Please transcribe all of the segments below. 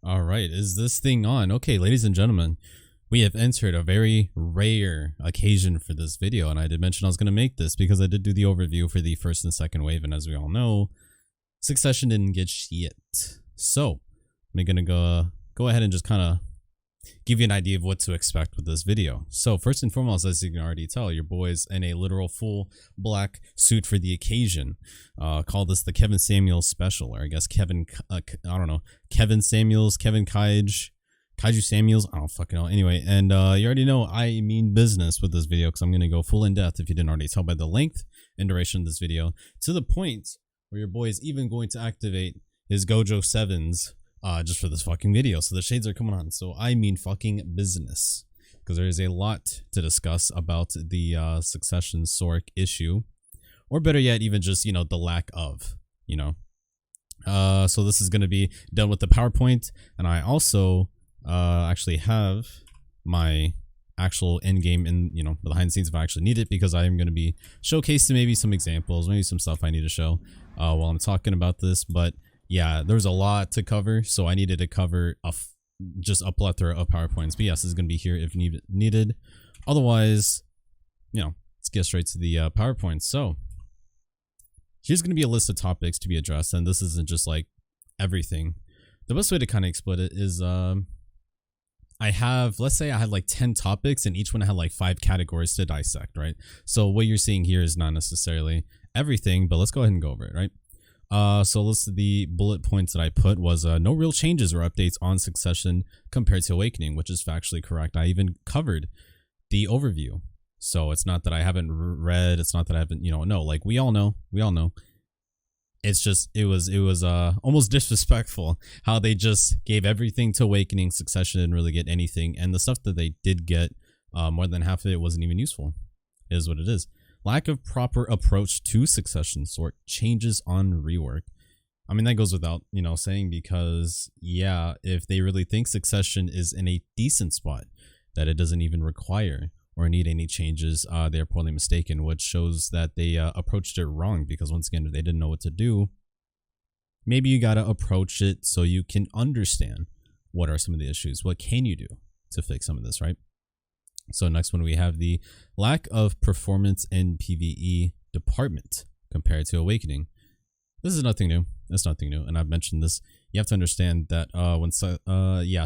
All right, is this thing on? Okay, ladies and gentlemen, we have entered a very rare occasion for this video, and I did mention I was going to make this because I did do the overview for the first and second wave, and as we all know, Succession didn't get shit. So, I'm going to go ahead and just kind of give you an idea of what to expect with this video. So, first and foremost, as you can already tell, your boy's in a literal full black suit for the occasion. Call this the Kevin Samuels special, or I guess Kevin, I don't know, Kevin Samuels, Kevin Kaiju Samuels, I don't fucking know. Anyway, and you already know I mean business with this video because I'm going to go full in depth, if you didn't already tell by the length and duration of this video, to the point where your boy is even going to activate his Gojo 7s just for this fucking video. So the shades are coming on. So I mean fucking business, because there is a lot to discuss about the Succession Sorc issue, or better yet, even just, you know, the lack of, you know. So this is going to be done with the PowerPoint, and I also actually have my actual end game in, you know, behind the scenes if I actually need it, because I am going to be showcasing maybe some examples, maybe some stuff I need to show while I'm talking about this. But yeah, there's a lot to cover, so I needed to cover just a plethora of PowerPoints. But yes, this is going to be here if needed. Otherwise, you know, let's get straight to the PowerPoint. So here's going to be a list of topics to be addressed, and this isn't just like everything. The best way to kind of split it is I have, let's say I had like 10 topics, and each one had like 5 categories to dissect, right? So what you're seeing here is not necessarily everything, but let's go ahead and go over it, right? So let's, the bullet points that I put was no real changes or updates on Succession compared to Awakening, which is factually correct. I even covered the overview. So it's not that I haven't read, it's not that I haven't, you know, no, like we all know. It's just, it was almost disrespectful how they just gave everything to Awakening. Succession didn't really get anything, and the stuff that they did get, more than half of it wasn't even useful. It is what it is. Lack of proper approach to Succession Sorc changes on rework. I mean, that goes without, you know, saying, because yeah, if they really think Succession is in a decent spot that it doesn't even require or need any changes, they're poorly mistaken, which shows that they approached it wrong, because once again, if they didn't know what to do, maybe you gotta approach it so you can understand what are some of the issues, what can you do to fix some of this, right? So next one, we have the lack of performance in PvE department compared to Awakening. This is nothing new. That's nothing new, and I've mentioned this. You have to understand that when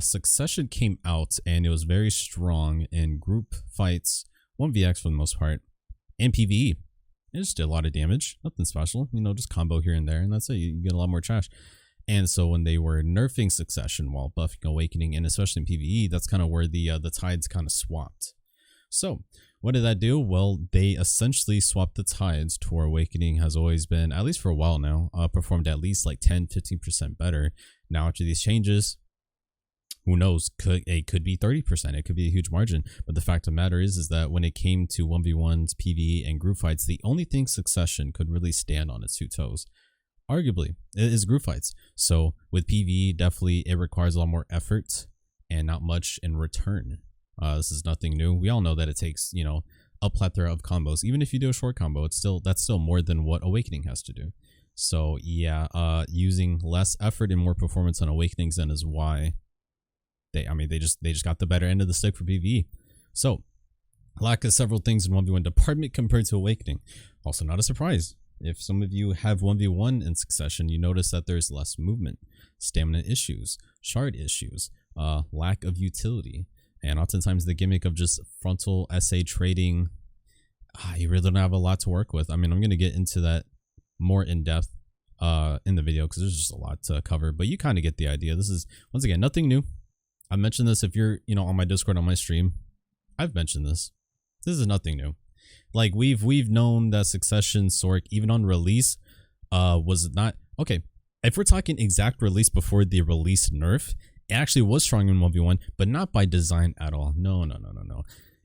Succession came out, and it was very strong in group fights, 1vx for the most part, and PvE. It just did a lot of damage, nothing special, you know, just combo here and there, and that's it. You get a lot more trash. And so when they were nerfing Succession while buffing Awakening, and especially in PvE, that's kind of where the tides kind of swapped. So what did that do? Well, they essentially swapped the tides to where Awakening has always been, at least for a while now, performed at least like 10-15% better. Now after these changes, who knows, it could be 30%, it could be a huge margin. But the fact of the matter is that when it came to 1v1s, PvE, and group fights, the only thing Succession could really stand on its 2 toes, arguably, is group fights. So with PvE, definitely it requires a lot more effort and not much in return. This is nothing new. We all know that it takes, you know, a plethora of combos. Even if you do a short combo, that's still more than what Awakening has to do. So yeah, using less effort and more performance on Awakenings then is why they just got the better end of the stick for PvE. So lack of several things in 1v1 department compared to Awakening. Also not a surprise. If some of you have 1v1 in Succession, you notice that there's less movement, stamina issues, shard issues, lack of utility, and oftentimes the gimmick of just frontal SA trading. You really don't have a lot to work with. I mean, I'm going to get into that more in depth in the video, because there's just a lot to cover, but you kind of get the idea. This is, once again, nothing new. I mentioned this if you're, you know, on my Discord, on my stream. I've mentioned this. This is nothing new. Like we've known that Succession Sorc, even on release, was not okay. If we're talking exact release before the release nerf, it actually was strong in 1v1, but not by design at all. No.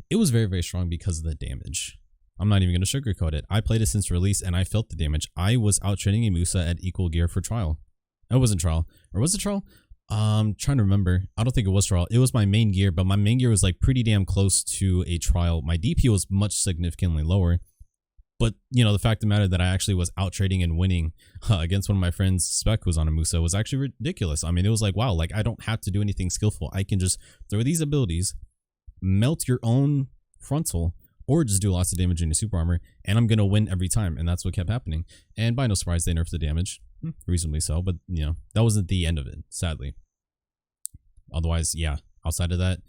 It was very, very strong because of the damage. I'm not even going to sugarcoat it. I played it since release, and I felt the damage. I was out training Imusa at equal gear for trial. It wasn't trial, or was it trial? Trying to remember. I don't think it was trial. It was my main gear, but my main gear was like pretty damn close to a trial. My DP was much significantly lower, But, you know, the fact of the matter that I actually was out trading and winning against one of my friends, Succ, who's on a Musa, was actually ridiculous. I mean, it was like, wow, like I don't have to do anything skillful. I can just throw these abilities, melt your own frontal, or just do lots of damage in your super armor, and I'm going to win every time. And that's what kept happening. And by no surprise, they nerfed the damage. Reasonably so, but, you know, that wasn't the end of it, sadly. Otherwise, yeah, outside of that,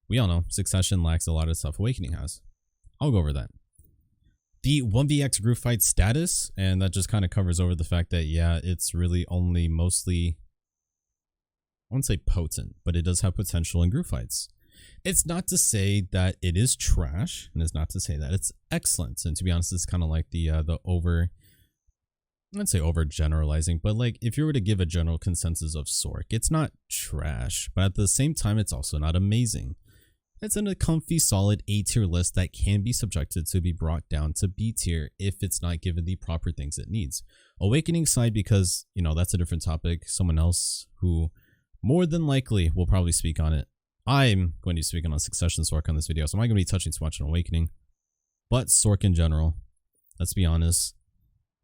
we all know Succession lacks a lot of stuff Awakening has. I'll go over that. The 1vx group fight status, and that just kind of covers over the fact that, yeah, it's really only mostly, I wouldn't say potent, but it does have potential in group fights. It's not to say that it is trash, and it's not to say that it's excellent. And to be honest, it's kind of like the over, I'd say over generalizing, but like if you were to give a general consensus of Sorc, it's not trash, but at the same time, it's also not amazing. It's in a comfy, solid A tier list that can be subjected to be brought down to B tier if it's not given the proper things it needs. Awakening side, because, you know, that's a different topic. Someone else who more than likely will probably speak on it. I'm going to be speaking on Succession Sorc on this video, so I'm not going to be touching too much on Awakening. But Sorc in general, let's be honest,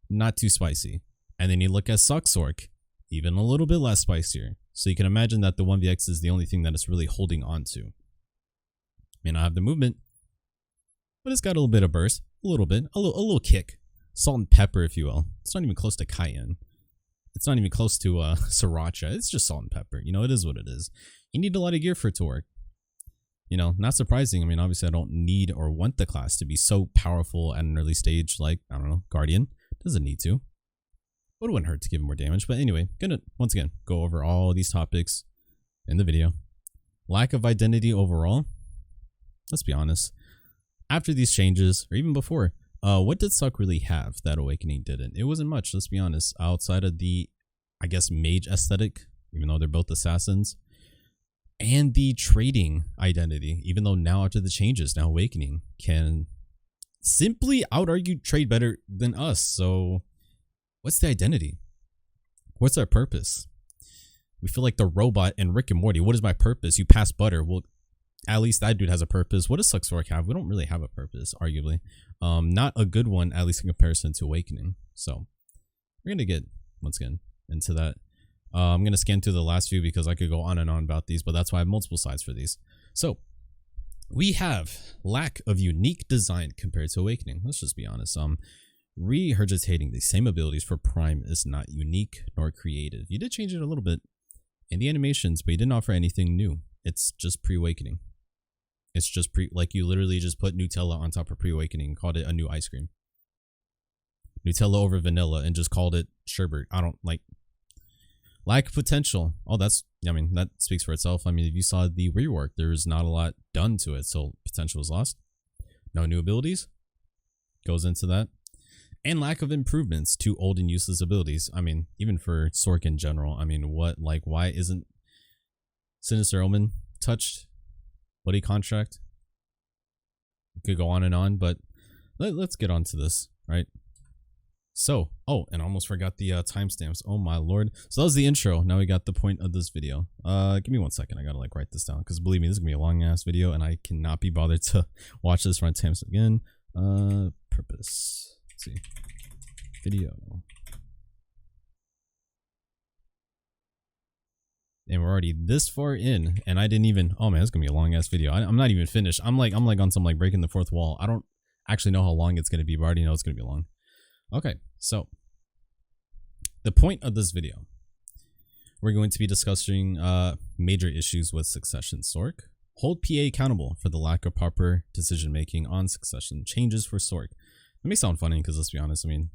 not too spicy. And then you look at Succ Sorc, even a little bit less spicier. So you can imagine that the 1vx is the only thing that it's really holding on to. May not have the movement, but it's got a little bit of burst, a little kick, salt and pepper, if you will. It's not even close to cayenne. It's not even close to sriracha. It's just salt and pepper. You know, it is what it is. You need a lot of gear for it to work. You know, not surprising. I mean, obviously, I don't need or want the class to be so powerful at an early stage, like, I don't know, Guardian. Doesn't need to. But it wouldn't hurt to give him more damage. But anyway, gonna once again go over all these topics in the video. Lack of identity overall. Let's be honest. After these changes, or even before, what did Succ really have that Awakening didn't? It wasn't much, let's be honest, outside of the, I guess, mage aesthetic, even though they're both assassins, and the trading identity, even though now after the changes, now Awakening can simply out-argue trade better than us. So what's the identity? What's our purpose? We feel like the robot in Rick and Morty. What is my purpose? You pass butter. Well, at least that dude has a purpose. What does Succ Sorc have? We don't really have a purpose, arguably. Not a good one, at least in comparison to Awakening. So we're going to get, once again, into that. I'm going to scan through the last few because I could go on and on about these, but that's why I have multiple sides for these. So we have lack of unique design compared to Awakening. Let's just be honest. Regurgitating the same abilities for Prime is not unique nor creative. You did change it a little bit in the animations, but you didn't offer anything new. It's just pre-Awakening. It's just like you literally just put Nutella on top of pre-Awakening and called it a new ice cream. Nutella over vanilla and just called it sherbet. I don't like. Lack potential. Oh, that's, I mean, that speaks for itself. I mean, if you saw the rework, there's not a lot done to it, so potential was lost. No new abilities. Goes into that. And lack of improvements to old and useless abilities. I mean, even for Sorc in general, I mean, what, like, why isn't Sinister Omen touched? Bloody contract? Could go on and on, but let's get on to this, right? So, oh, and I almost forgot the timestamps. Oh my lord. So that was the intro. Now we got the point of this video. Give me 1 second. I gotta like write this down because believe me, this is gonna be a long ass video and I cannot be bothered to watch this run times again. Purpose. Let's see. Video. And we're already this far in, and I didn't even. Oh man, it's gonna be a long ass video. I'm not even finished. I'm like on some like breaking the fourth wall. I don't actually know how long it's gonna be, but I already know it's gonna be long. Okay, so the point of this video, we're going to be discussing major issues with Succession Sorc. Hold PA accountable for the lack of proper decision making on Succession changes for Sorc. It may sound funny because let's be honest. I mean,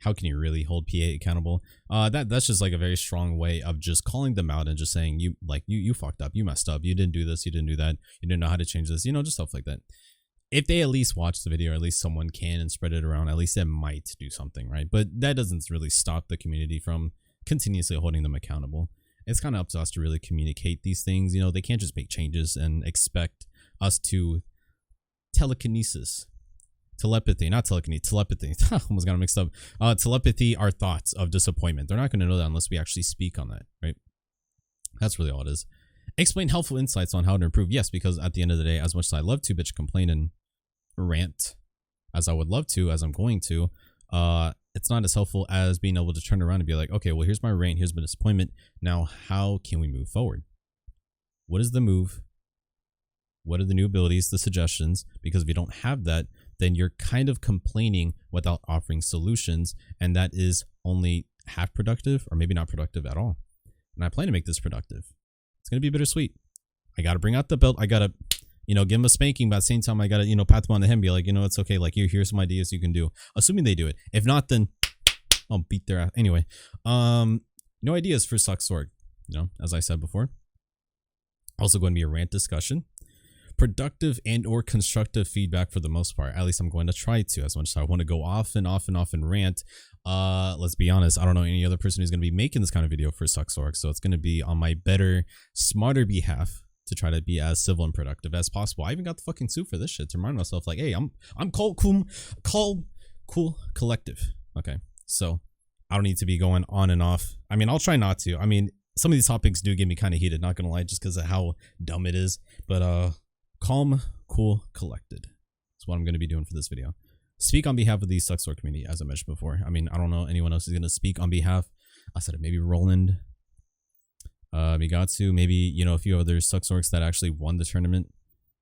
how can you really hold PA accountable? That's just like a very strong way of just calling them out and just saying you fucked up, you messed up, you didn't do this, you didn't do that, you didn't know how to change this, you know, just stuff like that. If they at least watch the video, or at least someone can and spread it around, at least it might do something, right? But that doesn't really stop the community from continuously holding them accountable. It's kind of up to us to really communicate these things. You know, they can't just make changes and expect us to telepathy, almost got it mixed up. Telepathy our thoughts of disappointment. They're not going to know that unless we actually speak on that, right? That's really all it is. Explain helpful insights on how to improve. Yes, because at the end of the day, as much as I love to bitch, complain, and rant, as I would love to, as I'm going to, it's not as helpful as being able to turn around and be like, okay, well, here's my rant, here's my disappointment. Now, how can we move forward? What is the move? What are the new abilities, the suggestions? Because if you don't have that, then you're kind of complaining without offering solutions, and that is only half productive, or maybe not productive at all. And I plan to make this productive. It's going to be bittersweet. I got to bring out the belt. I got to, give them a spanking, but at the same time, I got to, pat them on the head and be like, it's okay. Like, here's some ideas you can do. Assuming they do it. If not, then I'll beat their ass. Anyway, no ideas for Succ Sorc, as I said before. Also going to be a rant discussion. Productive and or constructive feedback for the most part. At least I'm going to try to, as much as I want to go off and rant. Let's be honest, I don't know any other person who's going to be making this kind of video for Succ Sorc, so it's going to be on my better, smarter behalf to try to be as civil and productive as possible. I even got the fucking suit for this shit to remind myself, like, hey, I'm cool, collective. Okay, so I don't need to be going on and off. I mean, I'll try not to. I mean, some of these topics do get me kind of heated, not gonna lie, just because of how dumb it is. But calm, cool, collected. That's what I'm going to be doing for this video. Speak on behalf of the Succ Sorc community, as I mentioned before. I mean, I don't know anyone else is going to speak on behalf. I said it, maybe Roland, Migatsu, maybe, a few other Succ Sorcs that actually won the tournament.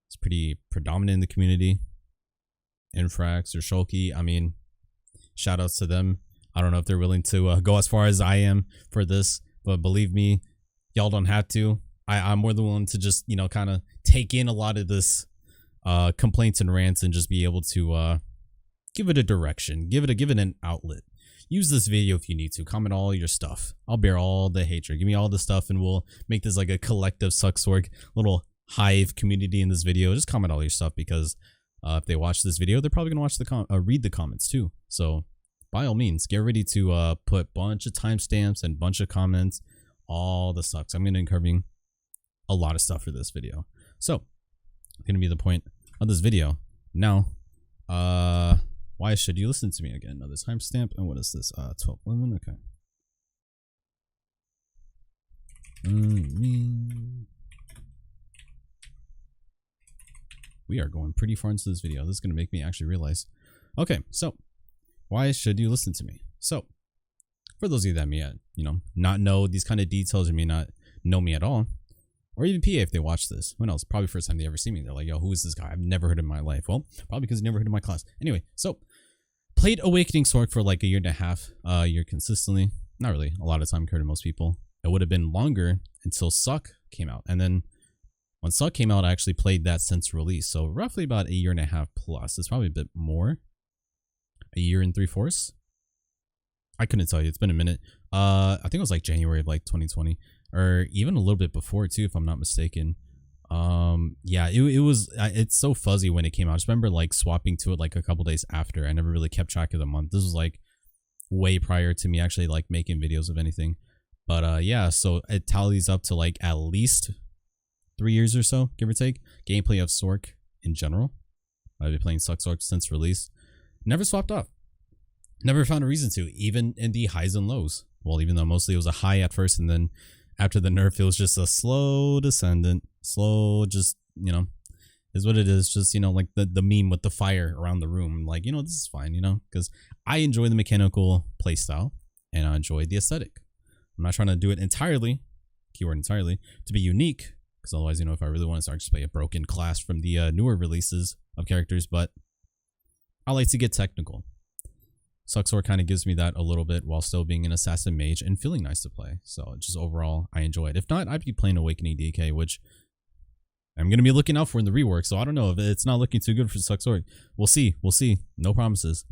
It's pretty predominant in the community. Infrax or Shulky, I mean, shout outs to them. I don't know if they're willing to go as far as I am for this, but believe me, y'all don't have to. I'm more than willing to just, kind of take in a lot of this complaints and rants and just be able to give it a direction, give it an outlet. Use this video if you need to. Comment all your stuff. I'll bear all the hatred. Give me all the stuff and we'll make this like a collective Succ Sorc little hive community in this video. Just comment all your stuff because if they watch this video, they're probably going to watch read the comments too. So by all means, get ready to put a bunch of timestamps and bunch of comments, all the sucks. I'm going to be covering a lot of stuff for this video. So, going to be the point of this video. Now, why should you listen to me again? Another timestamp. And what is this? 12 women. Okay. We are going pretty far into this video. This is going to make me actually realize. Okay, so why should you listen to me? So, for those of you that may, not know these kind of details or may not know me at all, or even PA if they watch this. Who knows? Probably first time they ever see me. They're like, yo, who is this guy? I've never heard of him in my life. Well, probably because you never heard of my class. Anyway, so played Awakening Sorc for like a year and a half, year consistently. Not really a lot of time compared to most people. It would have been longer until Succ came out. And then when Succ came out, I actually played that since release. So roughly about a year and a half plus. It's probably a bit more. A year and 3/4. I couldn't tell you. It's been a minute. I think it was like January of like 2020. Or even a little bit before too, if I'm not mistaken. Yeah, it was, it's so fuzzy when it came out. I just remember like swapping to it like a couple days after. I never really kept track of the month. This was like way prior to me actually like making videos of anything. But yeah, so it tallies up to like at least 3 years or so, give or take. Gameplay of Sorc in general. I've been playing Succ Sorc since release. Never swapped off. Never found a reason to, even in the highs and lows. Well, even though mostly it was a high at first and then after the nerf, it was just a slow descendant, just, is what it is. Just, like the meme with the fire around the room. Like, this is fine, because I enjoy the mechanical playstyle and I enjoy the aesthetic. I'm not trying to do it entirely, keyword entirely, to be unique. Because otherwise, if I really want to start just play a broken class from the newer releases of characters, but I like to get technical. Succ Sorc kind of gives me that a little bit while still being an assassin mage and feeling nice to play. So just overall, I enjoy it. If not, I'd be playing Awakening DK, which I'm going to be looking out for in the rework. So I don't know if it's not looking too good for Succ Sorc. We'll see. We'll see. No promises.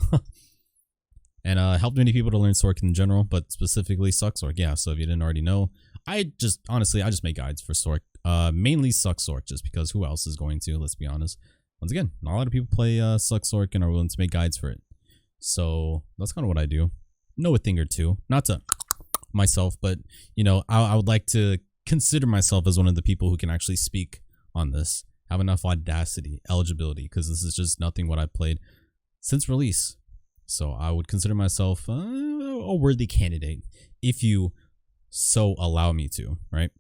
And helped many people to learn Sorc in general, but specifically Succ Sorc. Yeah, so if you didn't already know, honestly, I just make guides for Sorc. Mainly Succ Sorc, just because who else is going to, let's be honest. Once again, not a lot of people play Succ Sorc and are willing to make guides for it. So that's kind of what I do. Know a thing or two, not to myself, but I would like to consider myself as one of the people who can actually speak on this, have enough audacity, eligibility, because this is just nothing what I've played since release. So I would consider myself a worthy candidate if you so allow me to, right?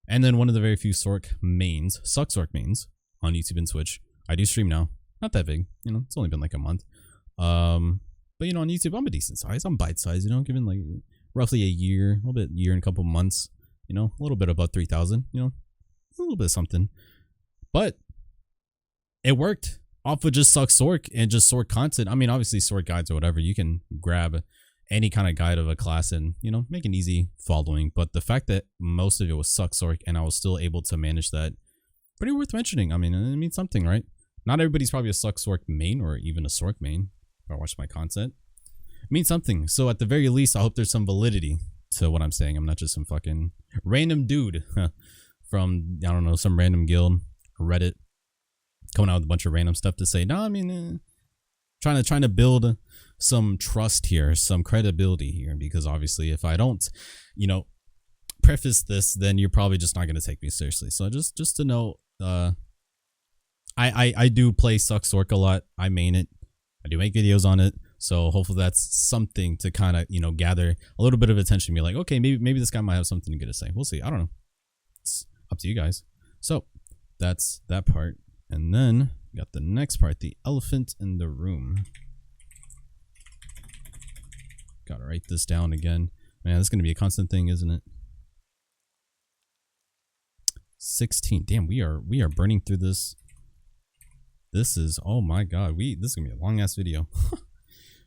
And then one of the very few Succ Sorc mains on YouTube and Twitch. I do stream now. Not that big, you know, it's only been like a month. But you know, on YouTube, I'm a decent size. I'm bite size, you know, given like roughly a year, a little bit, year and a couple months, you know, a little bit above 3,000, you know, a little bit of something. But it worked off of just Sorc and just Sorc content. I mean, obviously Sorc guides or whatever, you can grab any kind of guide of a class and, you know, make an easy following. But the fact that most of it was Sorc and I was still able to manage that, pretty worth mentioning. I mean, it means something, right? Not everybody's probably a Sorc main or even a Sorc main. If I watch my content, it means something. So at the very least, I hope there's some validity to what I'm saying. I'm not just some fucking random dude from, I don't know, some random guild, Reddit, coming out with a bunch of random stuff to say, no, I mean, trying to build some trust here, some credibility here, because obviously if I don't, you know, preface this, then you're probably just not going to take me seriously. So just to know, I do play Sorc a lot. I main it. I do make videos on it, so hopefully that's something to kind of, you know, gather a little bit of attention. Be like, okay, maybe this guy might have something good to say. We'll see. I don't know. It's up to you guys. So that's that part, and then we got the next part, the elephant in the room. Gotta write this down again. Man, this is gonna be a constant thing, isn't it? 16. Damn, we are burning through this. This is, oh my god, this is gonna be a long ass video.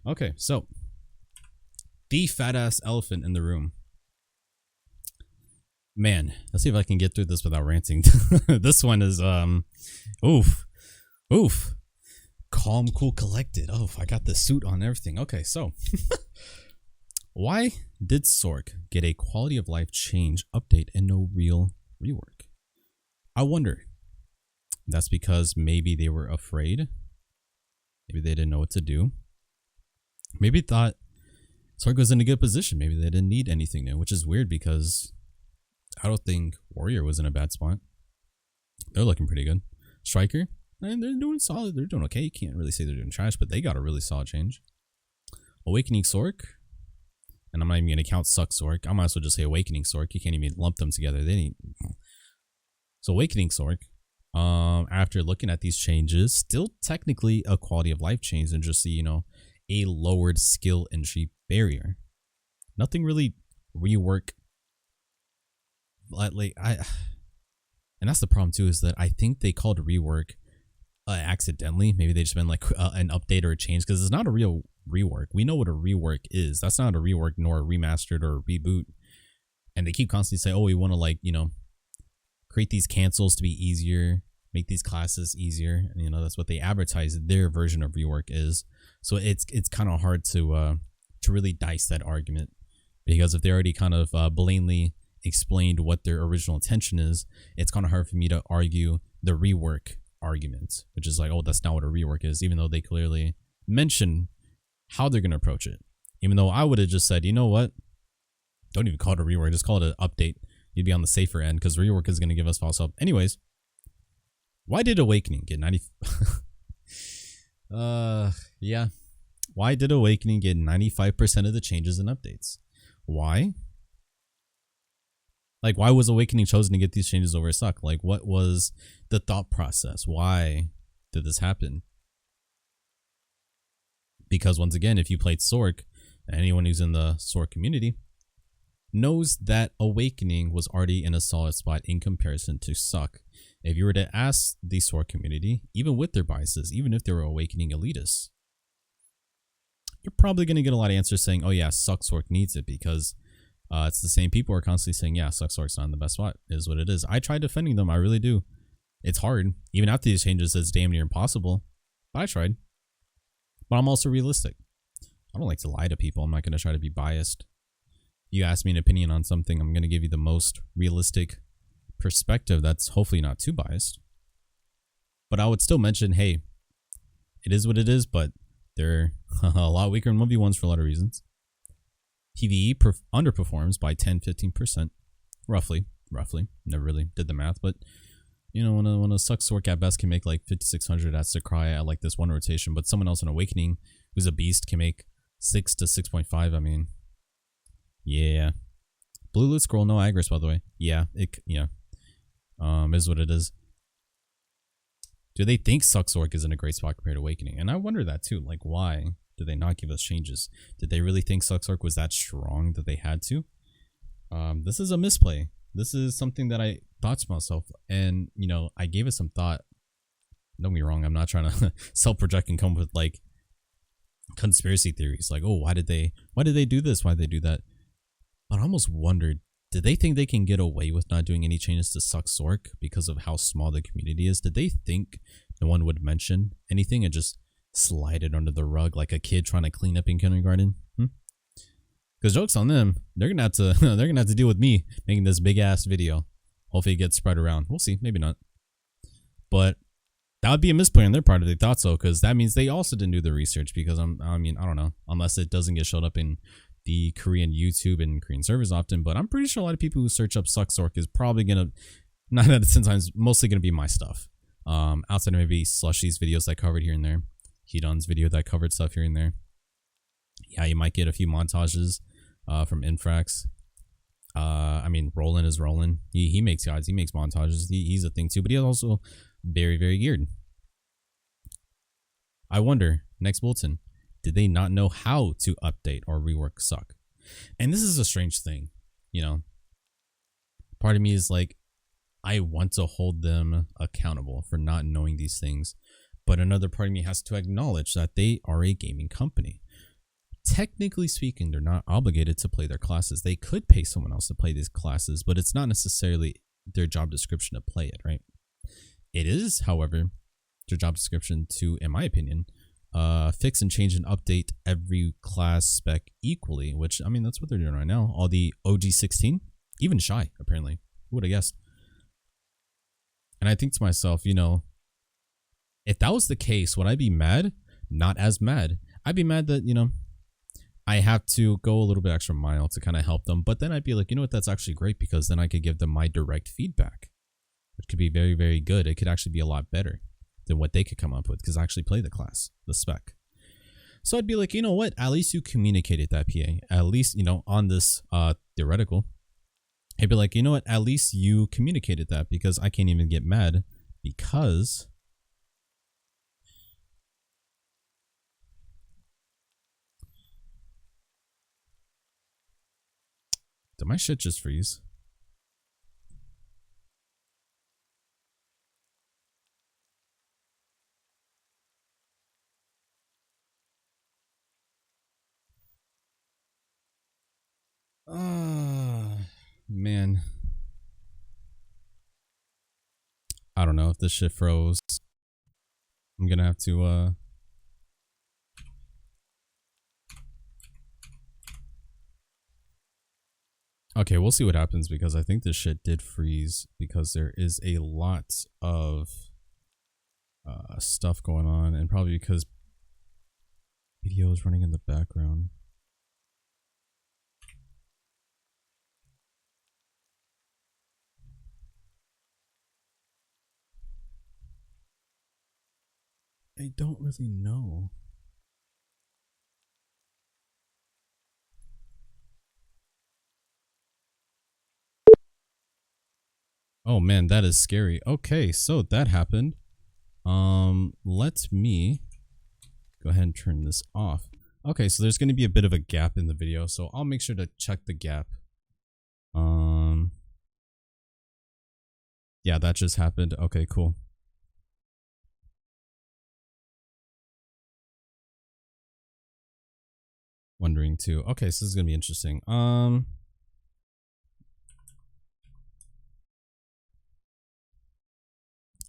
Okay, so the fat ass elephant in the room. Man, let's see if I can get through this without ranting. This one is oof. Calm, cool, collected. Oh, I got the suit on, everything. Okay, so why did Sorc get a quality of life change update and no real rework? I wonder. That's because maybe they were afraid. Maybe they didn't know what to do. Maybe thought Sorc was in a good position. Maybe they didn't need anything new, which is weird because I don't think Warrior was in a bad spot. They're looking pretty good. Striker, and they're doing solid. They're doing okay. You can't really say they're doing trash, but they got a really solid change. Awakening Sorc, and I'm not even going to count Succ Sorc. I might as well just say Awakening Sorc. You can't even lump them together. They need. So Awakening Sorc. After looking at these changes, still technically a quality of life change and just, you know, a lowered skill entry barrier. Nothing really rework. And that's the problem too, is that I think they called rework accidentally. Maybe they just meant like an update or a change, because it's not a real rework. We know what a rework is. That's not a rework nor a remastered or a reboot. And they keep constantly saying, oh, we want to, like, you know, create these cancels to be easier, make these classes easier. And, you know, that's what they advertise their version of rework is. So it's kind of hard to really dice that argument, because if they already kind of blatantly explained what their original intention is, it's kind of hard for me to argue the rework argument, which is like, oh, that's not what a rework is, even though they clearly mention how they're going to approach it. Even though I would have just said, you know what, don't even call it a rework, just call it an update. You'd be on the safer end, because rework is going to give us false hope. Anyways, why did Awakening get 90? Yeah. Why did Awakening get 95% of the changes and updates? Why? Like, why was Awakening chosen to get these changes over Succ? Like, what was the thought process? Why did this happen? Because once again, if you played Sorc, anyone who's in the Sorc community knows that Awakening was already in a solid spot in comparison to Succ. If you were to ask the Sorc community, even with their biases, even if they were Awakening elitists, you're probably going to get a lot of answers saying, oh yeah, Succ Sorc needs it, because it's the same people who are constantly saying, yeah, Succ Sorc's not in the best spot. It is what it is. I try defending them. I really do. It's hard. Even after these changes, it's damn near impossible. But I tried. But I'm also realistic. I don't like to lie to people. I'm not going to try to be biased. You ask me an opinion on something, I'm going to give you the most realistic perspective that's hopefully not too biased. But I would still mention, hey, it is what it is, but they're a lot weaker in 1v1s for a lot of reasons. PvE underperforms by 10-15%, roughly. Never really did the math, but you know, when a Succ Sorc at best can make like 5600 at Sakurai at like this one rotation, but someone else in Awakening who's a beast can make 6 to 6.5. I mean, yeah. Blue loot scroll, no aggress, by the way. Yeah, is what it is. Do they think Sorc is in a great spot compared to Awakening? And I wonder that too. Like, why did they not give us changes? Did they really think Sorc was that strong that they had to? This is a misplay. This is something that I thought to myself, and you know, I gave it some thought. Don't get me wrong, I'm not trying to self-project and come with like conspiracy theories like, oh, why did they do this, why did they do that? But I almost wondered, did they think they can get away with not doing any changes to Sorc because of how small the community is? Did they think no one would mention anything and just slide it under the rug like a kid trying to clean up in kindergarten? Because joke's on them, they're gonna have to deal with me making this big ass video. Hopefully it gets spread around. We'll see, maybe not. But that would be a misplay on their part if they thought so, because that means they also didn't do the research. Because I mean, I don't know, unless it doesn't get showed up in the Korean YouTube and Korean servers often. But I'm pretty sure a lot of people who search up Sorc is probably gonna, 9 out of 10 times, mostly gonna be my stuff. Outside of maybe Slushy's videos that I covered here and there, Hedon's video that I covered stuff here and there. Yeah, you might get a few montages from Infrax. I mean, Roland is Roland. He makes guides, he makes montages. He's a thing too, but he's also very, very geared. I wonder, next bulletin, did they not know how to update or rework Succ? And this is a strange thing, you know. Part of me is like, I want to hold them accountable for not knowing these things, but another part of me has to acknowledge that they are a gaming company. Technically speaking, they're not obligated to play their classes. They could pay someone else to play these classes, but it's not necessarily their job description to play it, right? It is, however, their job description to, in my opinion, fix and change and update every class spec equally, which, I mean, that's what they're doing right now. All the OG16, even Shy, apparently. Who would have guessed? And I think to myself, you know, if that was the case, would I be mad? Not as mad. I'd be mad that, you know, I have to go a little bit extra mile to kind of help them. But then I'd be like, you know what, that's actually great, because then I could give them my direct feedback, which could be very, very good. It could actually be a lot better than what they could come up with, because I actually play the class, the spec. So I'd be like, you know what, at least you communicated that, PA. At least, you know, on this theoretical, I'd be like, you know what, at least you communicated that, because I can't even get mad because did my shit just freeze? Man. I don't know if this shit froze. I'm gonna have to okay, we'll see what happens, because I think this shit did freeze, because there is a lot of stuff going on, and probably because video is running in the background. I don't really know. Oh man, that is scary. Okay, so that happened. Let me go ahead and turn this off. Okay, so there's going to be a bit of a gap in the video, so I'll make sure to check the gap. Yeah, that just happened. Okay, cool. Wondering too. Okay, so this is gonna be interesting.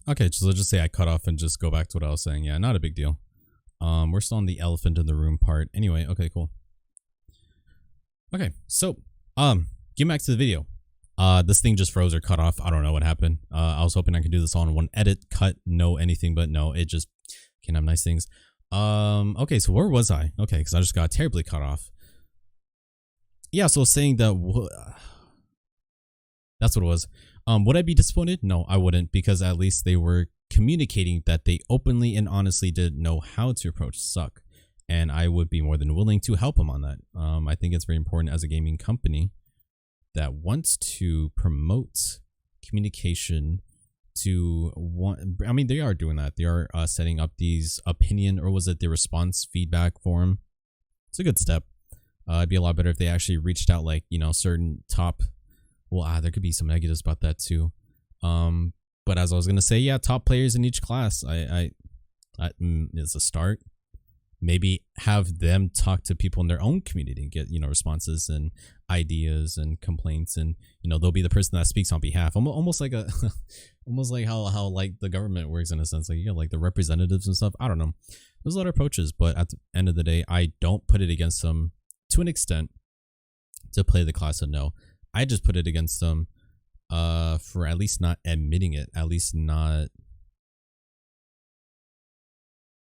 Okay, so let's just say I cut off and just go back to what I was saying. Yeah, not a big deal. We're still on the elephant in the room part. Anyway, okay, cool. Okay, so get back to the video. This thing just froze or cut off. I don't know what happened. I was hoping I could do this all in one edit, cut, no anything, but no, it just can't have nice things. Okay, so where was I? Okay, because I just got terribly cut off. Yeah, so saying that that's what it was. Would I be disappointed? No, I wouldn't, because at least they were communicating that they openly and honestly didn't know how to approach Succ, and I would be more than willing to help them on that. I think it's very important as a gaming company that wants to promote communication to one. I mean, they are doing that. They are setting up these opinion, or was it the response feedback forum? It's a good step. It'd be a lot better if they actually reached out, like, you know, certain top. Well, there could be some negatives about that too. But as I was gonna say, yeah, top players in each class. I is a start. Maybe have them talk to people in their own community and get, you know, responses and ideas and complaints, and, you know, they'll be the person that speaks on behalf. Almost like a, almost like how like the government works, in a sense. Like, you got like the representatives and stuff. I don't know. There's a lot of approaches, but at the end of the day, I don't put it against them to an extent to play the class of no. I just put it against them for at least not admitting it, at least not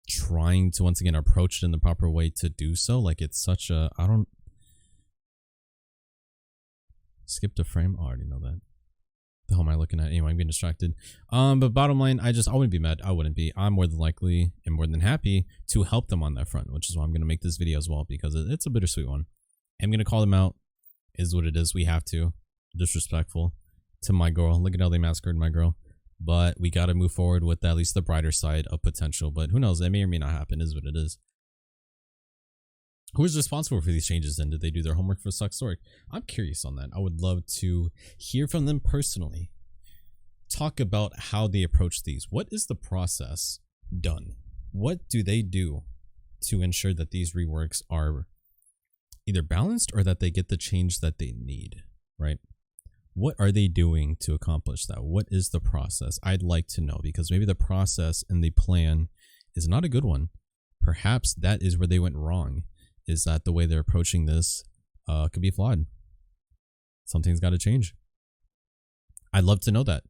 trying to once again approach it in the proper way to do so. Like, it's such a, I don't skip the frame. I already know that. The hell am I looking at? Anyway, I'm getting distracted. But bottom line, I wouldn't be mad. I wouldn't be. I'm more than likely and more than happy to help them on that front, which is why I'm going to make this video as well, because it's a bittersweet one. I'm going to call them out. Is what it is. We have to. Disrespectful to my girl. Look at how they massacred my girl. But we got to move forward with at least the brighter side of potential. But who knows? It may or may not happen. Is what it is. Who is responsible for these changes, and did they do their homework for Succ Sorc? I'm curious on that. I would love to hear from them personally. Talk about how they approach these. What is the process done? What do they do to ensure that these reworks are either balanced or that they get the change that they need, right? What are they doing to accomplish that? What is the process? I'd like to know, because maybe the process and the plan is not a good one. Perhaps that is where they went wrong, is that the way they're approaching this could be flawed. Something's got to change. I'd love to know that,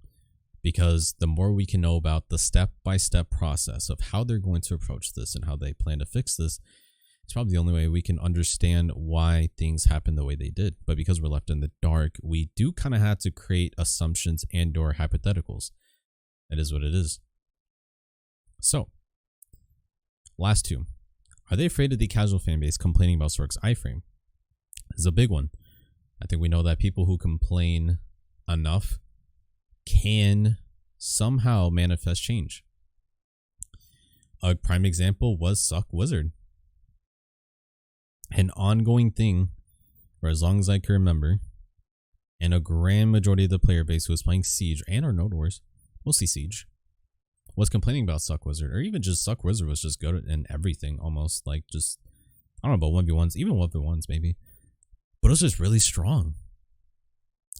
because the more we can know about the step-by-step process of how they're going to approach this and how they plan to fix this, it's probably the only way we can understand why things happen the way they did. But because we're left in the dark, we do kind of have to create assumptions and or hypotheticals. That is what it is. So, last two. Are they afraid of the casual fan base complaining about Sorc's iframe? This is a big one. I think we know that people who complain enough can somehow manifest change. A prime example was Succ Wizard. An ongoing thing for as long as I can remember, and a grand majority of the player base who was playing Siege and or Node Wars, mostly Siege, was complaining about Succ Wizard, or even just Succ Wizard was just good in everything, almost like just, I don't know about 1v1s, even 1v1s maybe, but it was just really strong.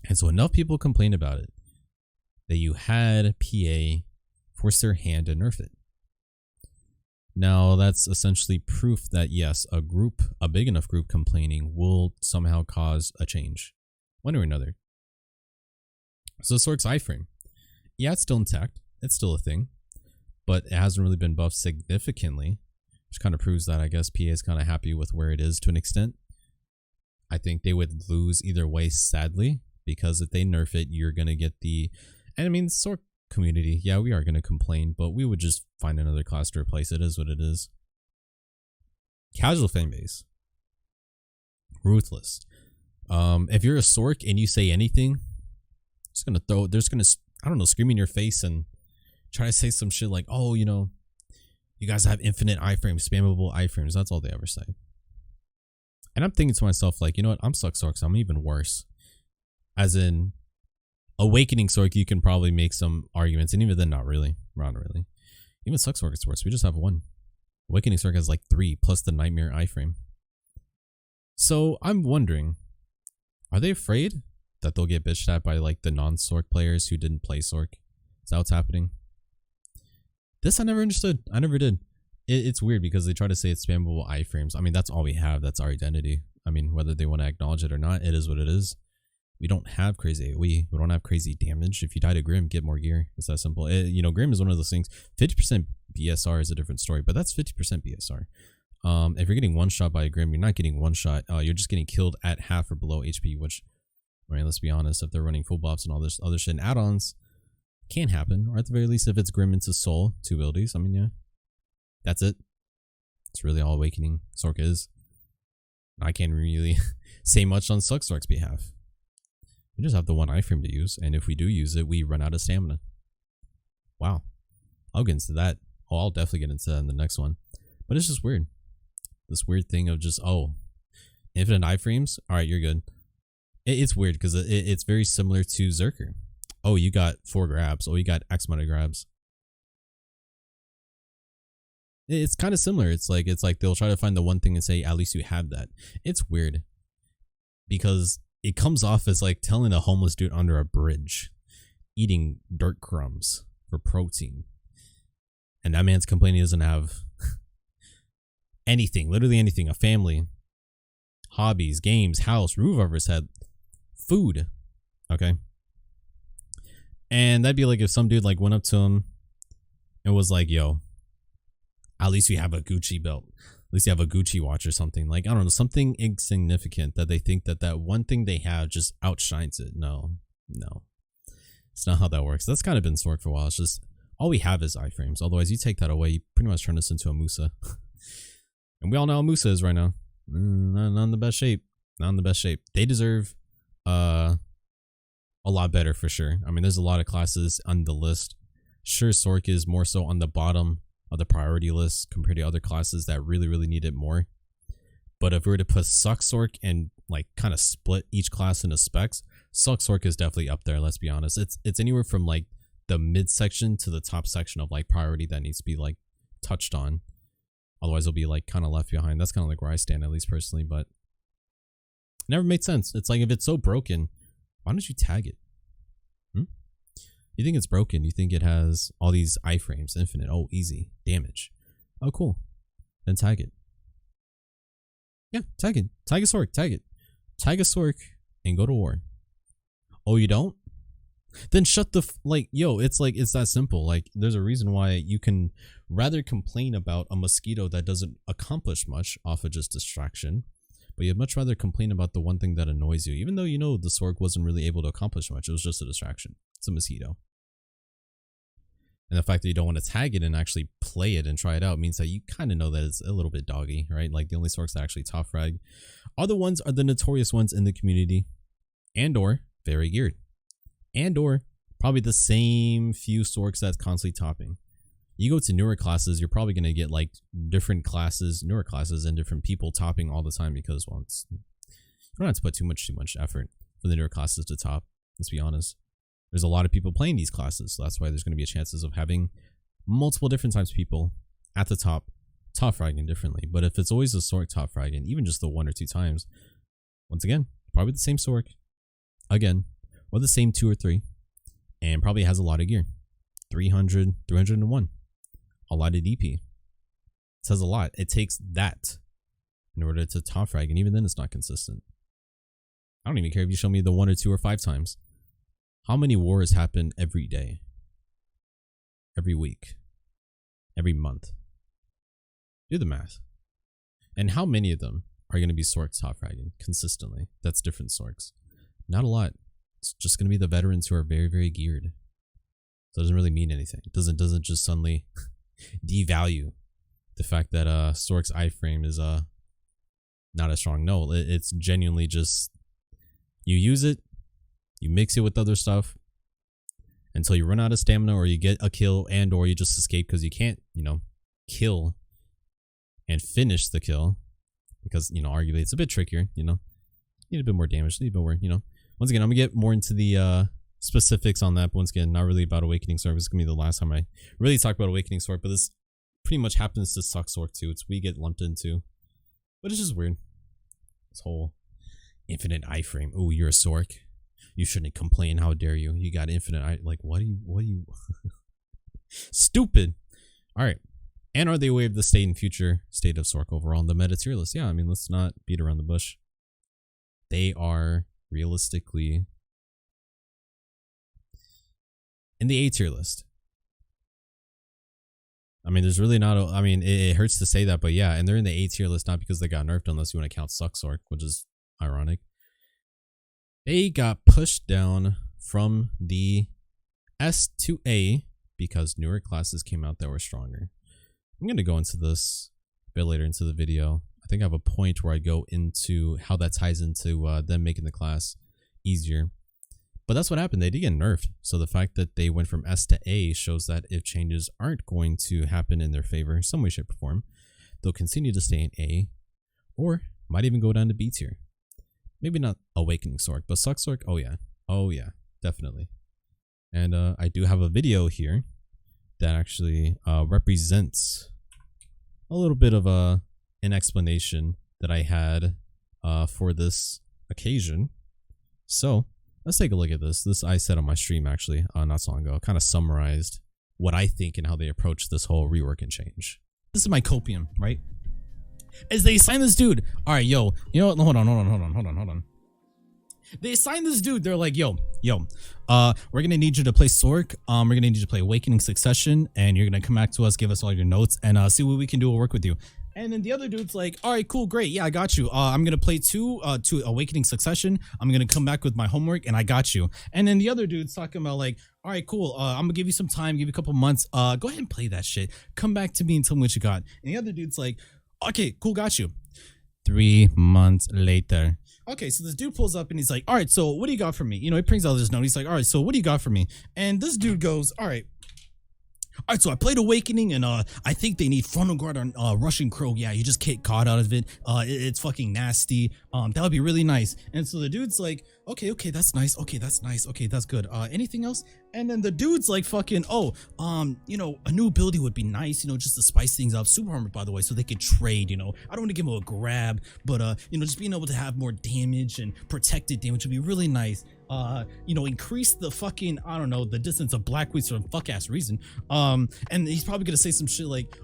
And so enough people complained about it that you had PA force their hand to nerf it. Now, that's essentially proof that, yes, a big enough group complaining will somehow cause a change, one or another. So Sorc's iframe, yeah, it's still intact. It's still a thing, but it hasn't really been buffed significantly, which kind of proves that I guess PA is kind of happy with where it is to an extent. I think they would lose either way, sadly, because if they nerf it, you're going to get the, and I mean, Sorc community, yeah, we are going to complain, but we would just find another class to replace it. Is what it is. Casual fan base, ruthless. If you're a Sorc and you say anything, it's gonna throw, there's gonna, I don't know, scream in your face and try to say some shit like, oh, you know, you guys have infinite iframes, spammable iframes. That's all they ever say. And I'm thinking to myself, like, you know what, I'm Succ Sorc, so I'm even worse. As in Awakening Sorc, you can probably make some arguments, and even then, not really. Even Succ Sorc is worse. We just have one. Awakening Sorc has like 3 plus the Nightmare iframe. So I'm wondering, are they afraid that they'll get bitched at by like the non-Sorc players who didn't play Sorc? Is that what's happening? This I never understood. I never did. It's weird because they try to say it's spammable iframes. I mean, that's all we have. That's our identity. I mean, whether they want to acknowledge it or not, it is what it is. We don't have crazy AoE. We don't have crazy damage. If you die to Grim, get more gear. It's that simple. You know, Grim is one of those things. 50% BSR is a different story, but that's 50% BSR. If you're getting one shot by a Grim, you're not getting one shot. You're just getting killed at half or below HP, which, I mean, let's be honest, if they're running full buffs and all this other shit and add-ons, can happen. Or at the very least, if it's Grim into Soul, 2 abilities, I mean, yeah. That's it. It's really all Awakening Sorc is. I can't really say much on Succ Sorc's behalf. We just have the one iframe to use, and if we do use it, we run out of stamina. Wow. I'll get into that. Oh, I'll definitely get into that in the next one. But it's just weird. This weird thing of just, oh, infinite iframes? Alright, you're good. It's weird because it's very similar to Zerker. Oh, you got 4 grabs. Oh, you got X amount of grabs. It's kind of similar. It's like they'll try to find the one thing and say, at least you have that. It's weird because it comes off as like telling a homeless dude under a bridge, eating dirt crumbs for protein. And that man's complaining he doesn't have anything, literally anything, a family, hobbies, games, house, roof over his head, food. Okay. And that'd be like if some dude like went up to him and was like, yo, at least you have a Gucci belt. At least you have a Gucci watch or something. Like, I don't know, something insignificant that they think that one thing they have just outshines it. No. It's not how that works. That's kind of been Sorc for a while. It's just, all we have is iframes. Otherwise, you take that away, you pretty much turn this into a Musa. And we all know how Musa is right now. Not in the best shape. Not in the best shape. They deserve a lot better for sure. I mean, there's a lot of classes on the list. Sure, Sorc is more so on the bottom of the priority list compared to other classes that really need it more. But if we were to put Succ Sorc and like kind of split each class into specs, Succ Sorc is definitely up there. Let's be honest. It's anywhere from like the mid section to the top section of like priority that needs to be like touched on. Otherwise, it'll be like kind of left behind. That's kind of like where I stand, at least personally. But it never made sense. It's like if it's so broken, why don't you tag it? You think it's broken? You think it has all these iframes, infinite? Oh, easy damage. Oh, cool. Then tag it. Yeah, tag it. Tag a Sorc. Tag it. Tag a Sorc and go to war. Oh, you don't? Then shut the like, yo. It's like it's that simple. Like, there's a reason why you can rather complain about a mosquito that doesn't accomplish much off of just distraction, but you'd much rather complain about the one thing that annoys you, even though you know the Sorc wasn't really able to accomplish much. It was just a distraction. It's a mosquito. And the fact that you don't want to tag it and actually play it and try it out means that you kind of know that it's a little bit doggy, right? Like the only Sorcs that actually top frag are the notorious ones in the community, and or very geared, and or probably the same few Sorcs that's constantly topping. You go to newer classes, you're probably going to get like different classes, newer classes, and different people topping all the time because, well, you don't have to put too much effort for the newer classes to top. Let's be honest. There's a lot of people playing these classes, so that's why there's going to be a chances of having multiple different types of people at the top fragging differently. But if it's always a Sorc top fragging, even just the 1 or 2 times, once again, probably the same Sorc again, or the same 2 or 3, and probably has a lot of gear. 300, 301, a lot of DP. It says a lot. It takes that in order to top frag, and even then it's not consistent. I don't even care if you show me the 1 or 2 or 5 times. How many wars happen every day, every week, every month? Do the math. And how many of them are going to be Sorc top fragging consistently? That's different Sorcs. Not a lot. It's just going to be the veterans who are very geared. So it doesn't really mean anything. It doesn't just suddenly devalue the fact that Sorc's iframe is not as strong. No, it's genuinely just you use it. You mix it with other stuff until you run out of stamina, or you get a kill, and or you just escape because you can't, kill and finish the kill because, arguably it's a bit trickier, need a bit more damage, need a bit more, Once again, I'm gonna get more into the specifics on that, but once again, not really about Awakening Sorc. This is gonna be the last time I really talk about Awakening Sorc, but this pretty much happens to Succ Sorc too. We get lumped into, but it's just weird. This whole infinite iframe. Oh, you're a Sorc. You shouldn't complain. How dare you? You got infinite. Like, what do you? Stupid. All right. And are they aware of the state and future state of Sorc overall in the meta tier list? Yeah, I mean, let's not beat around the bush. They are realistically in the A tier list. I mean, there's really not. I mean, it hurts to say that, but yeah, and they're in the A tier list not because they got nerfed, unless you want to count Succ Sorc, which is ironic. They got pushed down from the S to A because newer classes came out that were stronger. I'm going to go into this a bit later into the video. I think I have a point where I go into how that ties into them making the class easier. But that's what happened. They did get nerfed. So the fact that they went from S to A shows that if changes aren't going to happen in their favor, some way, shape, or form, they'll continue to stay in A, or might even go down to B tier. Maybe not Awakening Sorc, but Succ Sorc, oh yeah, definitely. And I do have a video here that actually represents a little bit of an explanation that I had for this occasion. So let's take a look at this. This I said on my stream actually not so long ago. Kind of summarized what I think and how they approach this whole rework and change. This is my copium, right? As they assign this dude, all right, yo, you know what? Hold on. They assign this dude. They're like, yo, we're gonna need you to play Sorc. We're gonna need you to play Awakening Succession, and you're gonna come back to us, give us all your notes, and see what we can do. We'll work with you. And then the other dude's like, all right, cool, great, yeah, I got you. I'm gonna play two Awakening Succession. I'm gonna come back with my homework, and I got you. And then the other dude's talking about like, all right, cool. I'm gonna give you some time, give you a couple months. Go ahead and play that shit. Come back to me and tell me what you got. And the other dude's like, okay, cool, got you. 3 months later. Okay, so this dude pulls up and he's like, all right, so what do you got for me? You know, he brings out this note. He's like, all right, so what do you got for me? And this dude goes, all right, so I played Awakening, and I think they need Frontal Guard on Russian Crow. Yeah, you just get caught out of it. It's fucking nasty. That would be really nice. And so the dude's like, okay, that's nice. Okay, that's nice. Okay, that's good. Anything else? And then the dude's like, fucking, you know, a new ability would be nice, you know, just to spice things up. Super armor, by the way, so they could trade, you know. I don't want to give him a grab, but, you know, just being able to have more damage and protected damage would be really nice. You know, increase the fucking, I don't know, the distance of Blackwaves for a fuck ass reason. And he's probably gonna say some shit like,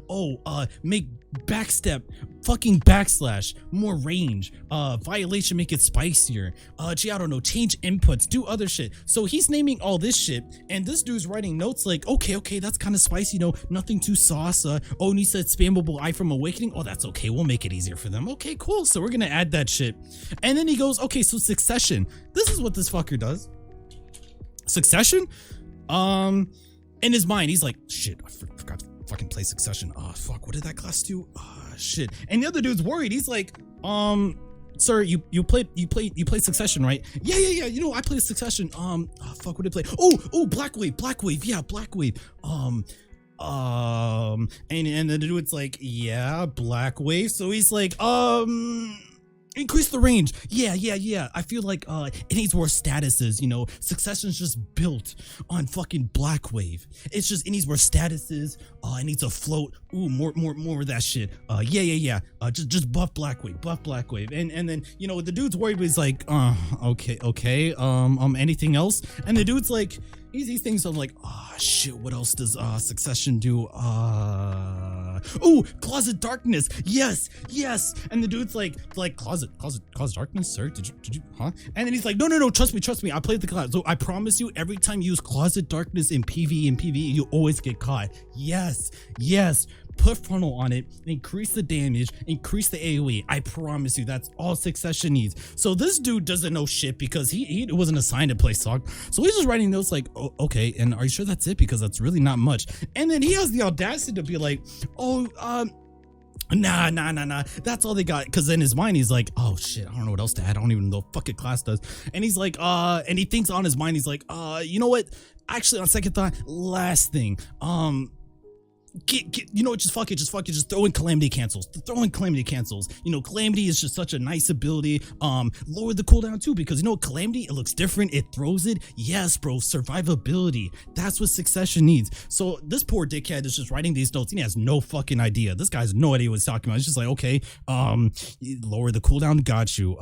make backstep, fucking backslash, more range, violation, make it spicier. Gee, I don't know, change inputs, do other shit. So he's naming all this shit, and this dude's writing notes like, okay, that's kind of spicy, you know, nothing too sauce. And he said spammable eye from Awakening. Oh, that's okay, we'll make it easier for them. Okay, cool, so we're gonna add that shit. And then he goes, okay, so Succession. This is what this fucker does. Succession? In his mind, he's like, shit, I forgot to fucking play Succession. Oh, fuck, what did that class do? Oh, shit. And the other dude's worried. He's like, sir, you played Succession, right? Yeah, you know, I played Succession. Oh, fuck, what did I play? Oh, Blackwave, yeah, Blackwave. And the dude's like, yeah, Blackwave. So he's like, increase the range. Yeah. I feel like it needs more statuses, you know. Succession's just built on fucking Blackwave. It's just, it needs more statuses. It needs a float. Ooh, more of that shit. Yeah. Just buff Blackwave. And then, you know, the dude's worried, but he's like, okay. Anything else? And the dude's like, he thinks of like, oh shit, what else does Succession do? Oh, Closet Darkness. Yes. And the dude's like closet darkness, sir? Did you huh? And then he's like, no, trust me. I played the class. So I promise you, every time you use Closet Darkness in PvE, you always get caught. Yes. Put frontal on it, increase the damage, increase the AoE. I promise you, that's all Succession needs. So this dude doesn't know shit because he wasn't assigned to play Sorc. So he's just writing notes like, oh, okay, and are you sure that's it? Because that's really not much. And then he has the audacity to be like, nah, that's all they got. Because in his mind, he's like, oh shit, I don't know what else to add. I don't even know what fucking class does. And he's like, and he thinks on his mind, he's like, you know what? Actually, on second thought, last thing, you know, just fuck it, just throw in Calamity Cancels. You know, Calamity is just such a nice ability. Lower the cooldown too, because you know Calamity, it looks different, it throws it. Yes, bro, survivability, that's what Succession needs. So this poor dickhead is just writing these notes and he has no fucking idea. This guy has no idea what he's talking about. He's just like, okay, lower the cooldown, got you.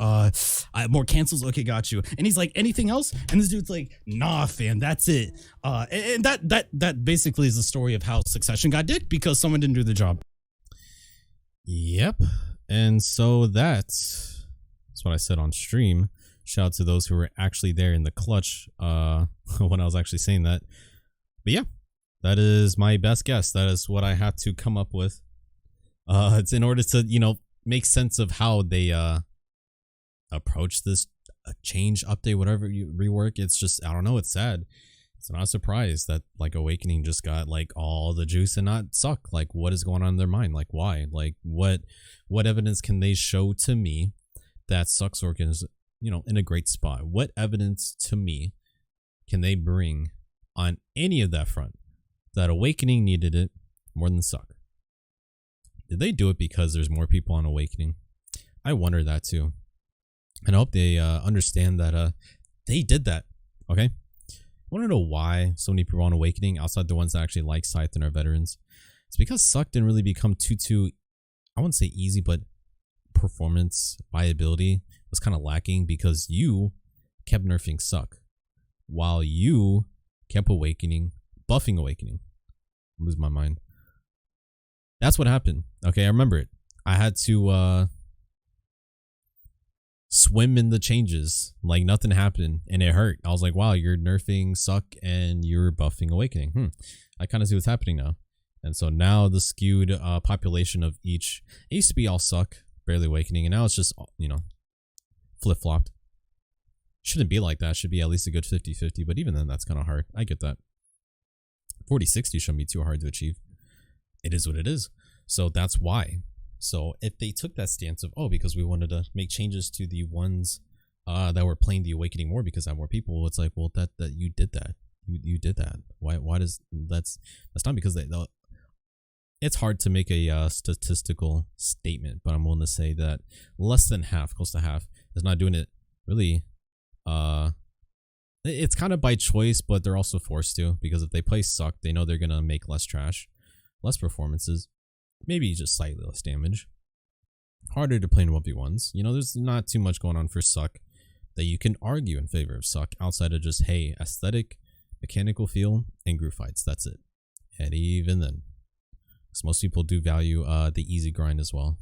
More cancels, okay, got you. And he's like, anything else? And this dude's like, nah, fam, that's it. And that basically is the story of how Succession got dicked because someone didn't do the job. Yep. And so that's what I said on stream. Shout out to those who were actually there in the clutch when I was actually saying that. But yeah, that is my best guess. That is what I had to come up with. It's in order to, you know, make sense of how they approach this change, update, whatever you rework. It's just, I don't know, it's sad. It's not a surprise that like Awakening just got like all the juice and not Succ. Like, what is going on in their mind? Like, why? Like, what evidence can they show to me that Succ Sorc is, you know, in a great spot? What evidence to me can they bring on any of that front that Awakening needed it more than Succ? Did they do it because there's more people on Awakening? I wonder that too. And I hope they understand that they did that. Okay? I want to know why so many people on Awakening, outside the ones that actually like Scythe and are veterans. It's because Succ didn't really become too, I wouldn't say easy, but performance viability was kind of lacking because you kept nerfing Succ while you kept Awakening, buffing Awakening. I lose my mind. That's what happened. Okay, I remember it. I had to swim in the changes like nothing happened, and it hurt. I was like, wow, you're nerfing Succ and you're buffing Awakening. I kind of see what's happening now. And so now the skewed population of each, it used to be all Succ, barely Awakening, and now it's just, you know, flip-flopped. Shouldn't be like that. Should be at least a good 50-50, but even then, that's kind of hard. I get that. 40-60 shouldn't be too hard to achieve. It is what it is. So that's why. So if they took that stance of, oh, because we wanted to make changes to the ones that were playing the Awakening more because I have more people, it's like, well, that you did that. You did that. Why does that's not because it's hard to make a statistical statement, but I'm willing to say that less than half, close to half, is not doing it really. It's kind of by choice, but they're also forced to, because if they play Succ, they know they're gonna make less trash, less performances, maybe just slightly less damage. Harder to play in 1v1s. You know, there's not too much going on for Succ that you can argue in favor of Succ outside of just, hey, aesthetic, mechanical feel, and group fights. That's it. And even then, because most people do value the easy grind as well.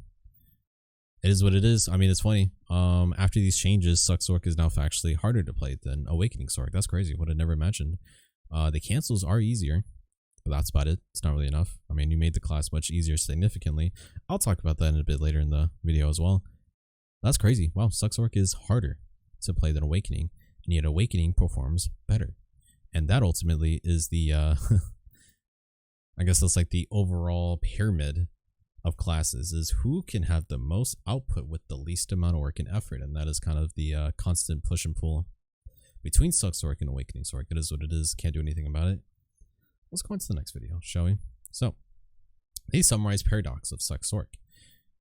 It is what it is. I mean, it's funny. After these changes, Succ Sorc is now factually harder to play than Awakening Sorc. That's crazy. Would have never imagined. The cancels are easier, but that's about it. It's not really enough. I mean, you made the class much easier significantly. I'll talk about that in a bit later in the video as well. That's crazy. Wow, Succ Sorc is harder to play than Awakening, and yet Awakening performs better. And that ultimately is the, I guess that's like the overall pyramid of classes, is who can have the most output with the least amount of work and effort. And that is kind of the constant push and pull between Succ Sorc and Awakening Sorc. It is what it is. Can't do anything about it. Let's go into the next video, shall we? So, they summarize paradox of Succ Sorc.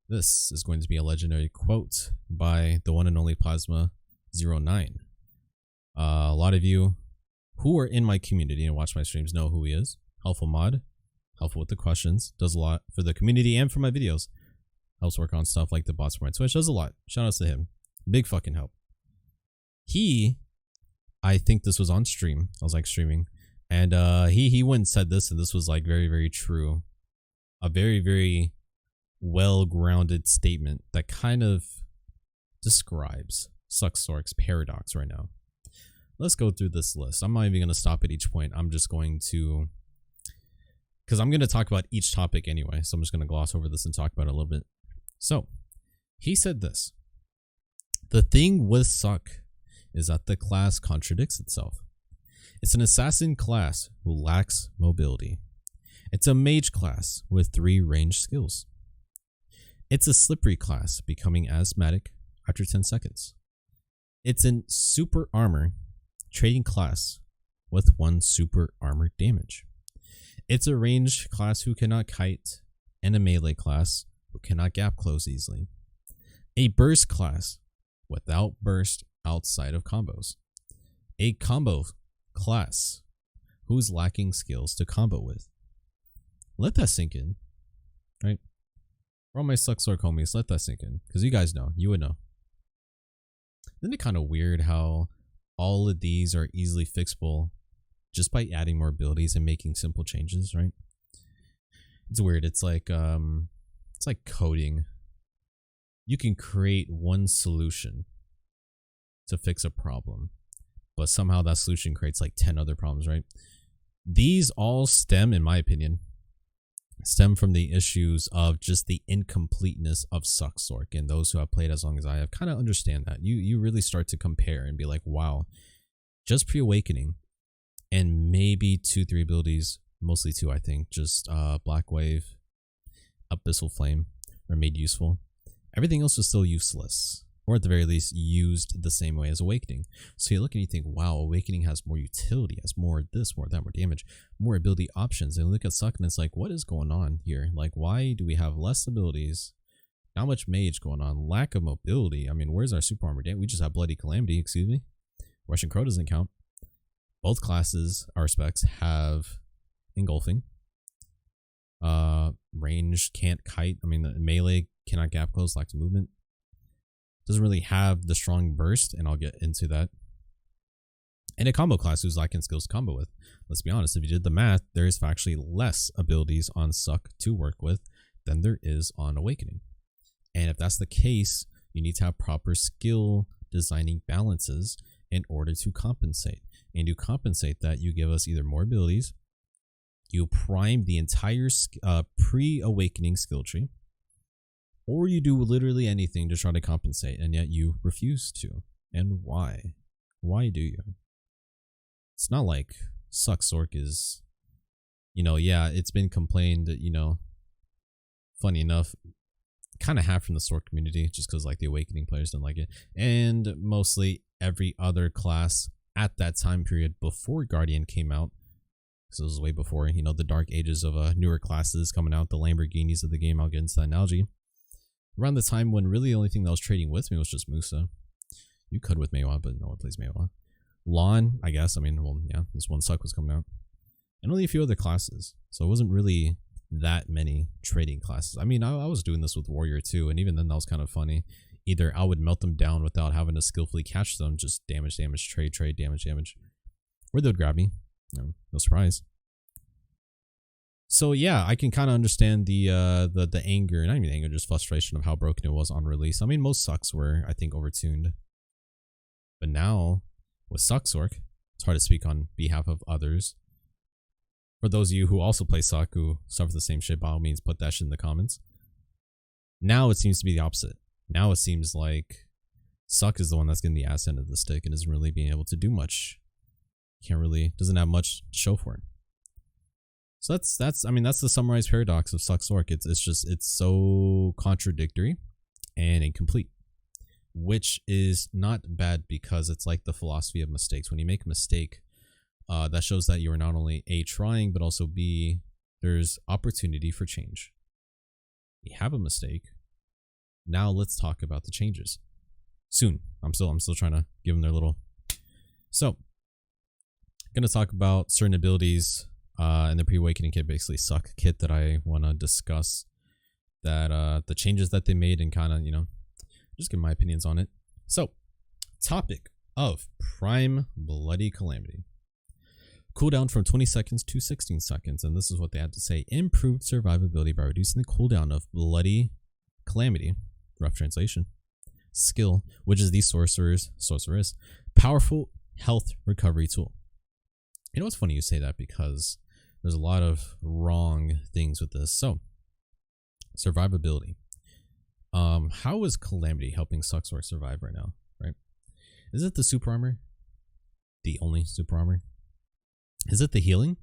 This is going to be a legendary quote by the one and only Plasma09. A lot of you who are in my community and watch my streams know who he is. Helpful mod, helpful with the questions, does a lot for the community and for my videos. Helps work on stuff like the bots for my Twitch, does a lot. Shout outs to him. Big fucking help. I think this was on stream. I was like streaming. And he went and said this, and this was like very, very true. A very, very well-grounded statement that kind of describes Succ Sorc's paradox right now. Let's go through this list. I'm not even going to stop at each point. I'm just going to, because I'm going to talk about each topic anyway, so I'm just going to gloss over this and talk about it a little bit. So, he said this. The thing with Succ is that the class contradicts itself. It's an assassin class who lacks mobility. It's a mage class with 3 ranged skills. It's a slippery class, becoming asthmatic after 10 seconds. It's an super armor trading class with 1 super armor damage. It's a ranged class who cannot kite, and a melee class who cannot gap close easily. A burst class without burst outside of combos. A combo class who's lacking skills to combo with. Let that sink in, right? For all my Succ Sorc homies, let that sink in, because you guys know, you would know. Isn't it kind of weird how all of these are easily fixable just by adding more abilities and making simple changes, right? It's weird. It's like coding. You can create one solution to fix a problem, but somehow that solution creates like 10 other problems, right? These all stem, in my opinion, from the issues of just the incompleteness of Succ Sorc, and those who have played as long as I have kind of understand that. You really start to compare and be like, wow, just pre-awakening and maybe 2-3 abilities, mostly 2 I think, just Black Wave, Abyssal Flame are made useful. Everything else was still useless. or at the very least used the same way as Awakening. So you look and you think, wow, Awakening has more utility, has more this, more that, more damage, more ability options. And you look at Succ and it's like, what is going on here? Like, why do we have less abilities? Not much mage going on, lack of mobility. I mean, where's our super armor? We just have Bloody Calamity, excuse me. Russian Crow doesn't count. Both classes, our specs, have engulfing. Range can't kite. I mean, the melee cannot gap close, lacks movement. Doesn't really have the strong burst, and I'll get into that. And a combo class who's lacking skills to combo with. Let's be honest, if you did the math, there is actually less abilities on Succ to work with than there is on Awakening. And if that's the case, you need to have proper skill designing balances in order to compensate. And to compensate that, you give us either more abilities, you prime the entire pre-Awakening skill tree, or you do literally anything to try to compensate, and yet you refuse to. And why? Why do you? It's not like Sorc is, yeah, it's been complained that, funny enough, kind of half from the Sorc community, just because like the Awakening players didn't like it, and mostly every other class at that time period before Guardian came out, because it was way before, the dark ages of newer classes coming out, the Lamborghinis of the game. I'll get into that analogy. Around the time when really the only thing that was trading with me was just Musa. You could with Mawa, but no one plays Mawa. Lawn, I guess. I mean, well, yeah, this one Succ was coming out. And only a few other classes. So it wasn't really that many trading classes. I mean, I was doing this with Warrior too, and even then that was kind of funny. Either I would melt them down without having to skillfully catch them, just damage, trade, damage, or they would grab me. No surprise. So yeah, I can kind of understand the anger, not even anger, just frustration of how broken it was on release. I mean, most Succs were, I think, overtuned. But now, with Sorc, it's hard to speak on behalf of others. For those of you who also play Succ, who suffer the same shit, by all means, put that shit in the comments. Now it seems to be the opposite. Now it seems like Succ is the one that's getting the ass end of the stick and isn't really being able to do much. Doesn't have much to show for it. So that's the summarized paradox of Sorc. It's so contradictory and incomplete, which is not bad because it's like the philosophy of mistakes. When you make a mistake, that shows that you are not only A, trying, but also B, there's opportunity for change. You have a mistake. Now let's talk about the changes. Soon. I'm still trying to give them their little. So, I'm gonna talk about certain abilities in the pre-awakening kit, basically Succ kit, that I want to discuss. That the changes that they made and kind of just give my opinions on it. So, topic of Prime Bloody Calamity. Cooldown from 20 seconds to 16 seconds, and this is what they had to say. Improved survivability by reducing the cooldown of Bloody Calamity, rough translation, skill, which is the sorceress, powerful health recovery tool. You know what's funny you say that, because there's a lot of wrong things with this. So, survivability. How is Calamity helping Sorc survive right now, right? Is it the super armor? The only super armor? Is it the healing?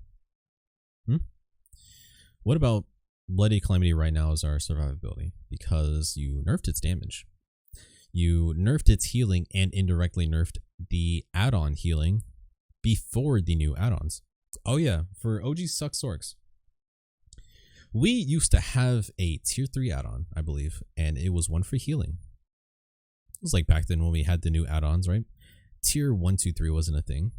What about Bloody Calamity right now as our survivability? Because you nerfed its damage. You nerfed its healing and indirectly nerfed the add-on healing before the new add-ons. Oh yeah, for OG Succ Sorcs, we used to have a tier 3 add-on, I believe, and it was one for healing. It was like back then when we had the new add-ons, right? Tier 1, 2, 3 wasn't a thing.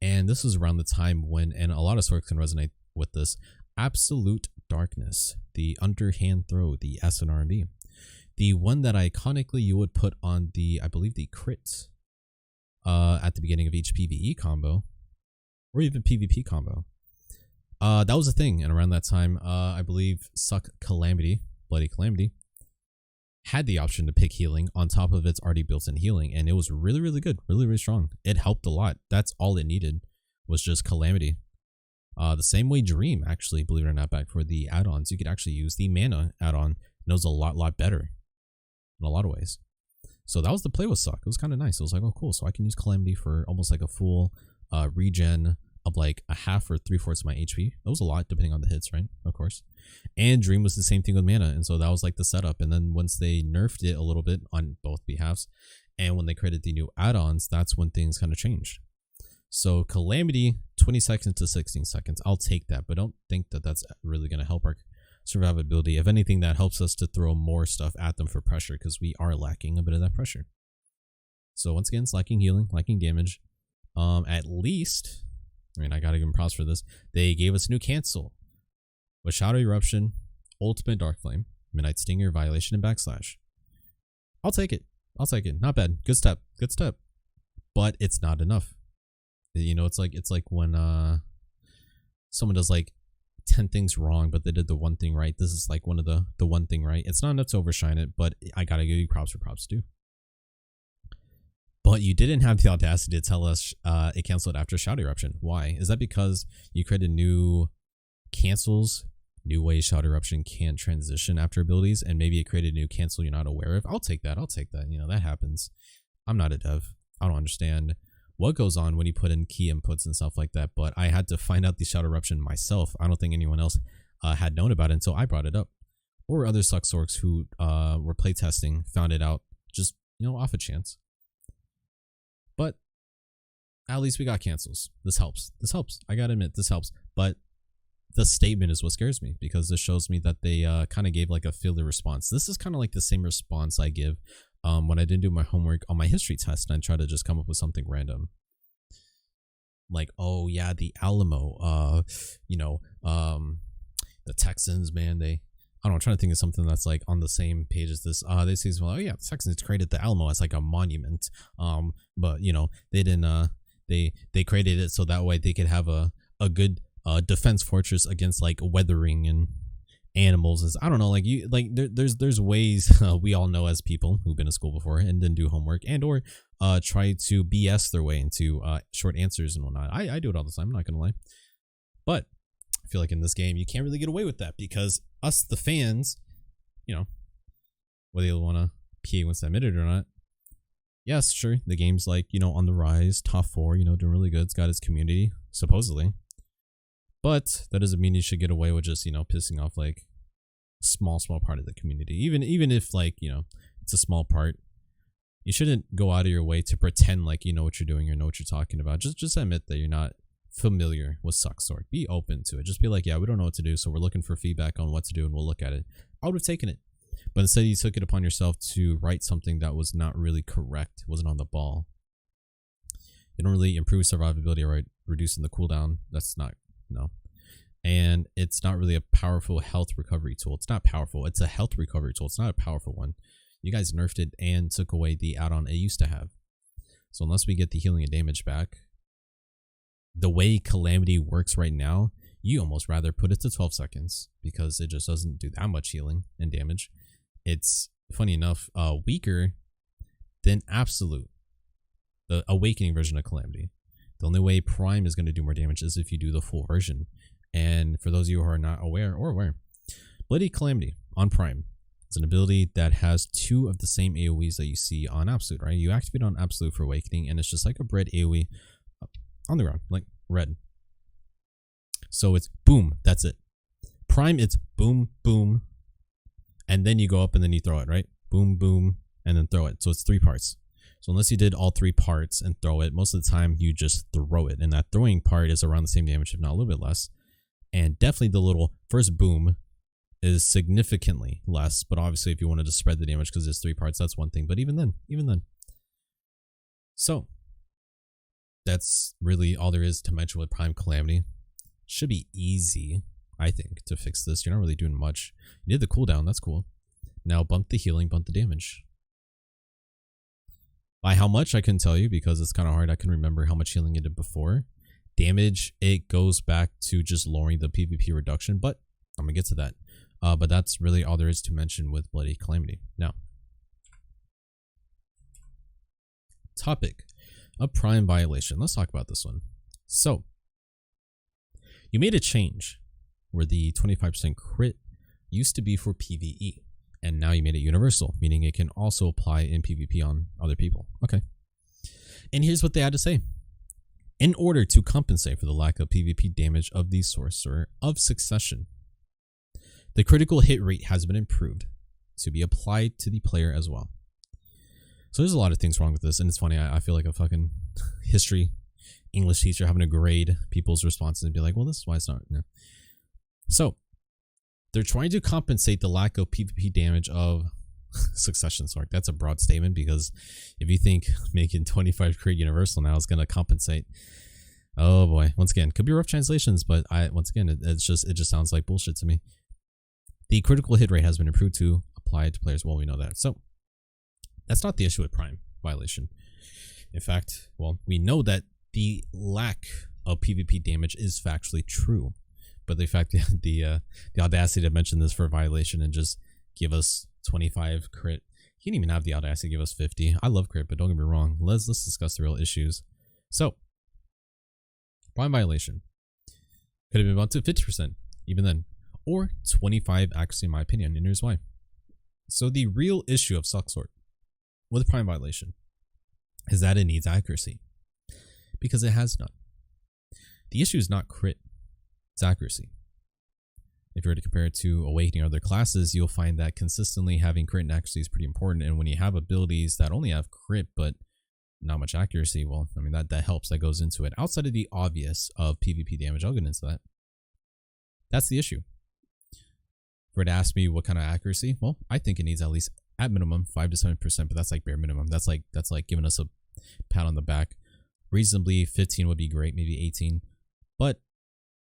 And this was around the time when, and a lot of Sorcs can resonate with this, Absolute Darkness, the Underhand Throw, the SNRB. The one that iconically you would put on the, I believe, the crits at the beginning of each PvE combo, or even PvP combo. That was a thing, and around that time, I believe Succ Calamity, Bloody Calamity, had the option to pick healing on top of its already built-in healing, and it was really, really good, really, really strong. It helped a lot. That's all it needed, was just Calamity. The same way Dream, actually, believe it or not, back for the add-ons, you could actually use the mana add-on, and it was a lot better in a lot of ways. So that was the play with Succ. It was kind of nice. It was like, oh cool, so I can use Calamity for almost like a full regen of like a half or 3/4 of my HP. That was a lot depending on the hits, right? Of course. And Dream was the same thing with mana, and so that was like the setup. And then once they nerfed it a little bit on both behalves, and when they created the new add-ons, that's when things kind of changed. So Calamity, 20 seconds to 16 seconds. I'll take that, but don't think that that's really going to help our survivability. If anything, that helps us to throw more stuff at them for pressure, because we are lacking a bit of that pressure. So once again, it's lacking healing, lacking damage. At least, I mean, I gotta give them props for this. They gave us a new cancel with Shadow Eruption, Ultimate Dark Flame, Midnight Stinger, Violation, and Backslash. I'll take it. I'll take it. Not bad. Good step. Good step. But it's not enough. You know, it's like when someone does like 10 things wrong, but they did the one thing right. This is like one of the one thing right. It's not enough to overshine it, but I gotta give you props for props too. But you didn't have the audacity to tell us it canceled after Shadow Eruption. Why? Is that because you created new cancels, new ways Shadow Eruption can transition after abilities, and maybe it created a new cancel you're not aware of? I'll take that. I'll take that. You know, that happens. I'm not a dev. I don't understand what goes on when you put in key inputs and stuff like that, but I had to find out the Shadow Eruption myself. I don't think anyone else had known about it until I brought it up. Or other Succ Sorcs who were playtesting found it out just, you know, off a chance. But at least we got cancels. This helps. This helps. I gotta admit, this helps. But the statement is what scares me, because this shows me that they kind of gave like a filler response. This is kind of like the same response I give when I didn't do my homework on my history test and I try to just come up with something random. Like, oh yeah, the Alamo, you know, the Texans, man, I don't know, I'm trying to think of something that's like on the same page as this. They say, well, oh yeah, the Texans created the Alamo as like a monument. But you know, they didn't, they created it so that way they could have a good defense fortress against like weathering and animals. I don't know, like there's ways we all know as people who've been to school before and didn't do homework and or try to BS their way into short answers and whatnot. I do it all the time, I'm not gonna lie. But I feel like in this game you can't really get away with that, because us, the fans, you know, whether you want to PA wants to admit it or not, yes, sure, the game's like, you know, on the rise, top 4, you know, doing really good. It's got its community, supposedly. But that doesn't mean you should get away with just, you know, pissing off like a small part of the community. Even if like, you know, it's a small part, you shouldn't go out of your way to pretend like you know what you're doing or know what you're talking about. Just admit that you're not familiar with Succ Sorc. Be open to it. Just be like, yeah, we don't know what to do, so we're looking for feedback on what to do and we'll look at it. I would have taken it. But instead you took it upon yourself to write something that was not really correct, wasn't on the ball. You don't really improve survivability or reducing the cooldown. That's not, no. And it's not really a powerful health recovery tool. It's not powerful. It's a health recovery tool. It's not a powerful one. You guys nerfed it and took away the add-on it used to have. So unless we get the healing and damage back, the way Calamity works right now, you almost rather put it to 12 seconds because it just doesn't do that much healing and damage. It's, funny enough, weaker than Absolute, the Awakening version of Calamity. The only way Prime is going to do more damage is if you do the full version. And for those of you who are not aware or aware, Bloody Calamity on Prime, it's an ability that has 2 of the same AoEs that you see on Absolute, right? You activate on Absolute for Awakening, and it's just like a red AoE on the ground, like red. So it's boom, that's it. Prime, it's boom, boom, and then you go up and then you throw it, right? Boom, boom, and then throw it. So it's 3 parts. So unless you did all 3 parts and throw it, most of the time you just throw it. And that throwing part is around the same damage, if not a little bit less. And definitely the little first boom is significantly less. But obviously if you wanted to spread the damage because there's 3 parts, that's one thing. But even then. So that's really all there is to mention with Prime Calamity. Should be easy, I think, to fix this. You're not really doing much. You did the cooldown, that's cool. Now bump the healing, bump the damage. By how much, I couldn't tell you because it's kind of hard. I can remember how much healing it did before. Damage, it goes back to just lowering the PvP reduction, but I'm going to get to that. But that's really all there is to mention with Bloody Calamity. Now, topic of Prime Violation. Let's talk about this one. So, you made a change where the 25% crit used to be for PvE. And now you made it universal, meaning it can also apply in PvP on other people. Okay. And here's what they had to say. in order to compensate for the lack of PvP damage of the Sorcerer of Succession. The critical hit rate has been improved to be applied to the player as well. So there's a lot of things wrong with this, and it's funny, I feel like a fucking history English teacher having to grade people's responses and be like, well, this is why it's not. No. So they're trying to compensate the lack of PvP damage of Succession Sorc. That's a broad statement, because if you think making 25 crit universal now is going to compensate, oh boy, once again, could be rough translations, but once again, it just sounds like bullshit to me. The critical hit rate has been improved to apply to players. Well, we know that. So that's not the issue with Prime violation. In fact, well, we know that the lack of PvP damage is factually true, but the fact that the audacity to mention this for violation and just give us 25 crit, he didn't even have the audacity to give us 50. I love crit, but don't get me wrong. Let's discuss the real issues. So, Prime violation could have been about to 50% even then, or 25 accuracy in my opinion, and here's why. So the real issue of Succ with Prime violation is that it needs accuracy, because it has none. The issue is not crit, it's accuracy. If you were to compare it to Awakening or other classes, you'll find that consistently having crit and accuracy is pretty important, and when you have abilities that only have crit but not much accuracy, well, I mean, that helps, that goes into it. Outside of the obvious of PvP damage, I'll get into that. That's the issue. If you were to ask me what kind of accuracy, well, I think it needs at least, at minimum, 5 to 7%, but that's like bare minimum. That's like giving us a pat on the back. Reasonably, 15 would be great, maybe 18. But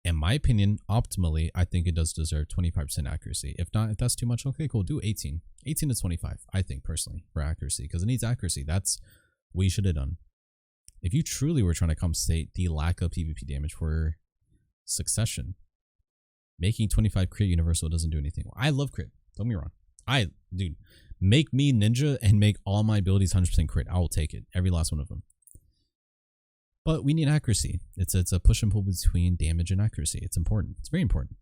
in my opinion, optimally, I think it does deserve 25% accuracy. If not, if that's too much, okay, cool, do 18. 18 to 25, I think, personally, for accuracy, because it needs accuracy. That's what you should have done. If you truly were trying to compensate the lack of PvP damage for Succession, making 25 crit universal doesn't do anything. I love crit, don't get me wrong. Dude, make me ninja and make all my abilities 100% crit. I will take it, every last one of them. But we need accuracy. It's a push and pull between damage and accuracy. It's important. It's very important,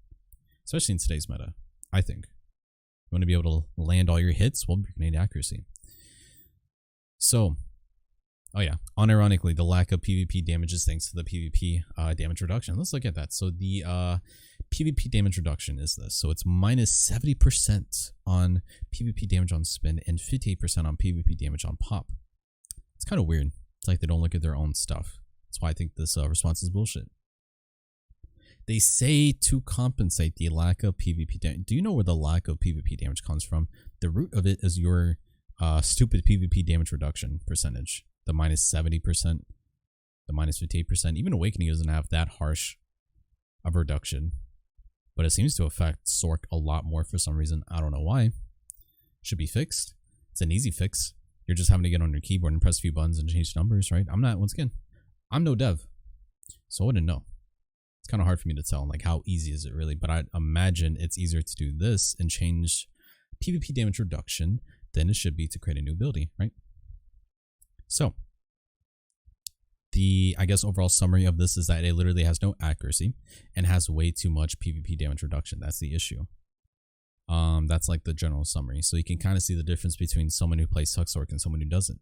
especially in today's meta, I think. You want to be able to land all your hits? Well, you're going to need accuracy. So, oh yeah, unironically, the lack of PvP damage is thanks to the PvP damage reduction. Let's look at that. So the PvP damage reduction is this. So it's minus 70% on PvP damage on spin and 58% on PvP damage on pop. It's kind of weird. It's like they don't look at their own stuff. That's why I think this response is bullshit. They say to compensate the lack of PvP damage. Do you know where the lack of PvP damage comes from? The root of it is your stupid PvP damage reduction percentage. The minus 70%, the minus 58%. Even Awakening doesn't have that harsh of a reduction, but it seems to affect Sorc a lot more for some reason. I don't know why. Should be fixed. It's an easy fix. You're just having to get on your keyboard and press a few buttons and change numbers, right? Once again, I'm no dev, so I wouldn't know. It's kind of hard for me to tell, like, how easy is it really, but I imagine it's easier to do this and change PvP damage reduction than it should be to create a new ability, right? So, the, I guess, overall summary of this is that it literally has no accuracy and has way too much PvP damage reduction. That's the issue. That's like the general summary. So you can kind of see the difference between someone who plays Succ Sorc and someone who doesn't.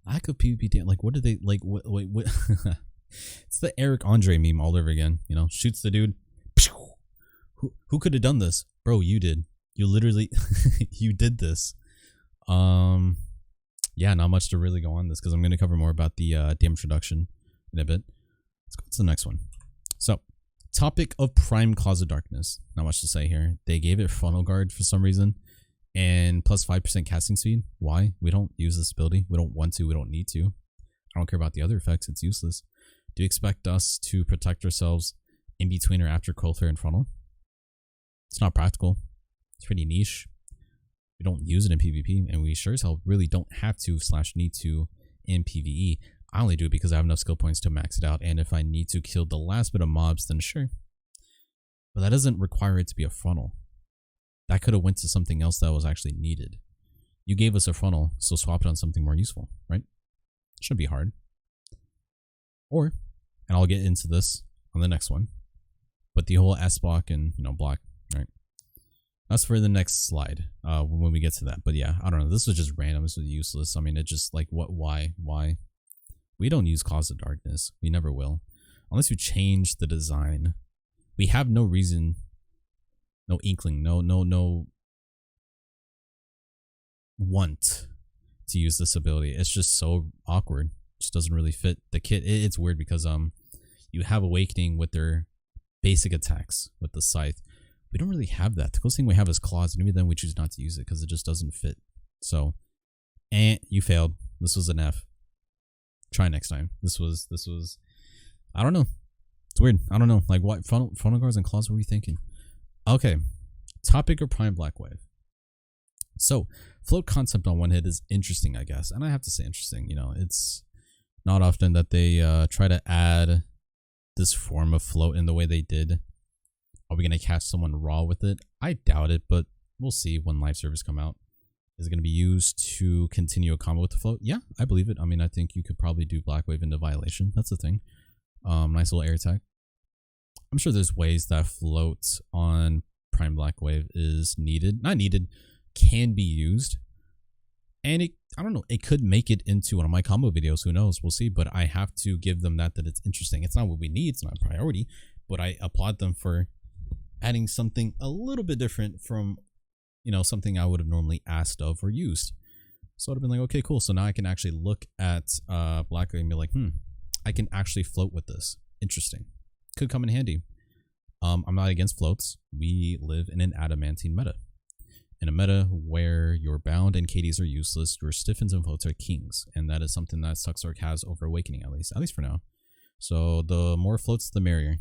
Lack of PvP damage, like, what do they, like, what it's the Eric Andre meme all over again, you know, shoots the dude. Who could have done this? Bro, you did. You literally, you did this. Yeah, not much to really go on this, because I'm going to cover more about the damage reduction in a bit. Let's go to the next one. So, topic of Prime Cause of Darkness. Not much to say here. They gave it Funnel Guard for some reason, and plus 5% casting speed. Why? We don't use this ability. We don't want to. We don't need to. I don't care about the other effects. It's useless. Do you expect us to protect ourselves in between or after Coilflare and Funnel? It's not practical. It's pretty niche. We don't use it in PvP, and we sure as hell really don't have to / need to in PvE. I only do it because I have enough skill points to max it out, and if I need to kill the last bit of mobs, then sure. But that doesn't require it to be a funnel. That could have went to something else that was actually needed. You gave us a funnel, so swap it on something more useful, right? Shouldn't be hard. Or, and I'll get into this on the next one, but the whole S block and, you know, block, right? That's for the next slide, when we get to that. But yeah, I don't know. This was just random. This was useless. I mean, it just, like, what, why? We don't use Cause of Darkness. We never will. Unless you change the design. We have no reason, no inkling, no want to use this ability. It's just so awkward. It just doesn't really fit the kit. It's weird because you have Awakening with their basic attacks with the Scythe. We don't really have that. The closest thing we have is Claws, and maybe then we choose not to use it because it just doesn't fit. So, and you failed. This was an F. Try next time. This was I don't know. It's weird. I don't know. Like, what frontal guards and Claws were we thinking? Okay. Topic of Prime Black Wave. So, float concept on one hit is interesting, I guess. And I have to say interesting. You know, it's not often that they try to add this form of float in the way they did. Are we going to catch someone raw with it? I doubt it, but we'll see when live servers come out. Is it going to be used to continue a combo with the float? Yeah, I believe it. I mean, I think you could probably do Black Wave into Violation. That's the thing. Nice little air attack. I'm sure there's ways that float on Prime Black Wave is needed. Not needed, can be used. And it, I don't know, it could make it into one of my combo videos. Who knows? We'll see. But I have to give them that it's interesting. It's not what we need. It's not a priority. But I applaud them for adding something a little bit different from, you know, something I would have normally asked of or used. So I'd have been like, okay, cool. So now I can actually look at Black Wave and be like, I can actually float with this. Interesting. Could come in handy. I'm not against floats. We live in an adamantine meta. In a meta where your bound and KDs are useless, your stiffens and floats are kings. And that is something that Sorc has over Awakening, at least for now. So the more floats, the merrier.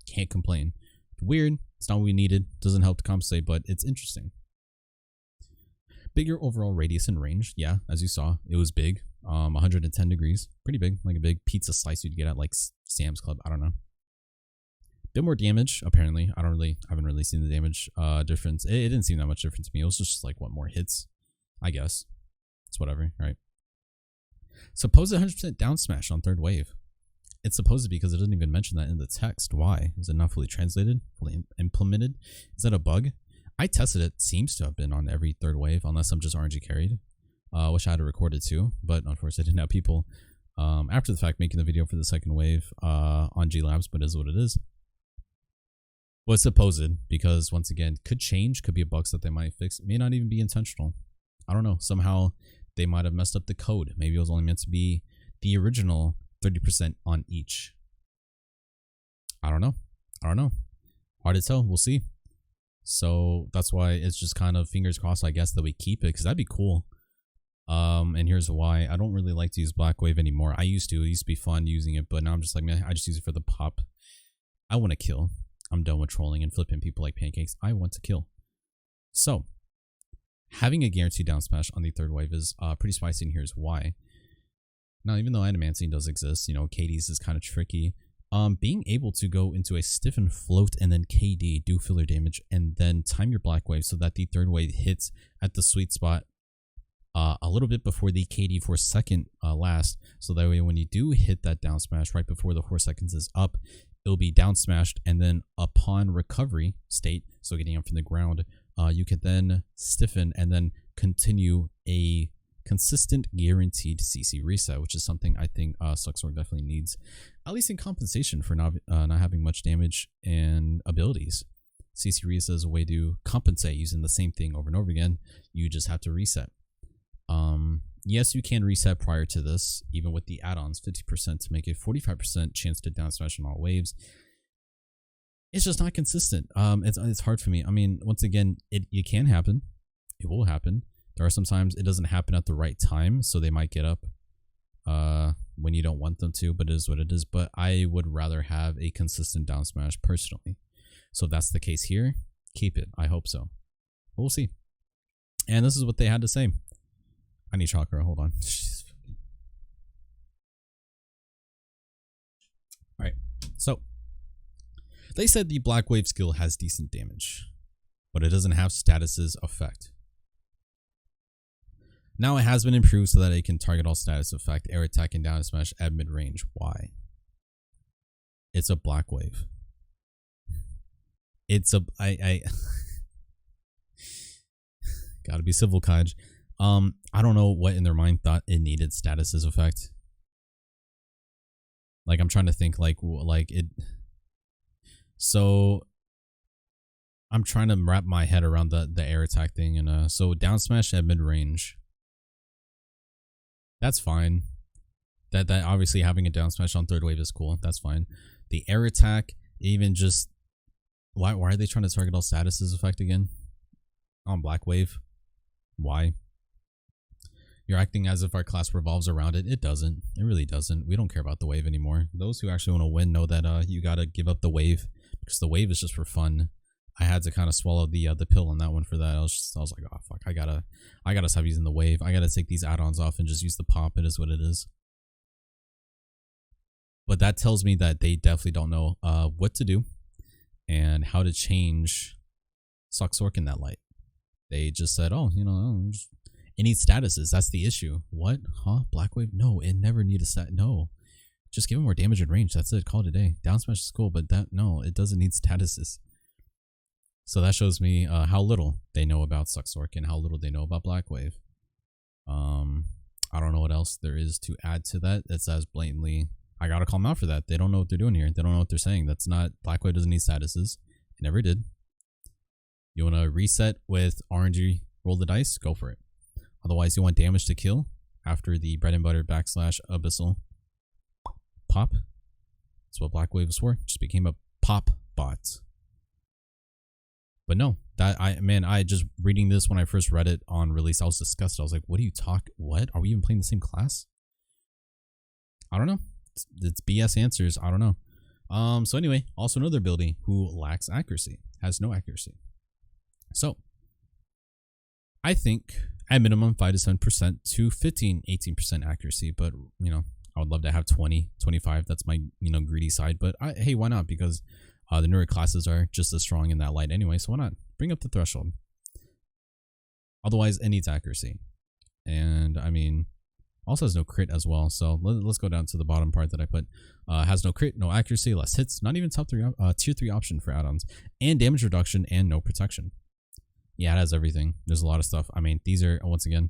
Can't complain. Weird. It's not what we needed. Doesn't help to compensate, but it's interesting. Bigger overall radius and range. Yeah, as you saw, it was big. 110 degrees. Pretty big. Like a big pizza slice you'd get at like Sam's Club. I don't know. Bit more damage, apparently. I haven't really seen the damage difference. It didn't seem that much different to me. It was just like, what, more hits? I guess. It's whatever, right? Supposed 100% down smash on third wave. It's supposed to be because it doesn't even mention that in the text. Why? Is it not fully translated? Fully implemented? Is that a bug? I tested it. Seems to have been on every third wave, unless I'm just RNG carried. Wish I had it recorded too, but unfortunately I didn't have people after the fact making the video for the second wave on G Labs, but it is what it is. Well, it's supposed, because once again, could change, could be a bug that they might fix. It may not even be intentional. I don't know. Somehow they might have messed up the code. Maybe it was only meant to be the original 30% on each. I don't know. Hard to tell. We'll see. So that's why it's just kind of fingers crossed, I guess, that we keep it, because that'd be cool. And here's why. I don't really like to use Black Wave anymore. I used to. It used to be fun using it, but now I'm just like, man, I just use it for the pop. I want to kill. I'm done with trolling and flipping people like pancakes. I want to kill. So, having a guaranteed down smash on the third wave is pretty spicy, and here's why. Now, even though Adamantine does exist, you know, KD's is kind of tricky. Being able to go into a stiffen float and then KD, do filler damage, and then time your Black Wave so that the third wave hits at the sweet spot a little bit before the KD for second last. So that way when you do hit that down smash right before the 4 seconds is up, it'll be down smashed, and then upon recovery state, so getting up from the ground, you can then stiffen and then continue a consistent guaranteed CC reset, which is something I think Succ definitely needs, at least in compensation for not having much damage and abilities. CC reset is a way to compensate using the same thing over and over again. You just have to reset. Yes, you can reset prior to this, even with the add-ons, 50% to make it 45% chance to down smash on all waves. It's just not consistent. It's hard for me. I mean, once again, it can happen. It will happen. There are sometimes it doesn't happen at the right time, so they might get up when you don't want them to, but it is what it is. But I would rather have a consistent down smash personally. So if that's the case here, keep it. I hope so. But we'll see. And this is what they had to say. I need chakra. Hold on. Alright. So, they said the Black Wave skill has decent damage, but it doesn't have status's effect. Now it has been improved so that it can target all status effect, air attack, and down smash at mid range. Why? It's a Black Wave. It's a gotta be civil, Kaiju. I don't know what in their mind thought it needed status's effect. Like, I'm trying to think, like it. So I'm trying to wrap my head around the air attack thing, and so down smash at mid range. That's fine. That obviously having a down smash on third wave is cool. That's fine. The air attack, even just why are they trying to target all statuses effect again on black wave? Why? You're acting as if our class revolves around it. It doesn't. It really doesn't. We don't care about the wave anymore. Those who actually want to win know that you gotta give up the wave, because the wave is just for fun. I had to kind of swallow the pill on that one for that. I was like, oh fuck, I gotta stop using the wave. I gotta take these add-ons off and just use the pop. It is what it is. But that tells me that they definitely don't know what to do and how to change Sorc in that light. They just said, oh, you know, it needs statuses. That's the issue. What? Huh? Black wave? No, it never needs a stat. No. Just give him more damage and range. That's it. Call it a day. Down smash is cool, but no, it doesn't need statuses. So that shows me how little they know about Sorc and how little they know about black wave. I don't know what else there is to add to that. It says blatantly, I gotta call them out for that. They don't know what they're doing here. They don't know what they're saying. That's not, black wave doesn't need statuses. It never did. You want to reset with RNG, roll the dice, go for it. Otherwise, you want damage to kill after the bread and butter / abyssal pop. That's what black wave was for. Just became a pop bot. But no, I just reading this when I first read it on release, I was disgusted. I was like, what are you what? Are we even playing the same class? I don't know. It's BS answers. I don't know. So anyway, also another ability who lacks accuracy, has no accuracy. So I think at minimum 5 to 7% to 15-18% accuracy, but you know, I would love to have 20-25. That's my, you know, greedy side, but hey, why not? Because the newer classes are just as strong in that light anyway, so why not bring up the threshold? Otherwise, it needs accuracy, and I mean, also has no crit as well. So let's go down to the bottom part that I put. Has no crit, no accuracy, less hits, not even top 3 tier 3 option for add-ons, and damage reduction and no protection. Yeah, it has everything. There's a lot of stuff. I mean, these are, once again,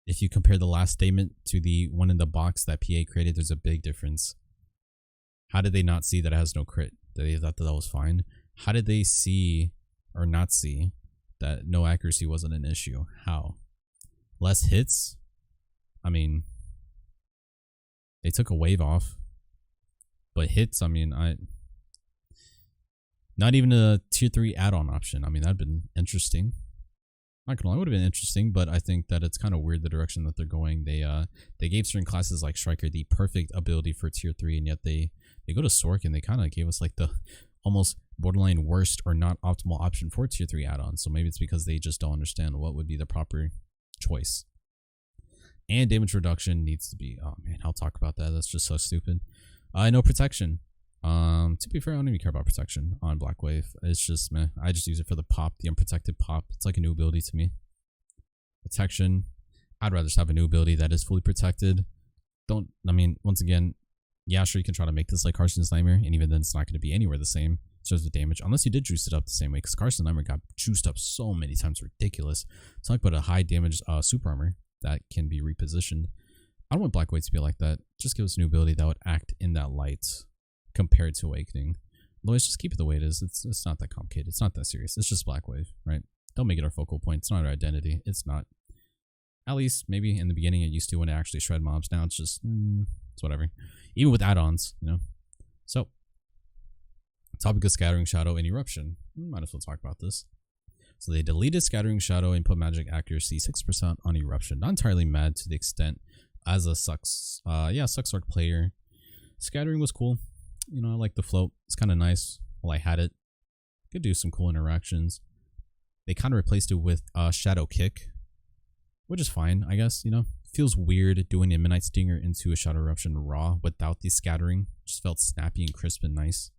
if you compare the last statement to the one in the box that PA created, there's a big difference. How did they not see that it has no crit? They thought that was fine. How did they see or not see that no accuracy wasn't an issue? How? Less hits? I mean, they took a wave off. But hits, I mean, not even a tier 3 add-on option. I mean, that'd been interesting. Not gonna lie, it would have been interesting, but I think that it's kind of weird the direction that they're going. They gave certain classes like Striker the perfect ability for tier 3, and yet they go to Sorc and they kind of gave us like the almost borderline worst or not optimal option for tier 3 add-ons. So maybe it's because they just don't understand what would be the proper choice. And damage reduction needs to be, oh man, I'll talk about that. That's just so stupid. No protection. To be fair, I don't even care about protection on black wave. It's just meh. I just use it for the pop, the unprotected pop. It's like a new ability to me. Protection, I'd rather just have a new ability that is fully protected. I mean, once again, yeah, sure, you can try to make this like Carson's Nightmare, and even then it's not going to be anywhere the same in terms of damage, unless you did juice it up the same way, because Carson's Nightmare got juiced up so many times, ridiculous. It's like about a high damage super armor that can be repositioned. I don't want black wave to be like that. Just give us a new ability that would act in that light compared to Awakening. Otherwise, just keep it the way it is. It's not that complicated. It's not that serious. It's just black wave, right? Don't make it our focal point. It's not our identity. It's not. At least maybe in the beginning it used to when it actually shred mobs. Now it's just it's whatever. Even with add-ons, you know. So, topic of Scattering Shadow and Eruption. Might as well talk about this. So they deleted Scattering Shadow and put magic accuracy 6% on Eruption. Not entirely mad to the extent as a Succ Sorc player. Scattering was cool. You know, I like the float. It's kind of nice while I had it. Could do some cool interactions. They kind of replaced it with Shadow Kick, which is fine, I guess, you know. Feels weird doing a Midnight Stinger into a Shadow Eruption raw without the scattering. Just felt snappy and crisp and nice.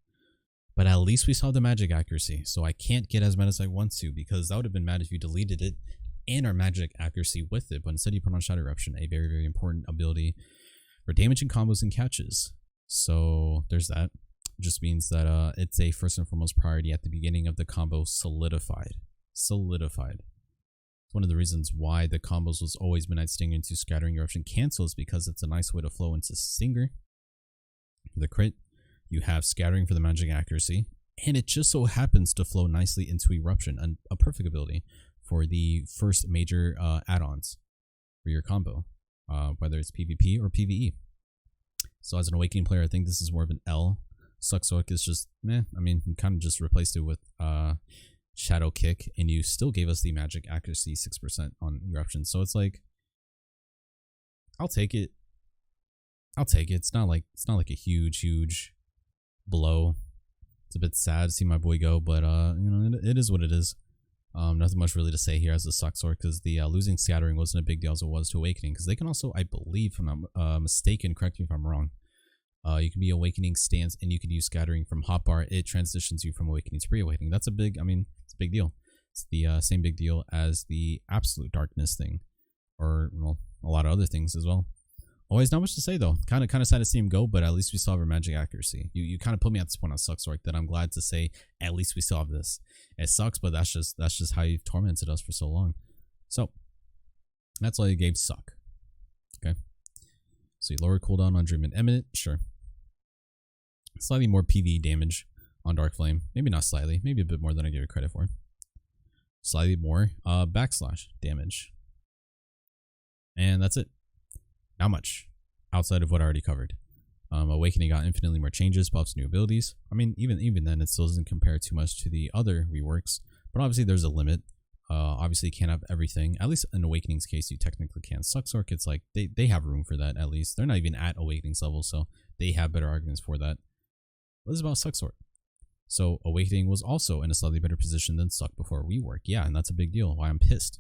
But at least we saw the magic accuracy, so I can't get as mad as I want to, because that would have been mad if you deleted it and our magic accuracy with it, but instead you put on Shadow Eruption, a very, very important ability for damaging combos and catches. So there's that. Just means that it's a first and foremost priority at the beginning of the combo solidified. So It's one of the reasons why the combos was always Midnight Stinger into Scattering Eruption Cancels, because it's a nice way to flow into Stinger. For the crit, you have Scattering for the magic accuracy, and it just so happens to flow nicely into Eruption, and a perfect ability for the first major add-ons for your combo, whether it's PvP or PvE. So as an Awakening player, I think this is more of an L. Sorc is just meh. I mean, you kind of just replaced it with Shadow Kick, and you still gave us the magic accuracy 6% on Eruption. So it's like, I'll take it. I'll take it. It's not like a huge blow. It's a bit sad to see my boy go, but you know, it is what it is. Nothing much really to say here as a Sorc, because the losing Scattering wasn't a big deal as it was to Awakening, because they can also, I believe, if I'm not mistaken, correct me if I'm wrong, you can be Awakening stance and you can use Scattering from hotbar. It transitions you from Awakening to pre-Awakening. That's a big, I mean, it's a big deal. It's the same big deal as the Absolute Darkness thing, or well, a lot of other things as well. Always not much to say though. Kind of sad to see him go, but at least we still have our magic accuracy. You kind of put me at this point on Sorc that I'm glad to say at least we still have this. It sucks, but that's just how you've tormented us for so long. So that's all you gave Sorc. Okay. So you lower cooldown on Dream and Eminent, sure. Slightly more PvE damage on Dark Flame. Maybe not slightly, maybe a bit more than I gave it credit for. Slightly more backslash damage. And that's it. Not much outside of what I already covered. Awakening got infinitely more changes, buffs, new abilities. I mean, even then, it still doesn't compare too much to the other reworks, but obviously there's a limit. Obviously you can't have everything. At least in Awakening's case, you technically can. Sorc, it's like they have room for that. At least they're not even at Awakening's level, so they have better arguments for that. What is about Sorc? So Awakening was also in a slightly better position than Sorc before rework. Yeah, and that's a big deal. Why I'm pissed.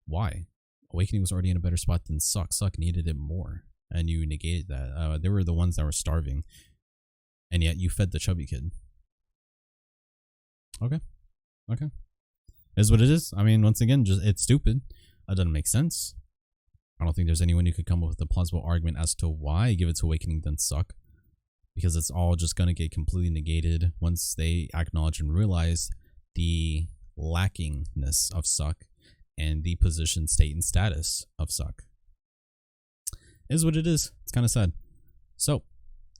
Why? Awakening was already in a better spot than Sorc. Sorc needed it more, and you negated that. They were the ones that were starving, and yet you fed the chubby kid. Okay. Is what it is. I mean, once again, just it's stupid. That doesn't make sense. I don't think there's anyone who could come up with a plausible argument as to why give it to Awakening than Sorc, because it's all just gonna get completely negated once they acknowledge and realize the lackingness of Sorc and the position, state, and status of Sorc. Is what it is. It's kind of sad. So,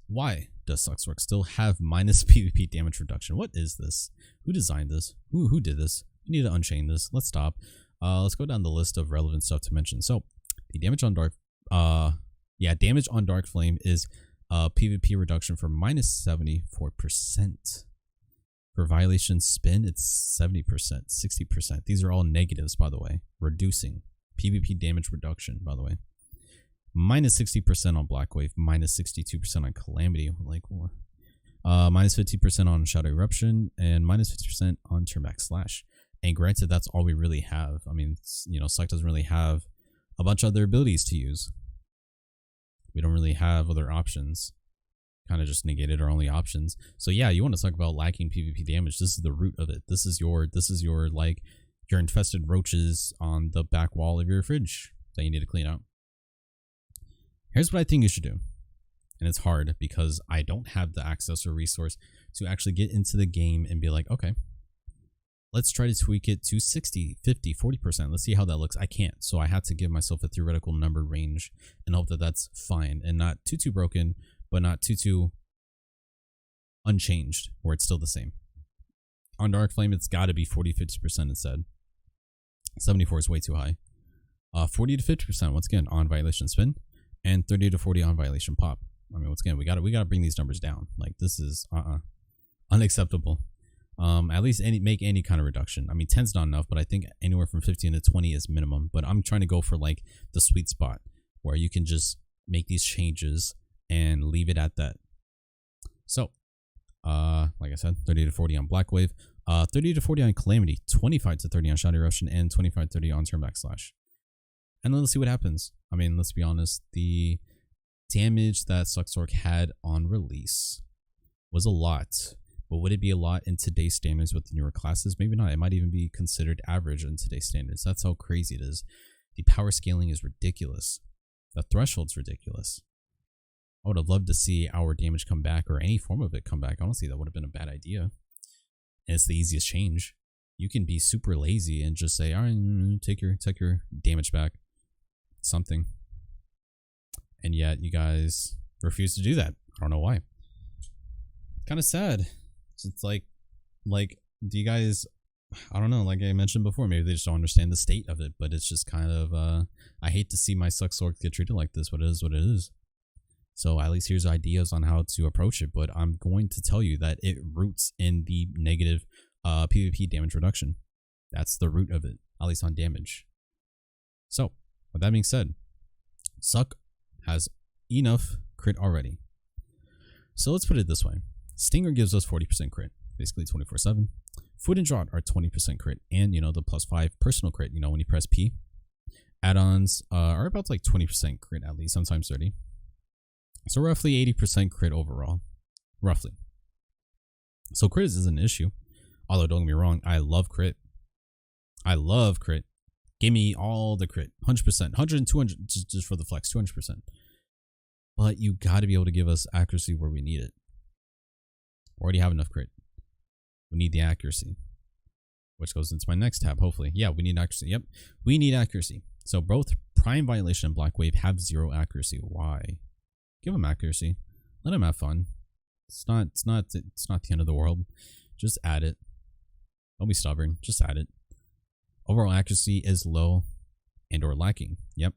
why does Sorc still have minus PvP damage reduction? What is this? Who designed this? Who did this? We need to unchain this. Let's stop. Let's go down the list of relevant stuff to mention. So, the damage on damage on Dark Flame is PvP reduction for minus 74%. For Violation Spin, it's 70%, 60%. These are all negatives, by the way. Reducing. PvP damage reduction, by the way. Minus 60% on Black Wave, minus 62% on Calamity. Like, minus 50% on Shadow Eruption, and minus 50% on Turn-Back Slash. And granted, that's all we really have. I mean, you know, Succ doesn't really have a bunch of other abilities to use. We don't really have other options. Kind of just negated our only options. So yeah, you want to talk about lacking PvP damage. This is the root of it. This is your like your infested roaches on the back wall of your fridge that you need to clean out. Here's what I think you should do. And it's hard because I don't have the access or resource to actually get into the game and be like, okay, let's try to tweak it to 60, 50, 40%. Let's see how that looks. I can't. So I had to give myself a theoretical number range and hope that that's fine and not too broken, but not too unchanged, where it's still the same. On Dark Flame, it's got to be 40-50% instead. 74 is way too high. 40 to 50% once again on Violation Spin, and 30 to 40 on Violation Pop. I mean, once again, we gotta bring these numbers down. Like, this is unacceptable. At least make any kind of reduction. I mean, 10's not enough, but I think anywhere from 15 to 20 is minimum. But I'm trying to go for like the sweet spot where you can just make these changes and leave it at that. So, like I said, 30 to 40 on Black Wave, 30 to 40 on Calamity, 25 to 30 on Shadow Eruption, and 25 to 30 on Turn-Back Slash. And then let's see what happens. I mean, let's be honest, the damage that Sorc had on release was a lot. But would it be a lot in today's standards with the newer classes? Maybe not. It might even be considered average in today's standards. That's how crazy it is. The power scaling is ridiculous. The threshold's ridiculous. I would have loved to see our damage come back, or any form of it come back. Honestly, that would have been a bad idea. And it's the easiest change. You can be super lazy and just say, all right, take your damage back. Something. And yet you guys refuse to do that. I don't know why. Kind of sad. It's like, do you guys, I don't know, like I mentioned before, maybe they just don't understand the state of it, but it's just kind of, I hate to see my Sorc get treated like this, but it is what it is. So at least here's ideas on how to approach it, but I'm going to tell you that it roots in the negative PvP damage reduction. That's the root of it, at least on damage. So, with that being said, Succ has enough crit already. So let's put it this way. Stinger gives us 40% crit, basically 24/7. Food and Drought are 20% crit, and, you know, the +5 personal crit, you know, when you press P. Add-ons are about like 20% crit at least, sometimes 30. So roughly 80% crit overall. Roughly. So crit is an issue. Although, don't get me wrong, I love crit. I love crit. Give me all the crit. 100%. 100 and 200 just for the flex. 200%. But you got to be able to give us accuracy where we need it. Already have enough crit. We need the accuracy. Which goes into my next tab, hopefully. Yeah, we need accuracy. Yep. We need accuracy. So both Prime Violation and Black Wave have 0 accuracy. Why? Give them accuracy. Let them have fun. It's not the end of the world. Just add it. Don't be stubborn. Just add it. Overall accuracy is low and or lacking. Yep.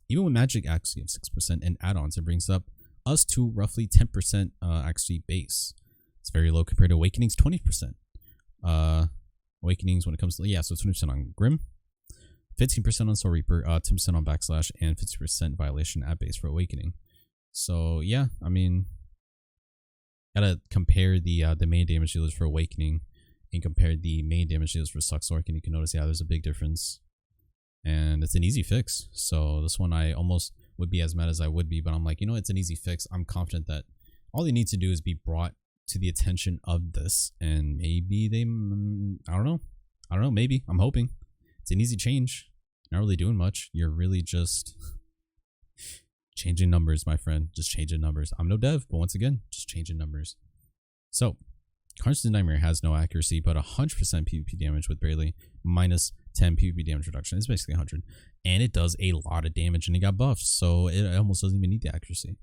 Even with magic accuracy of 6% and add-ons, it brings up us to roughly 10% accuracy base. It's very low compared to Awakening's 20%. Awakenings when it comes to, yeah, so 20% on Grim, 15% on Soul Reaper, 10% on Backslash, and 50% violation at base for Awakening. So yeah, I mean, gotta compare the main damage dealers for Awakening and compare the main damage dealers for Sorc, and you can notice, yeah, there's a big difference. And it's an easy fix. So this one I almost would be as mad as I would be, but I'm like, you know, it's an easy fix. I'm confident that all they need to do is be brought to the attention of this, and maybe they, I don't know, maybe, I'm hoping. It's an easy change. Not really doing much. You're really just changing numbers, my friend. Just changing numbers. I'm no dev, but once again, just changing numbers. So, Carnage Nightmare has no accuracy, but 100% PvP damage with barely minus 10 PvP damage reduction. It's basically 100. And it does a lot of damage, and it got buffed, so it almost doesn't even need the accuracy.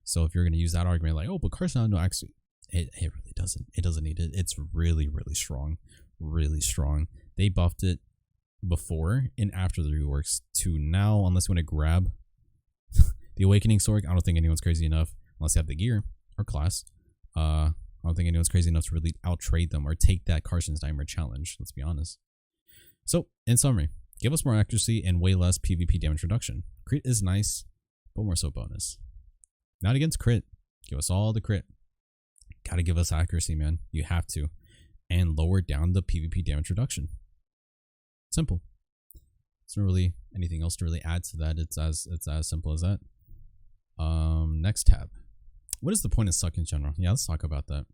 So if you're going to use that argument like, oh, but Carnage has no accuracy, it really doesn't. It doesn't need it. It's really, really strong. Really strong. They buffed it before and after the reworks to now, unless you want to grab the Awakening Sorc. I don't think anyone's crazy enough, unless you have the gear or class. I don't think anyone's crazy enough to really out-trade them or take that Carnage Nightmare challenge, let's be honest. So, in summary, give us more accuracy and way less PvP damage reduction. Crit is nice, but more so bonus. Not against crit. Give us all the crit. Gotta give us accuracy, man. You have to. And lower down the PvP damage reduction. Simple. There's not really anything else to really add to that. It's as simple as that. Next tab. What is the point of Succ in general? Yeah, let's talk about that.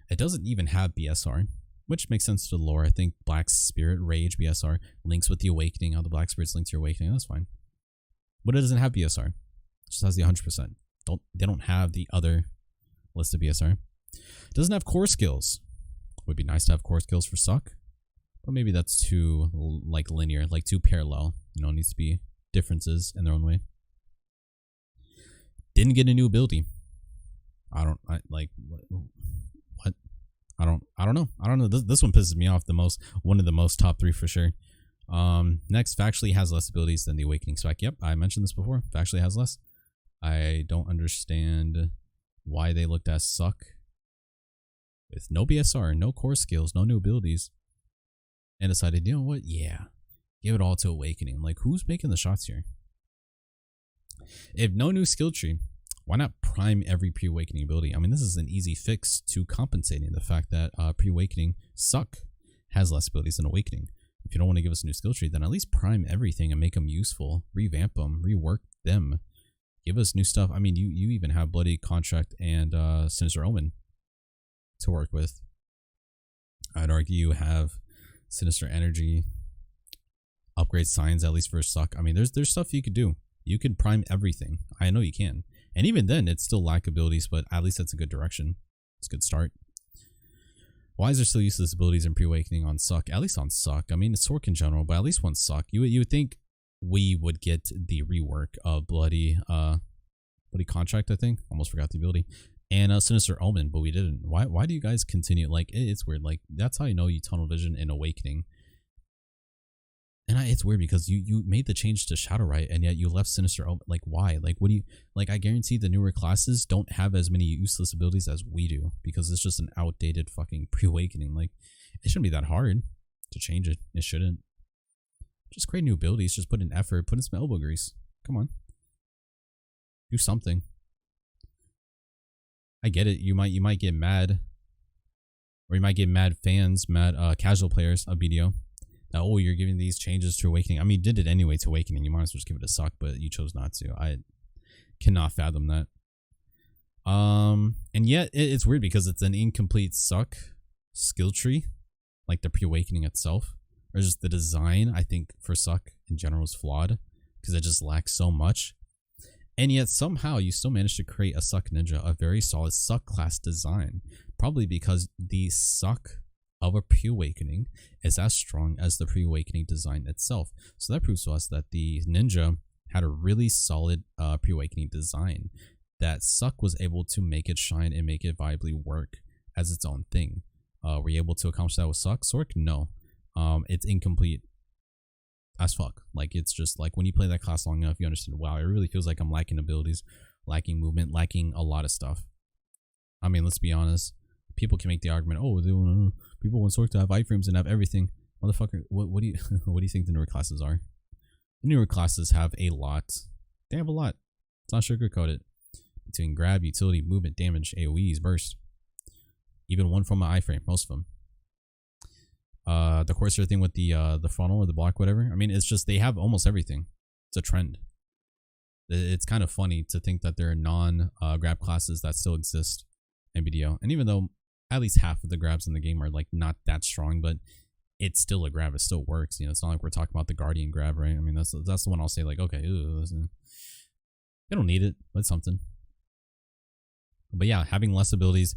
It doesn't even have BSR, which makes sense to the lore. I think Black Spirit Rage BSR links with the Awakening. How the Black Spirits link to your Awakening. That's fine. But it doesn't have BSR. It just has the 100%. They don't have the other list of BSR. It doesn't have core skills. Would be nice to have core skills for Succ, but maybe that's too like linear, like too parallel. You know, it needs to be differences in their own way. Didn't get a new ability. I don't know. This one pisses me off the most. One of the most, top 3 for sure. Next, Factually has less abilities than the Awakening Spec. Yep, I mentioned this before. Factually has less. I don't understand why they looked at Succ with no BSR, no core skills, no new abilities, and decided, you know what? Yeah, give it all to Awakening. Like, who's making the shots here? If no new skill tree, why not prime every pre-Awakening ability? I mean, this is an easy fix to compensating the fact that pre-Awakening Succ has less abilities than Awakening. If you don't want to give us a new skill tree, then at least prime everything and make them useful, revamp them, rework them, give us new stuff. I mean, you even have Bloody Contract and Sinister Omen to work with. I'd argue you have Sinister Energy, upgrade signs at least for Succ. I mean, there's stuff you could do. You could prime everything. I know you can. And even then, it's still lack abilities, but at least that's a good direction. It's a good start. Why is there still useless abilities in pre-awakening on Succ? At least on Succ. I mean, it's Sorc in general, but at least on Succ. You would think we would get the rework of Bloody Contract, I think. Almost forgot the ability. And Sinister Omen, but we didn't. Why do you guys continue? Like, it's weird. Like, that's how you know you tunnel vision in Awakening. And it's weird because you made the change to Shadow Right, and yet you left Sinister Omen. Like, why? Like, what do you... Like, I guarantee the newer classes don't have as many useless abilities as we do, because it's just an outdated fucking pre-awakening. Like, it shouldn't be that hard to change it. It shouldn't. Just create new abilities. Just put in effort. Put in some elbow grease. Come on. Do something. I get it. You might get mad. Or you might get mad fans, mad casual players of BDO. That, oh, you're giving these changes to Awakening. I mean, you did it anyway to Awakening. You might as well just give it a suck, but you chose not to. I cannot fathom that. And yet it's weird because it's an incomplete Succ skill tree, like the pre-awakening itself, or just the design. I think for Succ in general is flawed because it just lacks so much. And yet somehow you still managed to create a Succ Ninja, a very solid Succ class design, probably because the Succ of a pre-awakening is as strong as the pre-awakening design itself. So that proves to us that the ninja had a really solid pre-awakening design, that Succ was able to make it shine and make it viably work as its own thing. Were you able to accomplish that with Succ? Sorc? No. It's incomplete as fuck. Like, it's just like when you play that class long enough, you understand, wow, it really feels like I'm lacking abilities, lacking movement, lacking a lot of stuff. I mean, let's be honest. People can make the argument, oh, people want Sorc to have iframes and have everything. Motherfucker, what do you what do you think the newer classes are? The newer classes have a lot. They have a lot. It's not sugarcoated. Between grab, utility, movement, damage, AoEs, burst. Even one from an iframe, most of them. The Corsair thing with the funnel or the block, whatever. I mean, it's just they have almost everything. It's a trend. It's kind of funny to think that there are non-grab classes that still exist in BDO. And even though at least half of the grabs in the game are like not that strong, but it's still a grab. It still works. You know, it's not like we're talking about the Guardian grab, right? I mean, that's the one I'll say like, okay, they don't need it, but it's something. But yeah, having less abilities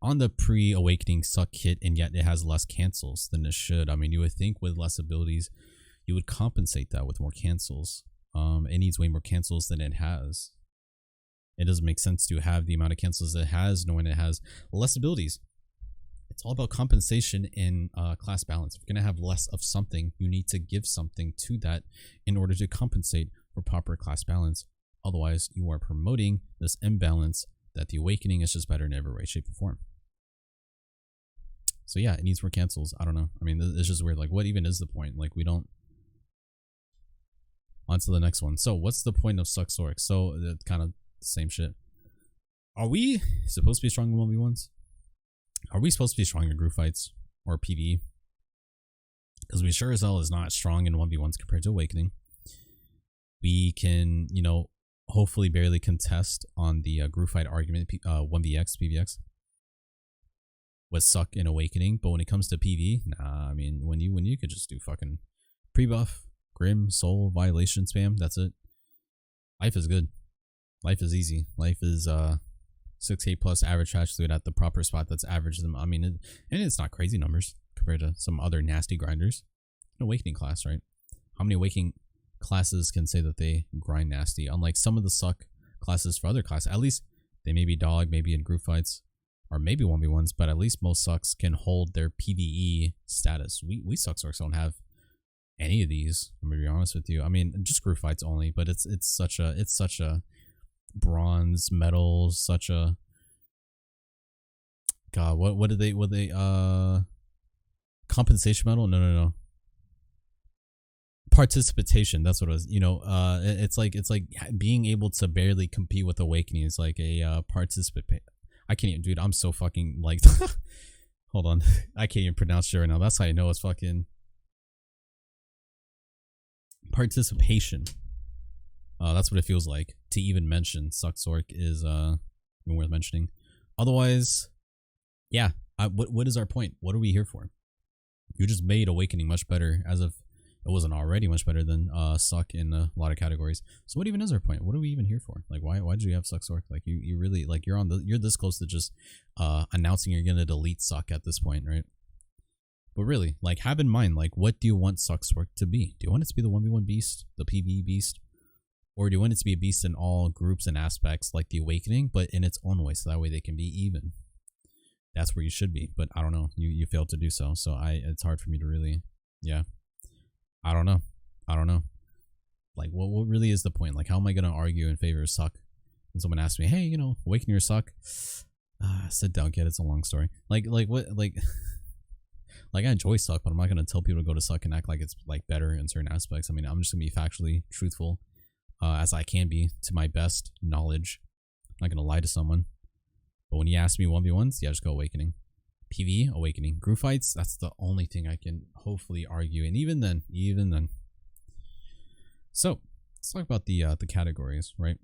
on the pre-awakening Succ kit, and yet it has less cancels than it should. I mean, you would think with less abilities, you would compensate that with more cancels. It needs way more cancels than it has. It doesn't make sense to have the amount of cancels it has knowing it has less abilities. It's all about compensation in class balance. If you're going to have less of something, you need to give something to that in order to compensate for proper class balance. Otherwise, you are promoting this imbalance that the awakening is just better in every way, shape, or form. So yeah, it needs more cancels. I don't know. I mean, it's just weird. Like, what even is the point? Like, we don't... On to the next one. So, what's the point of Succ Sorc? So, it's kind of the same shit. Are we supposed to be strong in 1v1s? Are we supposed to be strong in group fights or PvE? Because we sure as hell is not strong in 1v1s compared to Awakening. We can, you know, hopefully barely contest on the group fight argument, 1vx, PvX, with Succ in Awakening. But when it comes to PvE, nah, I mean, when you could just do fucking pre-buff, Grim, Soul, Violation spam, that's it. Life is good. Life is easy. Life is 6k plus average trash fluid at the proper spot that's average them. I mean, and it's not crazy numbers compared to some other nasty grinders. An Awakening class, right? How many Awakening classes can say that they grind nasty? Unlike some of the Succ classes for other classes, at least they may be dog, maybe in group fights, or maybe 1v1s, but at least most Succs can hold their PvE status. We Succ Sorcs don't have any of these. I'm gonna be honest with you. I mean, just group fights only, but it's such a bronze medal, such a god. What did they compensation medal? No. Participation. That's what it was. You know, it's like being able to barely compete with Awakening is like a participate. I can't even, dude. I'm so fucking like. Hold on, I can't even pronounce it right now. That's how I know it's fucking participation. That's what it feels like to even mention. Succ Sorc is even worth mentioning. Otherwise, yeah. What is our point? What are we here for? You just made Awakening much better as of it wasn't already much better than Succ in a lot of categories. So what even is our point? What are we even here for? Like, why did you have Succ Sorc? Like, you really, like, you're this close to just announcing you're gonna delete Succ at this point, right? But really, like, have in mind, like, what do you want Succ Sorc to be? Do you want it to be the 1v1 beast, the PvE beast? Or do you want it to be a beast in all groups and aspects, like the Awakening, but in its own way, so that way they can be even? That's where you should be, but I don't know. You failed to do so, so it's hard for me to really, yeah. I don't know. Like, what really is the point? Like, how am I gonna argue in favor of Succ? And someone asks me, hey, you know, Awakening or Succ? Sit down, kid. It's a long story. Like what? Like I enjoy Succ, but I'm not gonna tell people to go to Succ and act like it's like better in certain aspects. I mean, I'm just gonna be factually truthful as I can be to my best knowledge. I'm not gonna lie to someone. But when you ask me 1v1s, yeah, just go Awakening. PvE, Awakening. Group fights, that's the only thing I can hopefully argue. And even then. So, let's talk about the categories, right?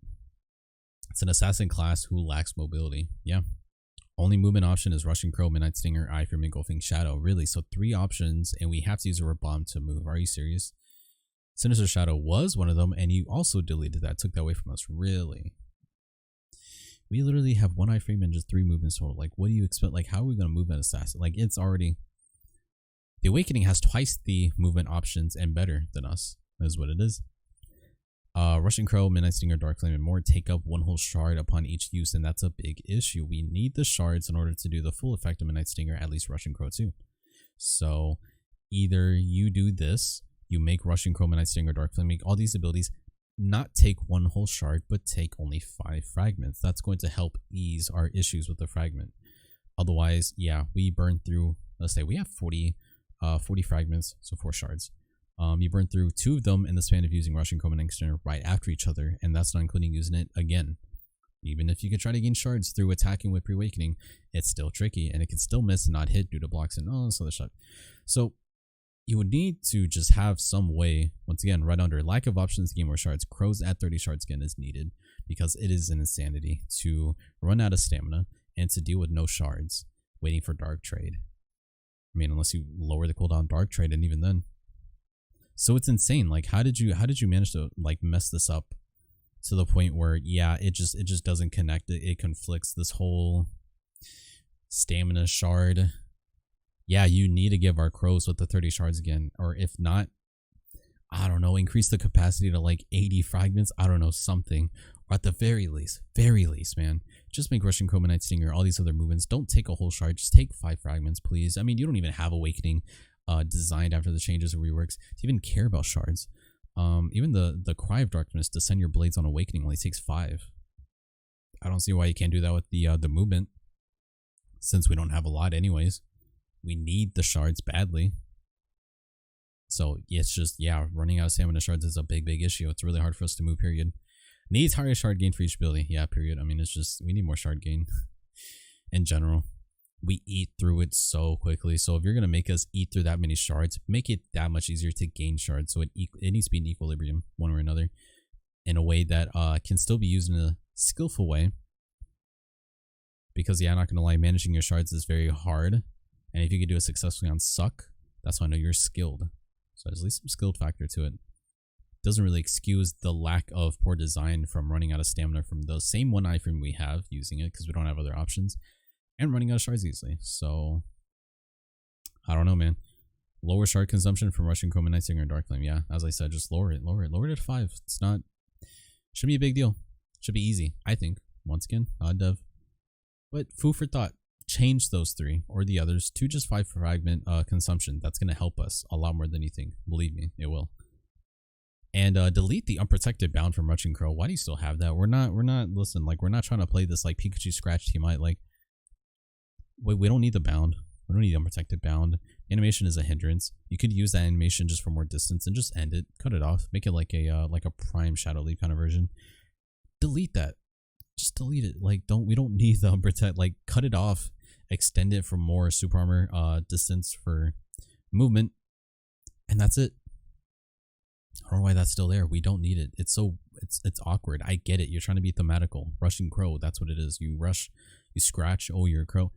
It's an assassin class who lacks mobility. Yeah. Only movement option is Rushing Crow, Midnight Stinger, Ifrim, Engulfing Shadow. Really? So 3 options, and we have to use a bomb to move. Are you serious? Sinister Shadow was one of them, and you also deleted that. Took that away from us. Really? We literally have 1 iframe and just 3 movements total. Like, what do you expect? Like, how are we going to move an assassin? Like, it's already... The Awakening has twice the movement options and better than us. That is what it is. Rushing Crow, Midnight Stinger, Dark Flame, and more take up 1 whole shard upon each use, and that's a big issue. We need the shards in order to do the full effect of Midnight Stinger, at least Rushing Crow too. So, either you do this, you make Rushing Crow, Midnight Stinger, Dark Flame, make all these abilities, not take 1 whole shard, but take only 5 fragments. That's going to help ease our issues with the fragment. Otherwise, yeah, we burn through, let's say we have 40 fragments, so 4 shards. You burn through 2 of them in the span of using Rushing Crow and Extender right after each other, and that's not including using it again. Even if you could try to gain shards through attacking with Pre-Awakening, it's still tricky, and it can still miss and not hit due to blocks and all this other stuff. So, you would need to just have some way, once again, right under lack of options to gain more shards. Crows at 30 shards again is needed because it is an insanity to run out of stamina and to deal with no shards waiting for Dark Trade. I mean, unless you lower the cooldown Dark Trade, and even then. So it's insane. Like, how did you manage to like mess this up to the point where, yeah, it just doesn't connect. It conflicts this whole stamina shard. Yeah, you need to give our crows with the 30 shards again, or if not, I don't know, increase the capacity to like 80 fragments. I don't know, something. Or at the very least, man, just make Rushing Crow, Midnight Stinger, all these other movements. Don't take a whole shard, just take 5 fragments, please. I mean, you don't even have Awakening designed after the changes or reworks to even care about shards. Even the Cry of Darkness to send your blades on Awakening only takes 5. I don't see why you can't do that with the movement, since we don't have a lot anyways. We need the shards badly. So it's just, yeah, running out of stamina shards is a big issue. It's really hard for us to move, period. Needs higher shard gain for each ability. Yeah, period. I mean, it's just, we need more shard gain in general. We eat through it so quickly. So if you're going to make us eat through that many shards, make it that much easier to gain shards. So it needs to be in equilibrium one way or another in a way that can still be used in a skillful way. Because, yeah, I'm not going to lie, managing your shards is very hard. And if you could do it successfully on Succ, that's how I know you're skilled. So there's at least some skilled factor to it. Doesn't really excuse the lack of poor design from running out of stamina from the same 1 iframe we have using it because we don't have other options, and running out of shards easily. So I don't know, man. Lower shard consumption from Rushing Crow, Midnight Stinger, and Dark Flame. Yeah, as I said, just lower it to 5. It's not, should be a big deal. Should be easy, I think. Once again, odd dev. But food for thought. Change those 3 or the others to just 5 fragment consumption. That's going to help us a lot more than you think. Believe me, it will. And delete the unprotected bound from Rushing Crow. Why do you still have that? We're not, listen, like, we're not trying to play this like Pikachu Scratch team. Like, we don't need the bound. We don't need the unprotected bound. Animation is a hindrance. You could use that animation just for more distance and just end it. Cut it off. Make it like a Prime Shadow Leap kind of version. Delete that. Just delete it. Like, we don't need the unprotect. Like, cut it off. Extend it for more super armor distance for movement, and that's it. I don't know why that's still there. We don't need it. It's awkward. I get it. You're trying to be thematical. Rushing Crow, that's what it is. You rush, you scratch. Oh, you're a crow.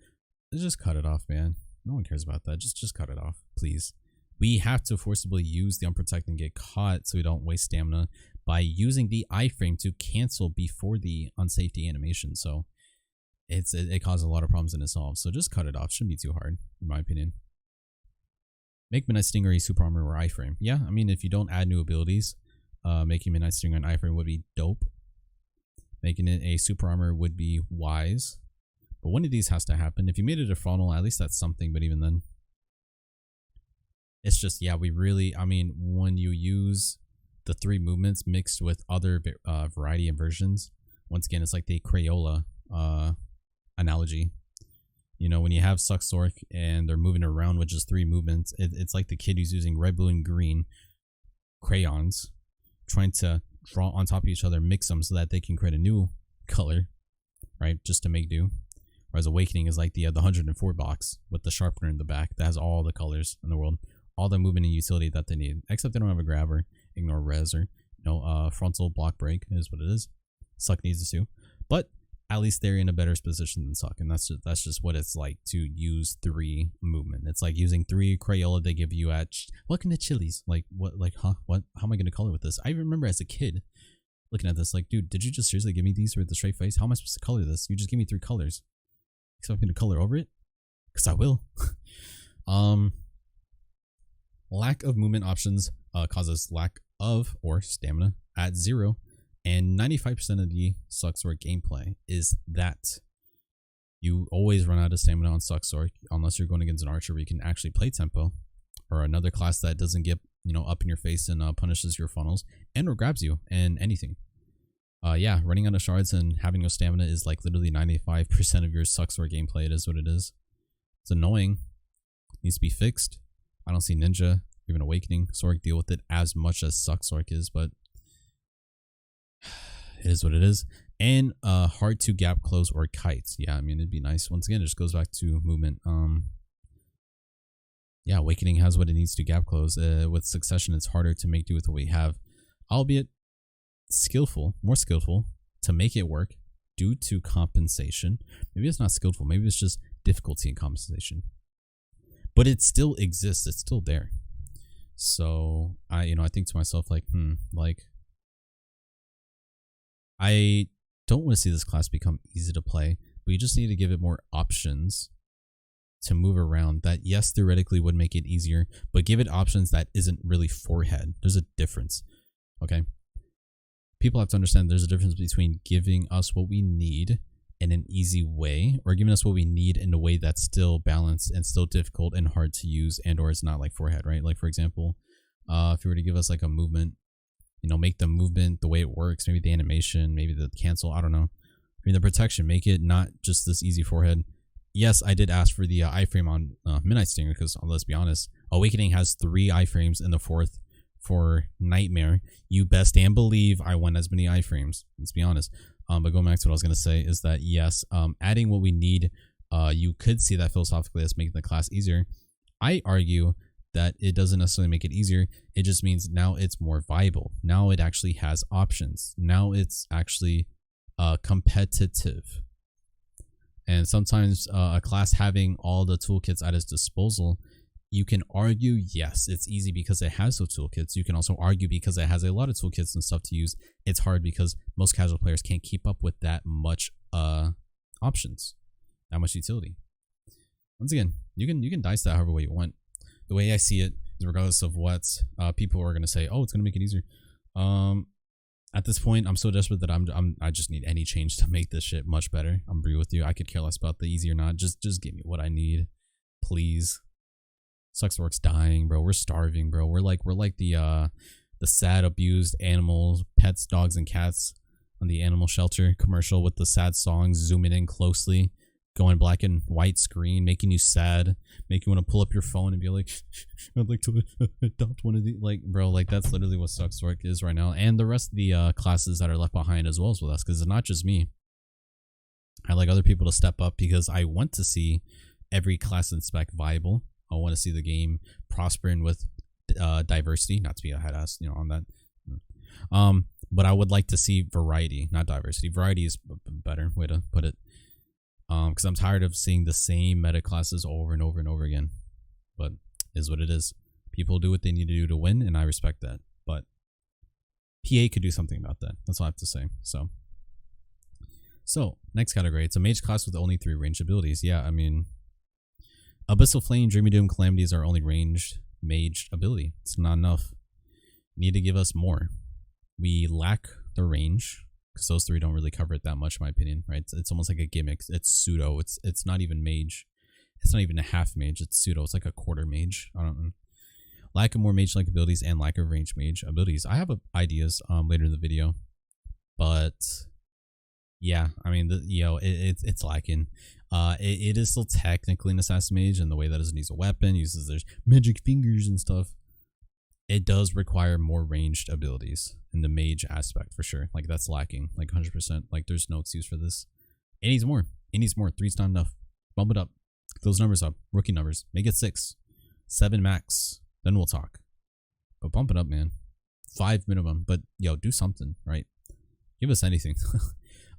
Just cut it off, man. No one cares about that. Just cut it off, please. we have to forcibly use the unprotected and get caught so we don't waste stamina by using the iframe to cancel before the unsafety animation. So it causes a lot of problems in itself. So just cut it off. Shouldn't be too hard, in my opinion. Make Midnight Stinger a super armor or iframe. Yeah, I mean, if you don't add new abilities, making Midnight Stinger an iframe would be dope. Making it a super armor would be wise. But one of these has to happen. If you made it a frontal, at least that's something. But even then, it's just, yeah, we really, I mean, when you use the 3 movements mixed with other variety and versions, once again, it's like the Crayola analogy. You know, when you have Succ Sorc and they're moving around with just 3 movements, it's like the kid who's using red, blue, and green crayons, trying to draw on top of each other, mix them so that they can create a new color, right? Just to make do. Whereas Awakening is like the 104 box with the sharpener in the back that has all the colors in the world, all the movement and utility that they need, except they don't have a grabber, ignore res, or frontal block break is what it is. Succ needs this too, but at least they're in a better position than Succ, and that's just what it's like to use 3 movement. It's like using 3 Crayola they give you at welcome to Chili's. Like what? Like huh? What? How am I gonna color with this? I remember as a kid looking at this like, dude, did you just seriously give me these with the straight face? How am I supposed to color this? You just give me 3 colors. So I'm gonna color over it, because I will. Lack of movement options causes lack of or stamina at 0, and 95% of the Succ Sorc gameplay is that you always run out of stamina on Succ Sorc unless you're going against an archer where you can actually play tempo, or another class that doesn't get up in your face and punishes your funnels and or grabs you and anything. Yeah, running out of shards and having no stamina is like literally 95% of your Succ Sorc gameplay. It is what it is. It's annoying. It needs to be fixed. I don't see Ninja, even Awakening, Sorc deal with it as much as Succ Sorc is, but it is what it is. And hard to gap close or kites. Yeah, I mean, it'd be nice. Once again, it just goes back to movement. Yeah, Awakening has what it needs to gap close. With Succession, it's harder to make do with what we have, albeit more skillful to make it work due to compensation. Maybe it's not skillful, maybe it's just difficulty and compensation, but it still exists, it's still there. So I think to myself like, I don't want to see this class become easy to play, but you just need to give it more options to move around that, yes, theoretically would make it easier, but give it options that isn't really forehead. There's a difference. Okay, people have to understand there's a difference between giving us what we need in an easy way or giving us what we need in a way that's still balanced and still difficult and hard to use, and or it's not like forehead, right? Like, for example, if you were to give us like a movement, make the movement the way it works, maybe the animation, maybe the cancel, I don't know. I mean, the protection, make it not just this easy forehead. Yes, I did ask for the iframe on Midnight Stinger because, let's be honest, Awakening has 3 iframes in the 4th for Nightmare. You best and believe I want as many iframes, let's be honest. But going back to what I was going to say is that, yes, adding what we need, you could see that philosophically as making the class easier. I argue that it doesn't necessarily make it easier. It just means now it's more viable. Now it actually has options. Now it's actually competitive. And sometimes a class having all the toolkits at its disposal, you can argue, yes, it's easy because it has those toolkits. You can also argue because it has a lot of toolkits and stuff to use. It's hard because most casual players can't keep up with that much options, that much utility. Once again, you can dice that however way you want. The way I see it is, regardless of what people are going to say, oh, it's going to make it easier. At this point, I'm so desperate that I just need any change to make this shit much better. I'm agree with you. I could care less about the easy or not. Just give me what I need, please. Succ Sorc's dying, bro. We're starving, bro. We're like the sad abused animals, pets, dogs, and cats on the animal shelter commercial with the sad songs zooming in closely, going black and white screen, making you sad, make you want to pull up your phone and be like, I'd like to adopt one of these. Like, bro, like that's literally what Succ Sorc is right now, and the rest of the classes that are left behind as well as with us, because it's not just me. I like other people to step up because I want to see every class and spec viable. I want to see the game prospering with diversity, not to be a head ass, on that. But I would like to see variety, not diversity. Variety is a better way to put it. Because I'm tired of seeing the same meta classes over and over and over again. But is what it is. People do what they need to do to win, and I respect that. But PA could do something about that. That's all I have to say. So next category, it's a mage class with only 3 ranged abilities. Yeah, I mean, Abyssal Flame, Dreamy Doom, Calamity is our only ranged mage ability. It's not enough. You need to give us more. We lack the range because those 3 don't really cover it that much, in my opinion. Right? It's almost like a gimmick. It's pseudo. It's not even mage. It's not even a half mage. It's pseudo. It's like a quarter mage. I don't know. Lack of more mage-like abilities and lack of ranged mage abilities. I have ideas later in the video, but yeah, I mean, it's lacking. It is still technically an assassin mage in the way that it doesn't use a weapon, uses their magic fingers and stuff. It does require more ranged abilities in the mage aspect for sure. Like that's lacking, like 100%. Like there's no excuse for this. It needs more. It needs more. 3's not enough. Bump it up. Get those numbers up. Rookie numbers. Make it 6, 7 max. Then we'll talk. But bump it up, man. 5 minimum. But yo, do something, right? Give us anything.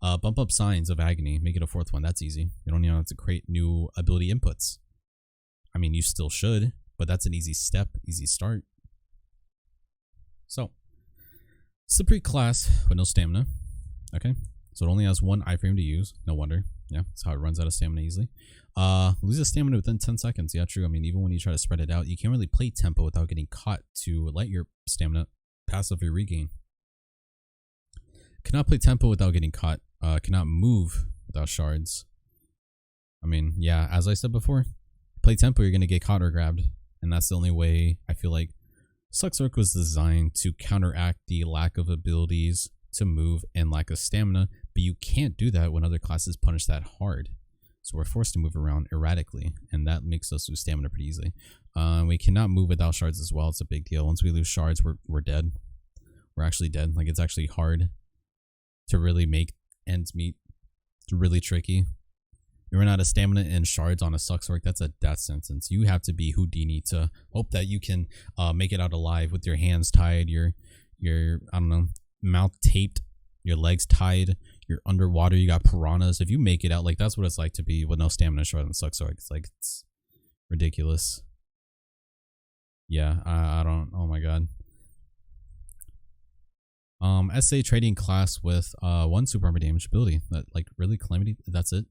Bump up Signs of Agony. Make it a 4th one. That's easy. You don't even have to create new ability inputs. I mean, you still should, but that's an easy step, easy start. So, Slippery class with no stamina. Okay. So it only has 1 iframe to use. No wonder. Yeah, that's how it runs out of stamina easily. Loses stamina within 10 seconds. Yeah, true. I mean, even when you try to spread it out, you can't really play tempo without getting caught to let your stamina passively regain. Cannot play tempo without getting caught. Cannot move without shards. I mean, yeah, as I said before, play tempo, you're going to get caught or grabbed. And that's the only way I feel like Sorc was designed to counteract the lack of abilities to move and lack of stamina. But you can't do that when other classes punish that hard. So we're forced to move around erratically, and that makes us lose stamina pretty easily. We cannot move without shards as well. It's a big deal. Once we lose shards, we're dead. We're actually dead. Like, it's actually hard to really make ends meet. It's really tricky. You run out of stamina and shards on a Sorc, that's a death sentence. You have to be Houdini to hope that you can make it out alive with your hands tied, your I don't know, mouth taped, your legs tied, you're underwater, you got piranhas. If you make it out, like, that's what it's like to be with no stamina shard on Sorc. It's like, it's ridiculous. Yeah, I don't, oh my god. SA trading class with 1 super armor damage ability. That, like, really, Calamity? That's it?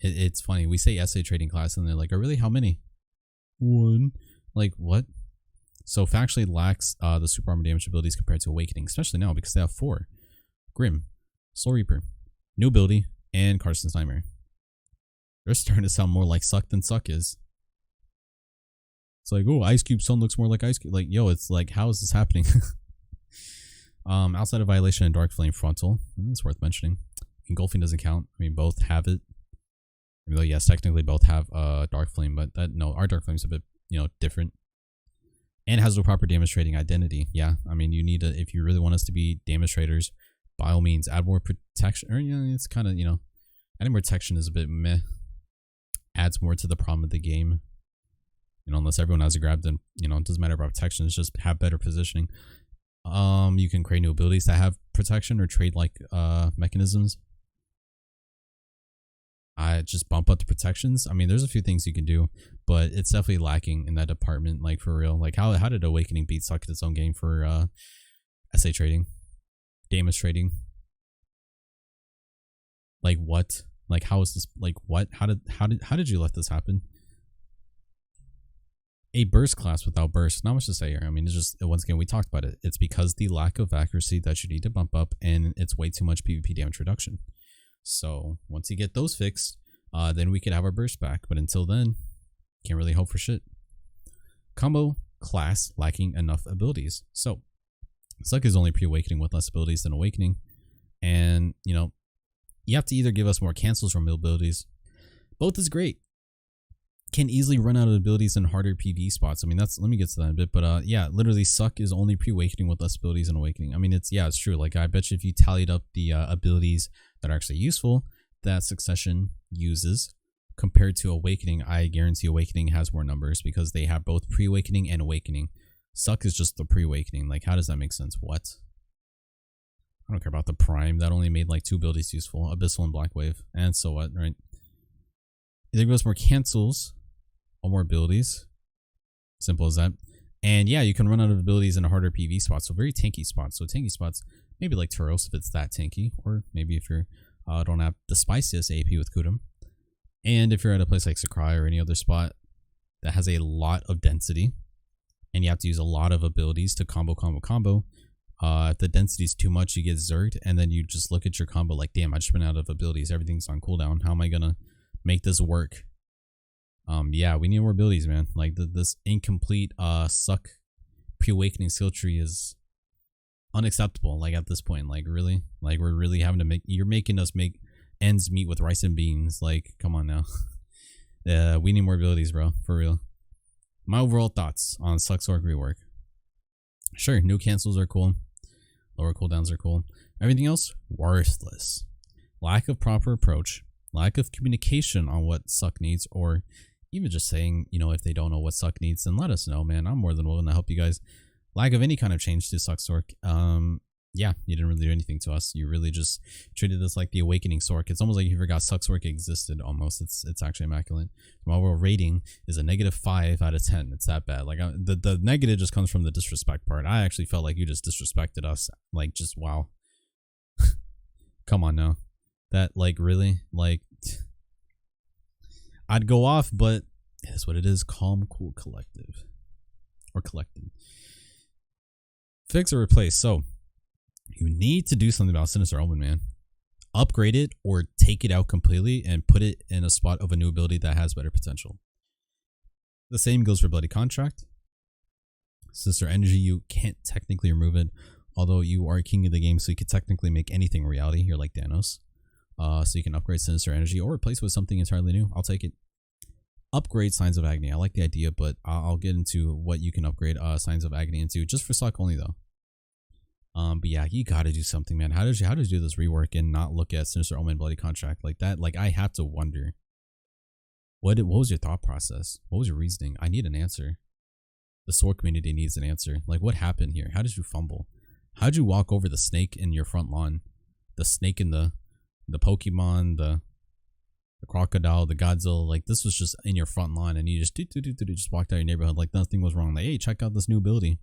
It's funny. We say SA trading class and they're like, oh really, how many? 1. Like, what? So factually lacks the super armor damage abilities compared to Awakening, especially now because they have 4. Grim, Soul Reaper, new ability, and Carson's Nightmare. They're starting to sound more like Succ than Succ is. It's like, oh, Ice Cube Sun looks more like Ice Cube. Like, yo, it's like, how is this happening? Outside of Violation and Dark Flame Frontal, it's worth mentioning. Engulfing doesn't count. I mean, both have it. Even though, yes, technically both have Dark Flame, but that, no, our Dark Flame's a bit, different. And has no proper damage trading identity. Yeah, I mean, you need to, if you really want us to be damage traders, by all means, add more protection. Or, it's kind of, adding more protection is a bit meh. Adds more to the problem of the game. Unless everyone has a grab, then, it doesn't matter about protection. It's just have better positioning. You can create new abilities that have protection or trade like mechanisms. I just bump up the protections. I mean, there's a few things you can do, but it's definitely lacking in that department, like, for real. Like, how did Awakening beat Succ at its own game for SA trading? Damage trading? Like, what? Like, how is this, like, what? How did you let this happen? A burst class without burst, not much to say here. I mean, it's just, once again, we talked about it. It's because the lack of accuracy that you need to bump up, and it's way too much PvP damage reduction. So once you get those fixed, then we could have our burst back. But until then, can't really hope for shit. Combo class lacking enough abilities. So Succ is only pre-awakening with less abilities than awakening. And, you have to either give us more cancels from abilities. Both is great. Can easily run out of abilities in harder PvE spots. I mean, let me get to that in a bit. But yeah, literally Succ is only pre-awakening with less abilities than awakening. I mean, it's true. Like, I bet you if you tallied up the abilities that are actually useful that Succession uses compared to awakening, I guarantee awakening has more numbers because they have both pre-awakening and awakening. Succ is just the pre-awakening. Like, how does that make sense? What? I don't care about the prime. That only made like 2 abilities useful, Abyssal and Black Wave. And so what, right? Either give us more cancels or more abilities. Simple as that. And yeah, you can run out of abilities in a harder PV spot, so very tanky spots. So tanky spots, maybe like Turos if it's that tanky, or maybe if you're don't have the spiciest AP with Kudum. And if you're at a place like Succ or any other spot that has a lot of density, and you have to use a lot of abilities to combo, if the density is too much, you get zerged, and then you just look at your combo like, damn, I just ran out of abilities. Everything's on cooldown. How am I gonna make this work? Yeah, we need more abilities, man. Like this incomplete Succ pre-awakening skill tree is unacceptable. Like at this point, like really, like we're really having to you're making us make ends meet with rice and beans. Like, come on now. We need more abilities, bro, for real. My overall thoughts on Sorc Rework. Sure, new cancels are cool. Lower cooldowns are cool. Everything else, worthless. Lack of proper approach. Lack of communication on what Succ needs, or even just saying, you know, if they don't know what Succ needs, then let us know, man. I'm more than willing to help you guys. Lack of any kind of change to Sorc. Yeah, you didn't really do anything to us. You really just treated us like the awakening Sorc. It's almost like you forgot Sorc existed. Almost, it's actually immaculate. My overall rating is a -5 out of 10. It's that bad. Like the negative just comes from the disrespect part. I actually felt like you just disrespected us. Like, just wow. Come on now, that like really like. I'd go off, but it is what it is. Calm, cool, collective, or collected. Fix or replace. So you need to do something about Sinister Omen, man. Upgrade it or take it out completely and put it in a spot of a new ability that has better potential. The same goes for Bloody Contract. Sinister Energy, you can't technically remove it, although you are king of the game, so you could technically make anything a reality. You're like Thanos. So you can upgrade Sinister Energy or replace it with something entirely new. I'll take it. Upgrade Signs of Agony. I like the idea, but I'll get into what you can upgrade Signs of Agony into, just for Succ only though. But yeah, you gotta do something, man. How did you do this rework and not look at Sinister Omen Bloody Contract like that? Like, I have to wonder. What was your thought process? What was your reasoning? I need an answer. The Sorc community needs an answer. Like, what happened here? How did you fumble? How did you walk over the snake in your front lawn? The snake in the Pokemon, the crocodile, the Godzilla, like this was just in your front lawn, and you just just walked out your neighborhood like nothing was wrong. Like, hey, check out this new ability.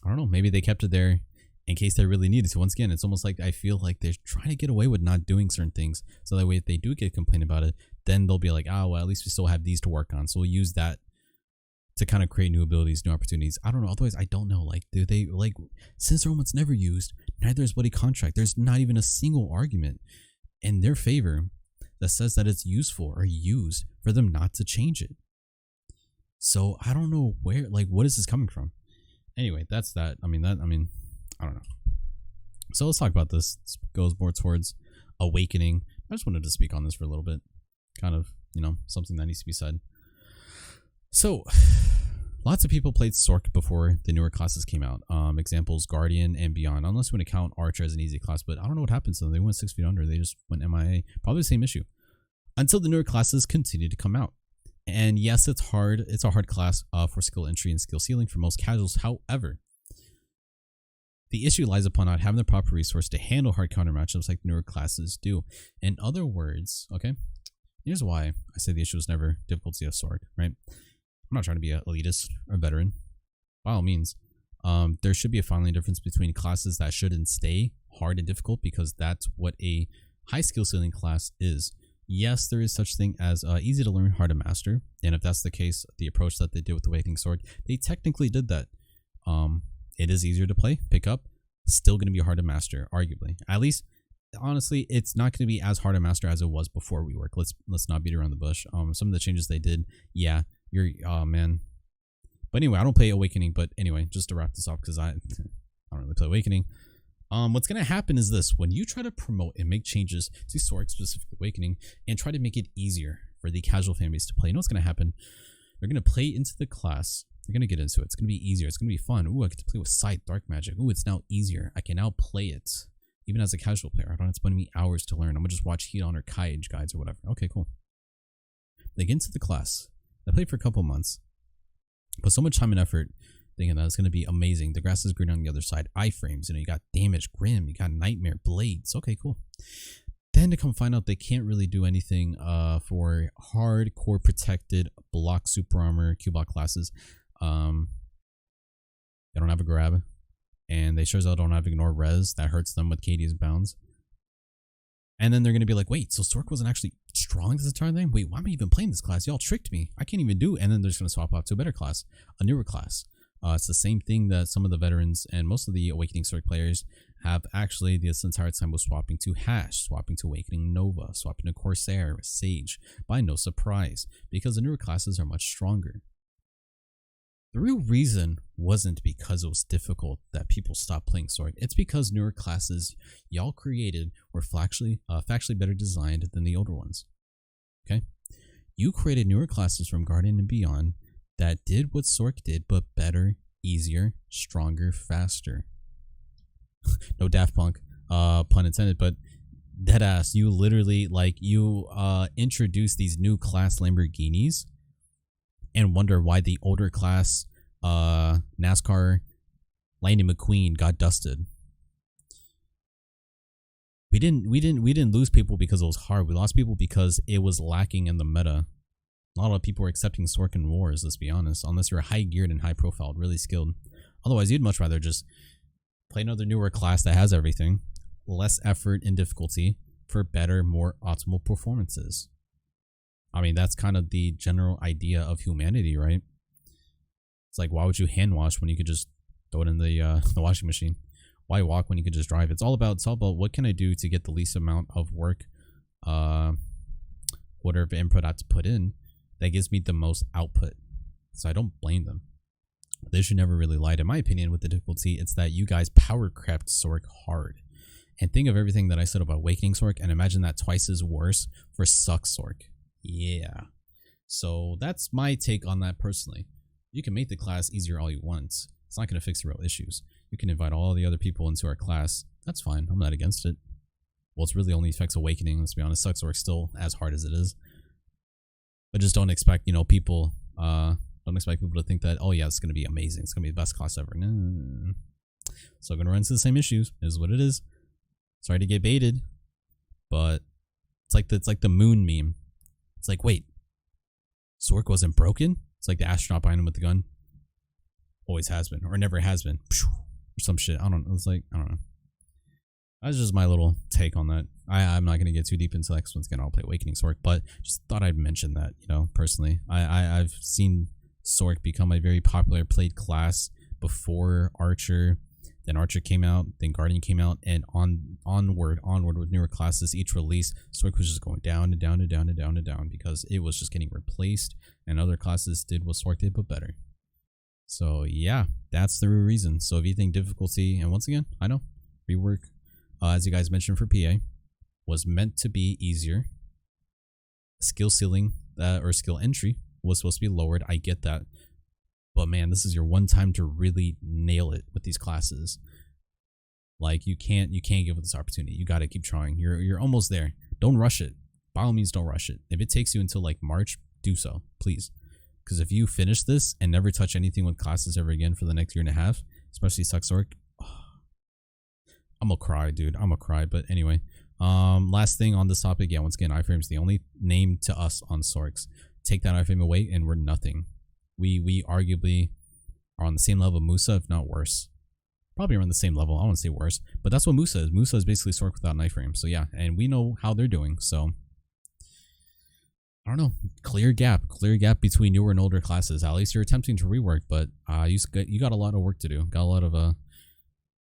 I don't know. Maybe they kept it there in case they really needed to. Once again, it's almost like I feel like they're trying to get away with not doing certain things, so that way if they do get a complaint about it, then they'll be like, oh well, at least we still have these to work on, so we'll use that to kind of create new abilities, new opportunities. I don't know. Otherwise, I don't know. Like, do they, like, Sinister Omen's never used, neither is Bloody Contract. There's not even a single argument in their favor that says that it's useful or used for them not to change it. So I don't know where, like, what is this coming from? Anyway, that's that. I don't know. So let's talk about this. This goes more towards awakening. I just wanted to speak on this for a little bit. Kind of, you know, something that needs to be said. So, lots of people played Sorc before the newer classes came out. Examples, Guardian and beyond. Unless you want to count Archer as an easy class, but I don't know what happened to them. They went 6 feet under. They just went MIA. Probably the same issue. Until the newer classes continued to come out. And yes, it's hard. It's a hard class for skill entry and skill ceiling for most casuals. However, the issue lies upon not having the proper resource to handle hard counter matchups like newer classes do. In other words, okay, here's why I say the issue is never difficulty of Sorc, right? I'm not trying to be an elitist or veteran. By all means, there should be a fine difference between classes that shouldn't stay hard and difficult, because that's what a high skill ceiling class is. Yes, there is such thing as easy to learn, hard to master, and if that's the case, the approach that they did with the Awakening Sorc, they technically did that. It is easier to play, pick up, still going to be hard to master, arguably. At least, honestly, it's not going to be as hard to master as it was before Rework. Let's not beat around the bush. Some of the changes they did, yeah, oh man. But anyway, I don't play Awakening, but anyway, just to wrap this up, because I don't really play Awakening. What's going to happen is this: when you try to promote and make changes to Sorc, specifically Awakening, and try to make it easier for the casual fan base to play, you know what's going to happen? They're going to play into the class. They're going to get into it. It's going to be easier. It's going to be fun. Ooh, I get to play with Scythe, Dark Magic. Ooh, it's now easier. I can now play it. Even as a casual player, I don't have to spend me hours to learn. I'm going to just watch Heat On or Kaiju guides or whatever. Okay, cool. They get into the class. They play for a couple months. Put so much time and effort thinking that it's going to be amazing. The grass is green on the other side. Iframes. You know, you got Damage, Grim. You got Nightmare, Blades. Okay, cool. Then to come find out they can't really do anything for hardcore protected block super armor Q-block classes. They don't have a grab, and they sure as hell don't have ignore res. That hurts them with KD's bounds. And then they're going to be like, wait, so Sorc wasn't actually strong this entire thing? Wait, why am I even playing this class? Y'all tricked me. I can't even do it. And then they're just going to swap out to a better class, a newer class. It's the same thing that some of the veterans and most of the Awakening Sorc players have actually this entire time was swapping to Hash, swapping to Awakening Nova, swapping to Corsair, Sage, by no surprise, because the newer classes are much stronger. The real reason wasn't because it was difficult that people stopped playing Sorc. It's because newer classes y'all created were factually better designed than the older ones. Okay? You created newer classes from Guardian and beyond that did what Sorc did, but better, easier, stronger, faster. No Daft Punk, pun intended, but deadass, you literally, like, you introduced these new class Lamborghinis and wonder why the older class NASCAR Lightning McQueen got dusted. We didn't lose people because it was hard. We lost people because it was lacking in the meta. Not a lot of people were accepting Sorc in wars, let's be honest, unless you're high geared and high profiled, really skilled. Otherwise, you'd much rather just play another newer class that has everything, less effort and difficulty for better, more optimal performances. I mean, that's kind of the general idea of humanity, right? It's like, why would you hand wash when you could just throw it in the washing machine? Why walk when you could just drive? It's all about what can I do to get the least amount of work, whatever input I have to put in, that gives me the most output. So I don't blame them. They should never really lie. In my opinion, with the difficulty, it's that you guys power crept Sorc hard. And think of everything that I said about Awakening Sorc and imagine that twice as worse for Succ Sorc. Yeah. So that's my take on that personally. You can make the class easier all you want. It's not going to fix the real issues. You can invite all the other people into our class. That's fine. I'm not against it. Well, it's really only affects Awakening. Let's be honest. Succ Sorc still as hard as it is. But just don't expect, people, don't expect people to think that, oh yeah, it's going to be amazing. It's going to be the best class ever. No. So going to run into the same issues. It is what it is. Sorry to get baited, but it's like the moon meme. It's like, wait, Sorc wasn't broken? It's like the astronaut behind him with the gun. Always has been, or never has been, or some shit. I don't know. It's like, I don't know. That's just my little take on that. I'm not going to get too deep into that because once again, I'll play Awakening Sorc, but just thought I'd mention that, personally. I've seen Sorc become a very popular played class before Archer. Then Archer came out, then Guardian came out, and onward with newer classes. Each release, Sorc was just going down and down and down and down and down because it was just getting replaced, and other classes did what Sorc did, but better. So yeah, that's the real reason. So if you think difficulty, and once again, I know, rework, as you guys mentioned for PA, was meant to be easier. Skill ceiling, or skill entry was supposed to be lowered. I get that. But man, this is your one time to really nail it with these classes. Like you can't give it this opportunity. You got to keep trying. You're almost there. Don't rush it. By all means, don't rush it. If it takes you until like March, do so, please. Because if you finish this and never touch anything with classes ever again for the next year and a half, especially Succ Sorc, I'm gonna cry, dude. I'm gonna cry. But anyway, last thing on this topic, yeah, once again, iframe's the only name to us on Sorcs. Take that iframe away and we're nothing. We arguably are on the same level of Musa, if not worse. Probably around the same level. I won't say worse, but that's what Musa is. Musa is basically Sorc without an iframe. So yeah, and we know how they're doing. So I don't know. Clear gap between newer and older classes. At least you're attempting to rework, but you got a lot of work to do. Got a lot of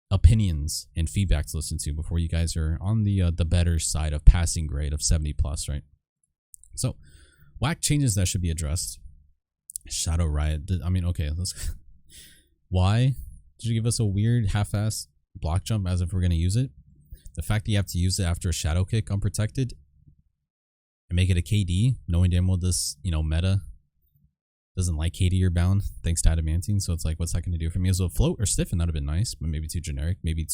opinions and feedback to listen to before you guys are on the better side of passing grade of 70+, right? So Wack changes that should be addressed. Shadow Riot. I mean, okay, let's. Why did you give us a weird half-ass block jump as if we're gonna use it? The fact that you have to use it after a shadow kick unprotected and make it a KD, knowing damn well this, meta doesn't like KD or bound thanks to adamantine. So it's like, what's that gonna do for me? As a float or stiffen, that'd have been nice, but maybe too generic. Maybe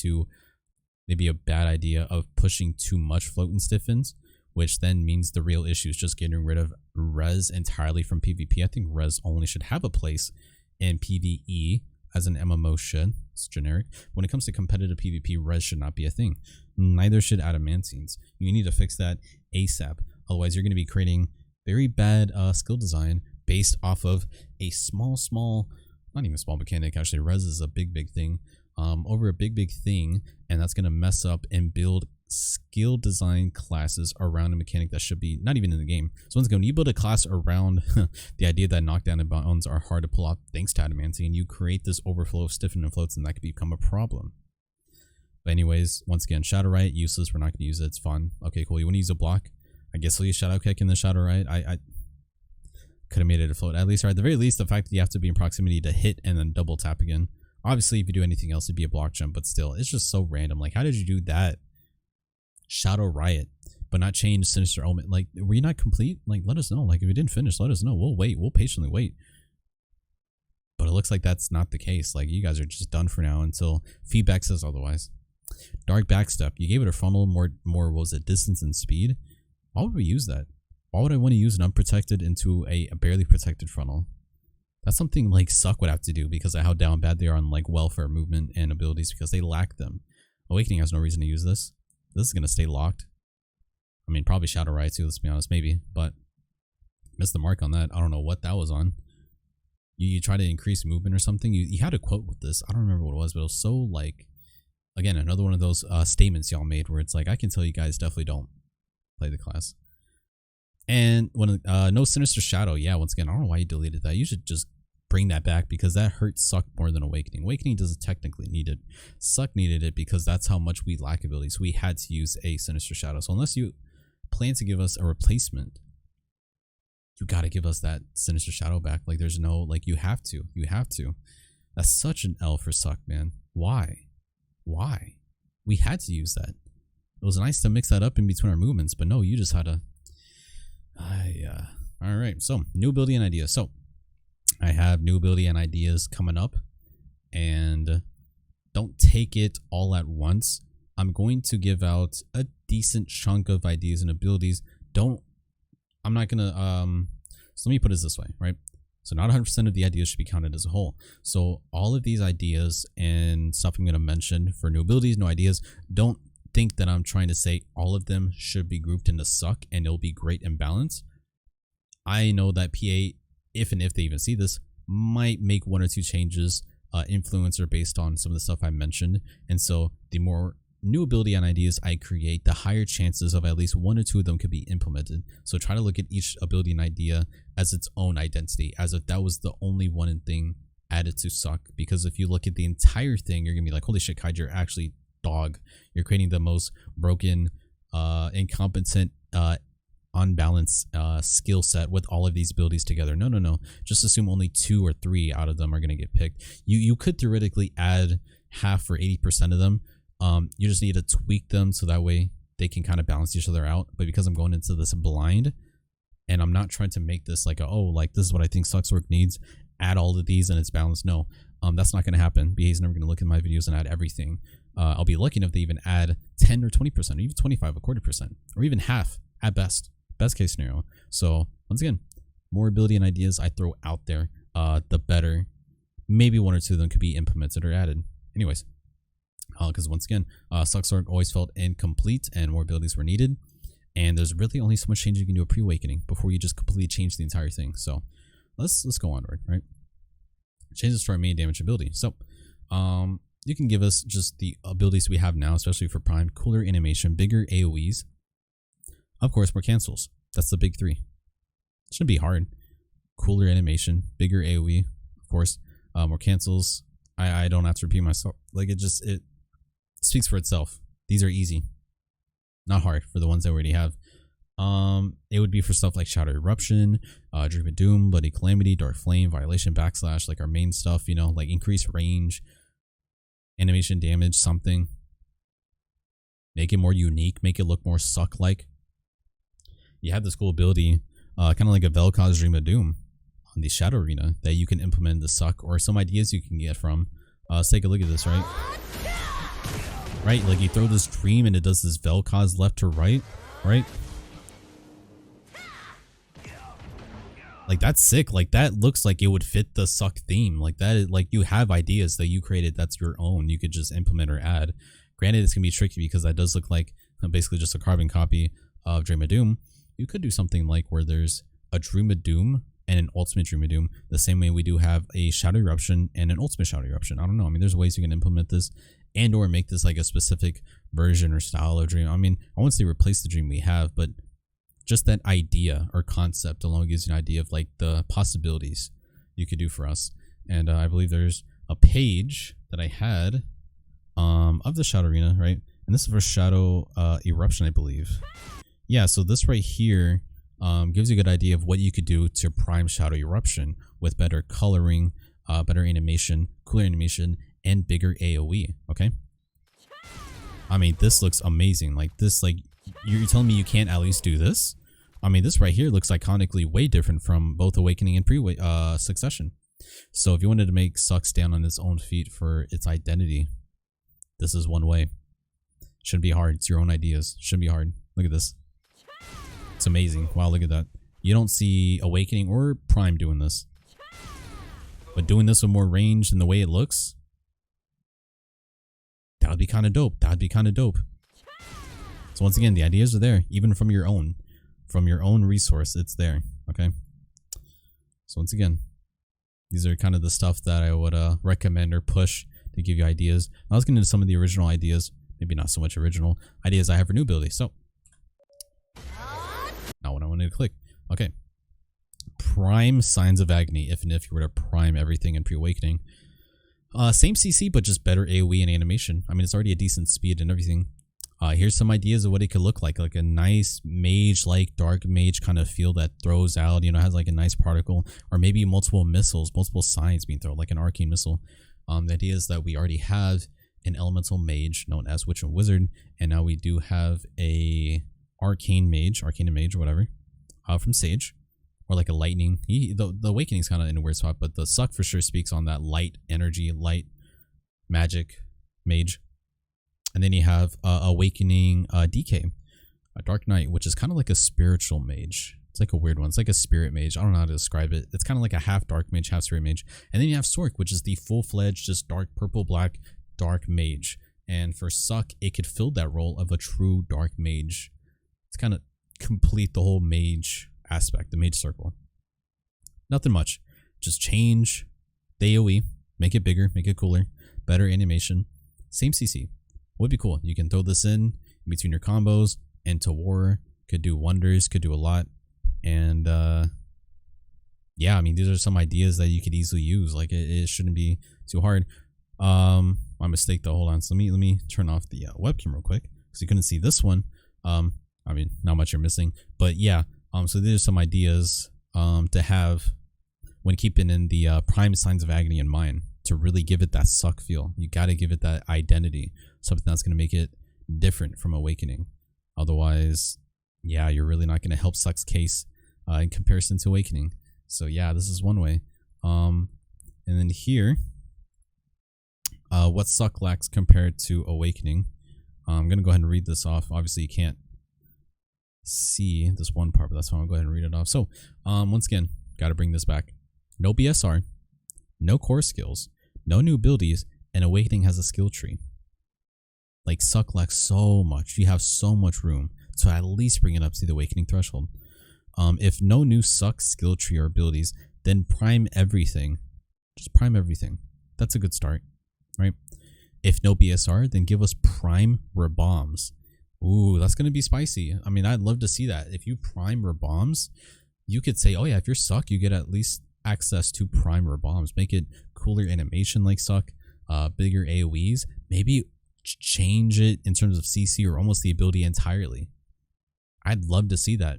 a bad idea of pushing too much float and stiffens, which then means the real issue is just getting rid of res entirely from PvP. I think res only should have a place in PvE as an MMO should. It's generic. When it comes to competitive PvP, res should not be a thing. Neither should adamantines. You need to fix that ASAP. Otherwise, you're going to be creating very bad skill design based off of a small, not even small mechanic. Actually, res is a big thing. Over a big thing, and that's going to mess up and build skill design classes around a mechanic that should be not even in the game. So once again, when you build a class around the idea that knockdown and bounds are hard to pull off thanks to adamantine, you create this overflow of stiffen and floats, and that could become a problem. But anyways, once again, Shadow Riot, useless. We're not going to use it. It's fun. Okay, cool. You want to use a block? I guess I'll use Shadow Kick in the Shadow Riot. I could have made it a float at least, or at the very least, the fact that you have to be in proximity to hit and then double tap again. Obviously, if you do anything else, it'd be a block jump, but still, it's just so random. Like, how did you do that? Shadow Riot, but not change Sinister Element? Like, were you not complete? Like, let us know. Like, if you didn't finish, let us know. We'll wait. We'll patiently wait. But it looks like that's not the case. Like, you guys are just done for now until feedback says otherwise. Dark Backstep. You gave it a frontal, more what was it, distance and speed? Why would we use that? Why would I want to use an unprotected into a barely protected frontal? That's something like Succ would have to do because of how down bad they are on like welfare, movement, and abilities because they lack them. Awakening has no reason to use this. This is going to stay locked. I mean, probably Shadow Riot too, let's be honest, maybe. But missed the mark on that. I don't know what that was on. You try to increase movement or something. You had a quote with this. I don't remember what it was, but it was so like, again, another one of those statements y'all made where it's like, I can tell you guys definitely don't play the class. And when no Sinister Shadow, yeah, once again, I don't know why you deleted that. You should just bring that back because that hurts Succ more than Awakening. Awakening doesn't technically need it. Succ needed it because that's how much we lack abilities. We had to use a Sinister Shadow. So unless you plan to give us a replacement, you got to give us that Sinister Shadow back. Like there's no, like you have to. That's such an L for Succ, man. Why? We had to use that. It was nice to mix that up in between our movements, but no, you just had to. Yeah. All right. So new ability and ideas. So I have new ability and ideas coming up, and don't take it all at once. I'm going to give out a decent chunk of ideas and abilities. I'm not gonna so let me put it this way, right? So not 100% of the ideas should be counted as a whole. So all of these ideas and stuff I'm gonna mention for new abilities, new ideas, don't think that I'm trying to say all of them should be grouped into Succ and it'll be great and balanced. I know that PA, if they even see this, might make one or two changes, influencer based on some of the stuff I mentioned. And so the more new ability and ideas I create, the higher chances of at least one or two of them could be implemented. So try to look at each ability and idea as its own identity, as if that was the only one thing added to Succ. Because if you look at the entire thing, you're gonna be like, holy shit, Kaiju, you're actually dog. You're creating the most broken, incompetent, unbalanced skill set with all of these abilities together. No. Just assume only 2 or 3 out of them are going to get picked. You could theoretically add half or 80% of them. You just need to tweak them so that way they can kind of balance each other out. But because I'm going into this blind, and I'm not trying to make this like this is what I think Sorc needs, add all of these and it's balanced. No, that's not going to happen. BA's never going to look at my videos and add everything. I'll be lucky enough to even add 10 or 20%, or even 25, a quarter percent, or even half at best case scenario. So once again, more ability and ideas I throw out there, the better. Maybe 1 or 2 of them could be implemented or added. Anyways, because once again, Sorc always felt incomplete and more abilities were needed. And there's really only so much change you can do at pre-awakening before you just completely change the entire thing. So let's go onward, right? Changes to our main damage ability. So you can give us just the abilities we have now, especially for Prime. Cooler animation, bigger AoEs. Of course, more cancels. That's the big 3. Shouldn't be hard. Cooler animation, bigger AoE, of course. More cancels. I don't have to repeat myself. Like it speaks for itself. These are easy. Not hard for the ones that we already have. It would be for stuff like Shadow Eruption, Dream of Doom, Bloody Calamity, Dark Flame, Violation, Backslash, like our main stuff, you know, like increase range, animation damage, something. Make it more unique, make it look more Succ-like. You have this cool ability, kind of like a Vel'Koz Dream of Doom on the Shadow Arena that you can implement in the Succ, or some ideas you can get from. Let's take a look at this, right? Right, like you throw this dream and it does this Vel'Koz left to right, right? Like that's sick. Like that looks like it would fit the Succ theme. Like that is, like you have ideas that you created that's your own. You could just implement or add. Granted, it's gonna be tricky because that does look like basically just a carbon copy of Dream of Doom. You could do something like where there's a Dream of Doom and an Ultimate Dream of Doom, the same way we do have a Shadow Eruption and an Ultimate Shadow Eruption. I don't know. I mean, there's ways you can implement this and or make this like a specific version or style of Dream. I mean, I won't say replace the Dream we have, but just that idea or concept alone gives you an idea of like the possibilities you could do for us. And I believe there's a page that I had of the Shadow Arena, right? And this is for Shadow Eruption, I believe. Yeah, so this right here gives you a good idea of what you could do to prime Shadow Eruption with better coloring, better animation, cooler animation, and bigger AoE, okay? I mean, this looks amazing. Like this, like, you're telling me you can't at least do this? I mean, this right here looks iconically way different from both Awakening and Succession. So if you wanted to make Succ stand on its own feet for its identity, this is one way. Shouldn't be hard. It's your own ideas. Shouldn't be hard. Look at this. It's amazing. Wow, look at that. You don't see Awakening or Prime doing this. But doing this with more range and the way it looks, that would be kind of dope. That would be kind of dope. So once again, the ideas are there, even from your own resource. It's there. Okay. So once again, these are kind of the stuff that I would recommend or push to give you ideas. I was getting into some of the original ideas, maybe not so much original ideas I have for new abilities. So now what I wanted to click. Okay. Prime Signs of Agony. If and if you were to prime everything in Pre-Awakening. Same CC, but just better AoE and animation. I mean, it's already a decent speed and everything. Here's some ideas of what it could look like a nice mage, like dark mage kind of feel that throws out, you know, has like a nice particle, or maybe multiple missiles, multiple signs being thrown, like an arcane missile. The idea is that we already have an elemental mage known as Witch and Wizard, and now we do have a arcane mage, or whatever, from Sage, or like a lightning. The Awakening's kind of in a weird spot, but the Succ for sure speaks on that light energy, light magic mage. And then you have Awakening DK, a Dark Knight, which is kind of like a spiritual mage. It's like a weird one. It's like a spirit mage. I don't know how to describe it. It's kind of like a half dark mage, half spirit mage. And then you have Sorc, which is the full-fledged, just dark purple, black, dark mage. And for Succ, it could fill that role of a true dark mage. It's kind of complete the whole mage aspect, the mage circle. Nothing much. Just change the AoE, make it bigger, make it cooler, better animation, same CC. Would be cool. You can throw this in between your combos, into war, could do wonders, could do a lot. And yeah, I mean, these are some ideas that you could easily use. Like it shouldn't be too hard. My mistake though. Hold on. So let me turn off the webcam real quick because you couldn't see this one. I mean, not much you're missing, but yeah. So these are some ideas to have when keeping in the prime Signs of Agony in mind to really give it that Succ feel. You got to give it that identity, something that's going to make it different from Awakening. Otherwise, yeah, you're really not going to help Succ's case in comparison to Awakening. So yeah, this is one way. And then here, what Succ lacks compared to Awakening. I'm going to go ahead and read this off. Obviously, you can't see this one part, but that's why I'll go ahead and read it off. So once again, got to bring this back. No BSR, no core skills, no new abilities, and Awakening has a skill tree. Like Succ lacks so much. You have so much room to at least bring it up to the Awakening threshold. If no new Succ skill tree or abilities, then prime everything. Just prime everything. That's a good start, right? If no BSR, then give us prime Rebombs. Ooh, that's going to be spicy. I mean, I'd love to see that. If you prime Rebombs, you could say, oh yeah, if you're Succ, you get at least access to prime Rebombs. Make it cooler animation like Succ, bigger AoEs. Maybe change it in terms of CC or almost the ability entirely. I'd love to see that.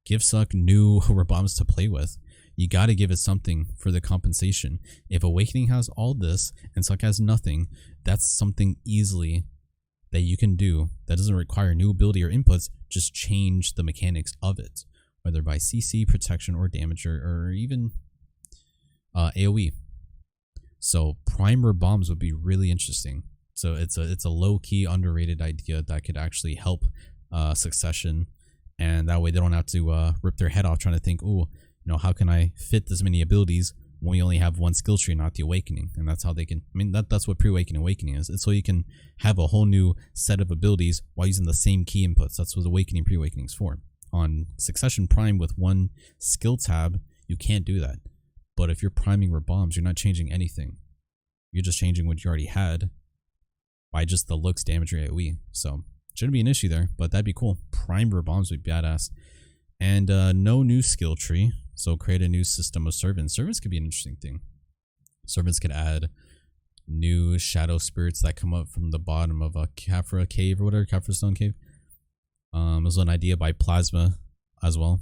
Give Succ new Rebombs to play with. You got to give it something for the compensation. If Awakening has all this and Succ has nothing, that's something easily that you can do that doesn't require new ability or inputs. Just change the mechanics of it, whether by CC, protection, or damage, or even AoE. So prime Rebombs would be really interesting. So it's a low-key underrated idea that could actually help Succession, and that way they don't have to rip their head off trying to think, ooh, You know, how can I fit this many abilities when we only have one skill tree, not the awakening? And that's how they can, I mean, that's what pre-awakening awakening is. It's so you can have a whole new set of abilities while using the same key inputs. That's what awakening pre-awakening is for. On Succession Prime with one skill tab, you can't do that. But if you're priming bombs, you're not changing anything. You're just changing what you already had by just the looks, damage rate, AoE. So shouldn't be an issue there, but that'd be cool. Prime bombs would be badass. And no new skill tree. So create a new system of servants. Servants could be an interesting thing. Servants could add new shadow spirits that come up from the bottom of a Khafra cave or whatever, Khafra stone cave. There's an idea by Plasma as well.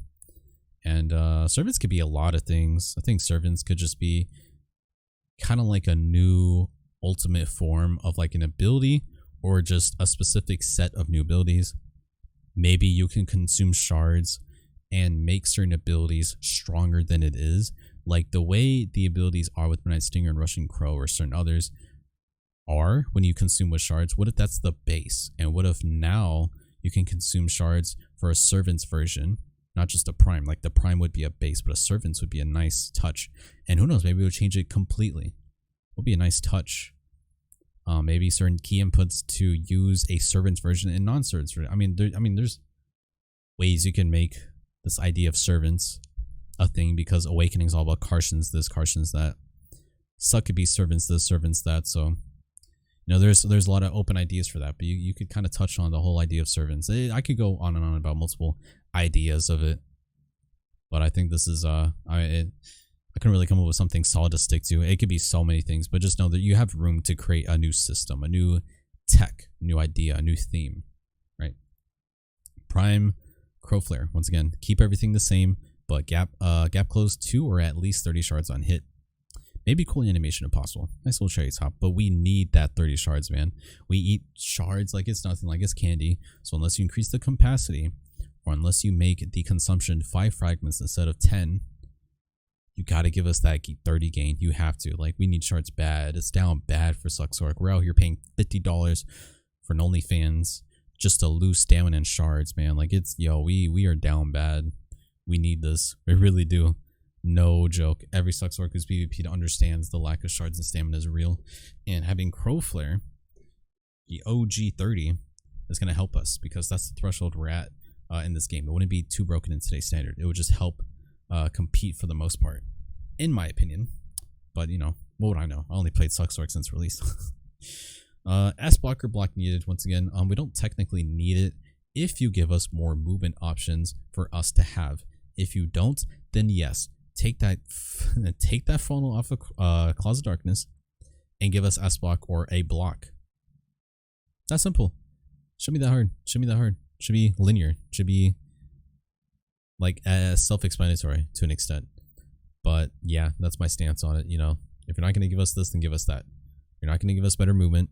And servants could be a lot of things. I think servants could just be kind of like a new ultimate form of like an ability or just a specific set of new abilities. Maybe you can consume shards and make certain abilities stronger than it is. Like the way the abilities are with Midnight Stinger and Rushing Crow or certain others are when you consume with shards. What if that's the base? And what if now you can consume shards for a servant's version? Not just a prime. Like the prime would be a base, but a servant's would be a nice touch. And who knows, maybe we'll change it completely. It'll be a nice touch. Maybe certain key inputs to use a servant's version and non-servant's version. I mean, there's ways you can make this idea of servants a thing, because awakening is all about Carshans this, Carshans that. Succ could be servants this, servants that. So, you know, there's a lot of open ideas for that, but you could kind of touch on the whole idea of servants. I could go on and on about multiple ideas of it, but I think this is I couldn't really come up with something solid to stick to. It could be so many things, but just know that you have room to create a new system, a new tech, a new idea, a new theme, right? Prime Crowflare, once again, keep everything the same, but gap close 2 or at least 30 shards on hit. Maybe cooling animation if possible. Nice little cherry top, but we need that 30 shards, man. We eat shards like it's nothing, like it's candy. So unless you increase the capacity, or unless you make the consumption 5 fragments instead of 10, you gotta give us that 30 gain. You have to. Like, we need shards bad. It's down bad for Sorc. We're out here paying $50 for an OnlyFans just to lose stamina and shards, man. Like, it's, yo, we are down bad. We need this. We really do. No joke. Every Sorc who's PvP understands the lack of shards and stamina is real. And having Crowflare, the OG 30, is going to help us, because that's the threshold we're at in this game. It wouldn't be too broken in today's standard. It would just help compete for the most part, in my opinion. But, you know, what would I know? I only played Sorc since release. S blocker block needed. Once again, we don't technically need it if you give us more movement options for us to have. If you don't, then yes, take that funnel off of Claws of Darkness and give us S block or a block. That's simple. Shouldn't be that hard. Shouldn't be that hard. Should be linear. Should be like self-explanatory to an extent. But yeah, that's my stance on it. You know, if you're not going to give us this, then give us that. If you're not going to give us better movement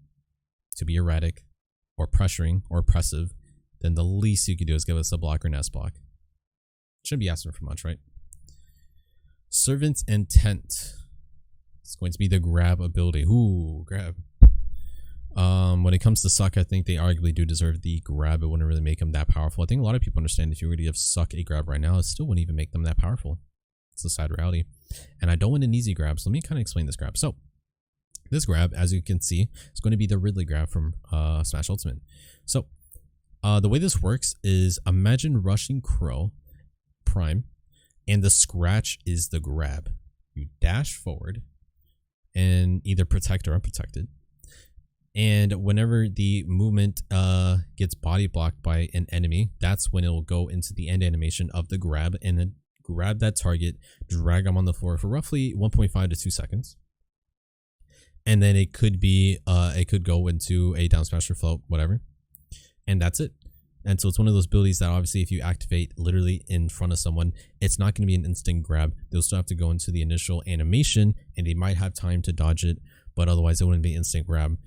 to be erratic or pressuring or oppressive, then the least you could do is give us a block or an S block. Shouldn't be asking for much, right? Servant's Intent. It's going to be the grab ability. Ooh, grab. When it comes to Succ, I think they arguably do deserve the grab. It wouldn't really make them that powerful. I think a lot of people understand if you were to give Succ a grab right now, it still wouldn't even make them that powerful. It's a sad reality. And I don't want an easy grab, so let me kind of explain this grab. So, this grab, as you can see, is going to be the Ridley grab from Smash Ultimate. So, the way this works is, imagine Rushing Crow Prime, and the scratch is the grab. You dash forward and either protect or unprotected. And whenever the movement gets body blocked by an enemy, that's when it will go into the end animation of the grab, and then grab that target, drag them on the floor for roughly 1.5 to 2 seconds. And then it could be, it could go into a down smash or float, whatever. And that's it. And so it's one of those abilities that obviously if you activate literally in front of someone, it's not going to be an instant grab. They'll still have to go into the initial animation, and they might have time to dodge it, but otherwise it wouldn't be instant grab.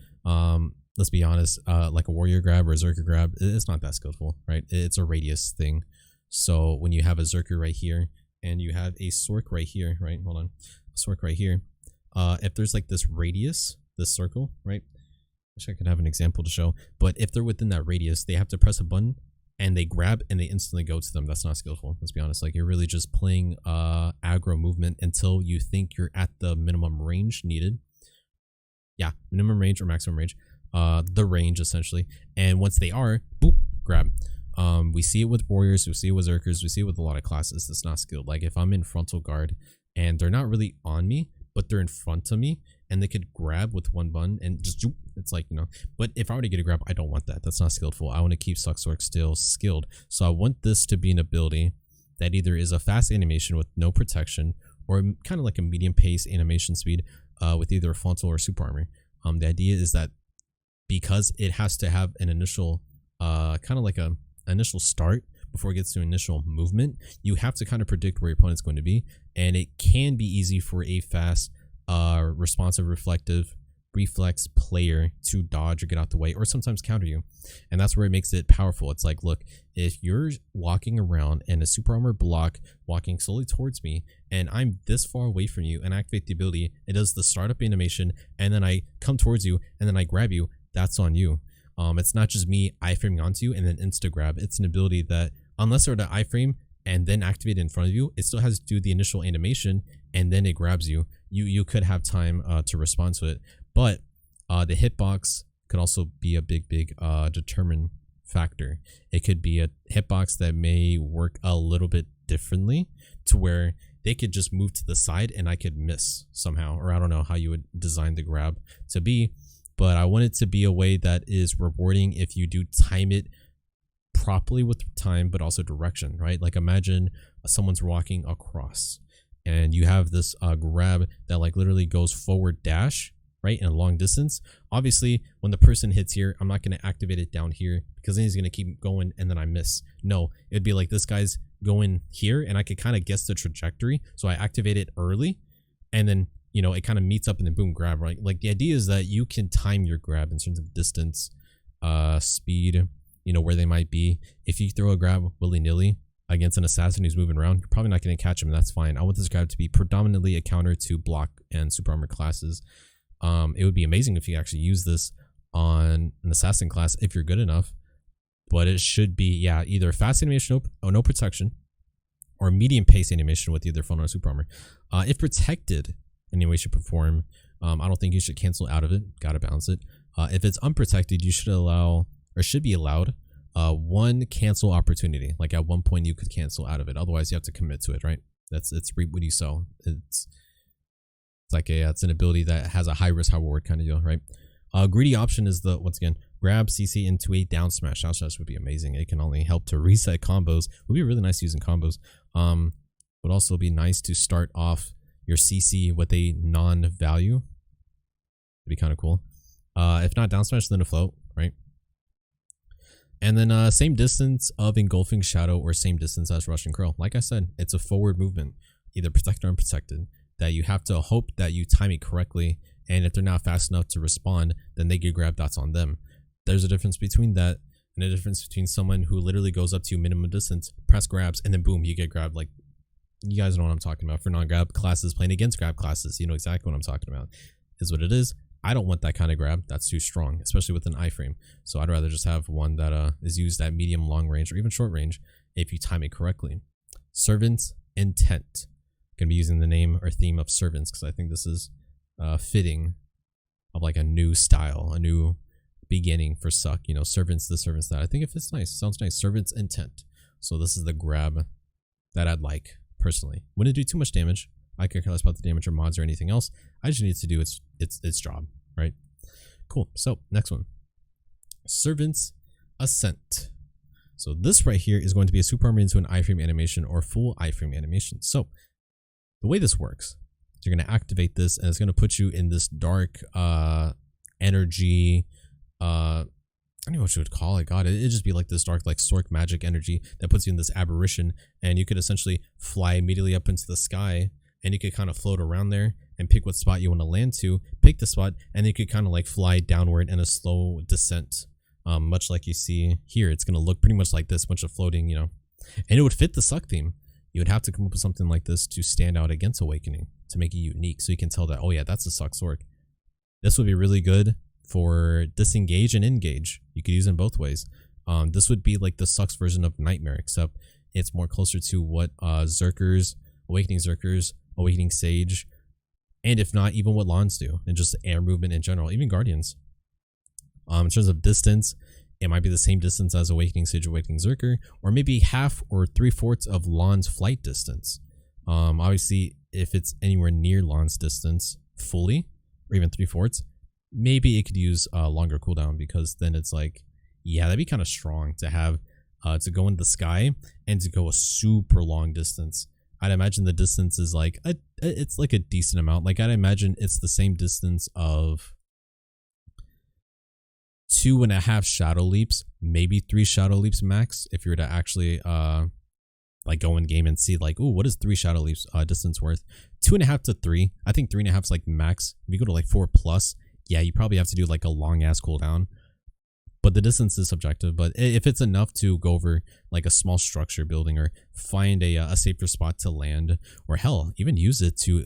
Let's be honest, like a warrior grab or a Zerker grab, it's not that skillful, right? It's a radius thing. So when you have a Zerker right here and you have a Sorc right here, right? Hold on. A Sorc right here. If there's like this radius, this circle, right? Wish I could have an example to show, but if they're within that radius, they have to press a button and they grab and they instantly go to them. That's not skillful. Let's be honest. Like, you're really just playing aggro movement until you think you're at the minimum range needed. Yeah, minimum range or maximum range. The range essentially. And once they are, boop, grab. We see it with warriors, we see it with Zerkers, we see it with a lot of classes that's not skilled. Like, if I'm in frontal guard and they're not really on me, but they're in front of me and they could grab with one button and just zoop, it's like, you know. But if I were to get a grab, I don't want that. That's not skillful. I want to keep Sorc still skilled. So I want this to be an ability that either is a fast animation with no protection, or kind of like a medium pace animation speed with either frontal or super armor. The idea is that because it has to have an initial kind of like a initial start before it gets to initial movement, you have to kind of predict where your opponent's going to be, and it can be easy for a fast responsive reflex player to dodge or get out the way, or sometimes counter you. And that's where it makes it powerful. It's like, look, if you're walking around and a super armor block walking slowly towards me and I'm this far away from you and I activate the ability, it does the startup animation, and then I come towards you and then I grab you, that's on you. It's not just me iframing onto you and then insta grab. It's an ability that, unless they're to iframe and then activate it in front of you, it still has to do the initial animation and then it grabs you. You could have time to respond to it, but the hitbox could also be a big determined factor. It could be a hitbox that may work a little bit differently, to where they could just move to the side and I could miss somehow, or I don't know how you would design the grab to be. But I want it to be a way that is rewarding if you do time it properly with time, but also direction, right? Like, imagine someone's walking across and you have this grab that like literally goes forward dash, right, in a long distance. Obviously, when the person hits here, I'm not going to activate it down here because then he's going to keep going and then I miss. No, it'd be like this guy's going here and I could kind of guess the trajectory. So I activate it early and then, you know, it kind of meets up and then boom, grab, right? Like, the idea is that you can time your grab in terms of distance, speed, you know, where they might be. If you throw a grab willy-nilly against an assassin who's moving around, you're probably not going to catch him, and that's fine. I want this grab to be predominantly a counter to block and super armor classes. It would be amazing if you actually use this on an assassin class if you're good enough, but it should be, yeah, either fast animation or no protection, or medium pace animation with either frontal or super armor. If protected any way, shape, or form, I don't think you should cancel out of it. Gotta balance it. If it's unprotected, you should allow, or should be allowed, one cancel opportunity. Like, at one point you could cancel out of it, otherwise you have to commit to it, right? It's reap what you sow. It's like it's an ability that has a high risk, high reward kind of deal, right? Greedy option is the, once again, grab CC into a down smash. Down smash would be amazing. It can only help to reset combos. Would be really nice using combos. Would also be nice to start off your CC with a non-value. It'd be kind of cool. If not down smash, then a float, right? And then same distance of engulfing shadow, or same distance as rushing curl. Like I said, it's a forward movement, either protected or unprotected, that you have to hope that you time it correctly. And if they're not fast enough to respond, then they get grabbed. That's on them. There's a difference between that and a difference between someone who literally goes up to you minimum distance, press grabs, and then boom, you get grabbed. Like, you guys know what I'm talking about. For non-grab classes playing against grab classes, you know exactly what I'm talking about. Is what it is. I don't want that kind of grab. That's too strong, especially with an iframe. So I'd rather just have one that is used at medium, long range, or even short range if you time it correctly. Servant's Intent. Gonna be using the name or theme of servants because I think this is fitting of like a new style, a new beginning for Succ. You know, servants this, servants that. I think it fits nice. Sounds nice. Servant's Intent. So this is the grab that I'd like personally. Wouldn't do too much damage. I could care less about the damage or mods or anything else. I just need to do its job, right? Cool. So next one, Servant's Ascent. So this right here is going to be a super armor into an iframe animation or full iframe animation. So the way this works, you're going to activate this and it's going to put you in this dark energy. I don't know what you would call it. God, it'd just be like this dark, like Sorc magic energy that puts you in this aberration, and you could essentially fly immediately up into the sky, and you could kind of float around there and pick what spot you want to land to, pick the spot, and then you could kind of like fly downward in a slow descent. Much like you see here, it's going to look pretty much like this, bunch of floating, you know, and it would fit the Succ theme. You would have to come up with something like this to stand out against Awakening, to make it unique, so you can tell that, oh yeah, that's a Succ Sorc. This would be really good for disengage and engage. You could use them both ways. This would be like the Succ version of Nightmare, except it's more closer to what Zerkers, Awakening Zerkers, Awakening Sage, and if not, even what Lawns do, and just air movement in general, even Guardians. In terms of distance, it might be the same distance as Awakening Sage, Awakening Zerker, or maybe half or 3/4 of Lawns flight distance. Obviously, if it's anywhere near Lawns distance fully, or even 3/4, maybe it could use a longer cooldown, because then it's like, yeah, that'd be kind of strong to have to go in the sky and to go a super long distance. I'd imagine the distance is like it's like a decent amount. Like I'd imagine it's the same distance of 2.5 shadow leaps, maybe 3 shadow leaps max. If you were to actually like go in game and see like, ooh, what is 3 shadow leaps distance worth? 2.5 to 3. I think 3.5 is like max. If you go to like 4+, yeah, you probably have to do like a long ass cooldown. But the distance is subjective. But if it's enough to go over like a small structure building, or find a safer spot to land, or hell, even use it to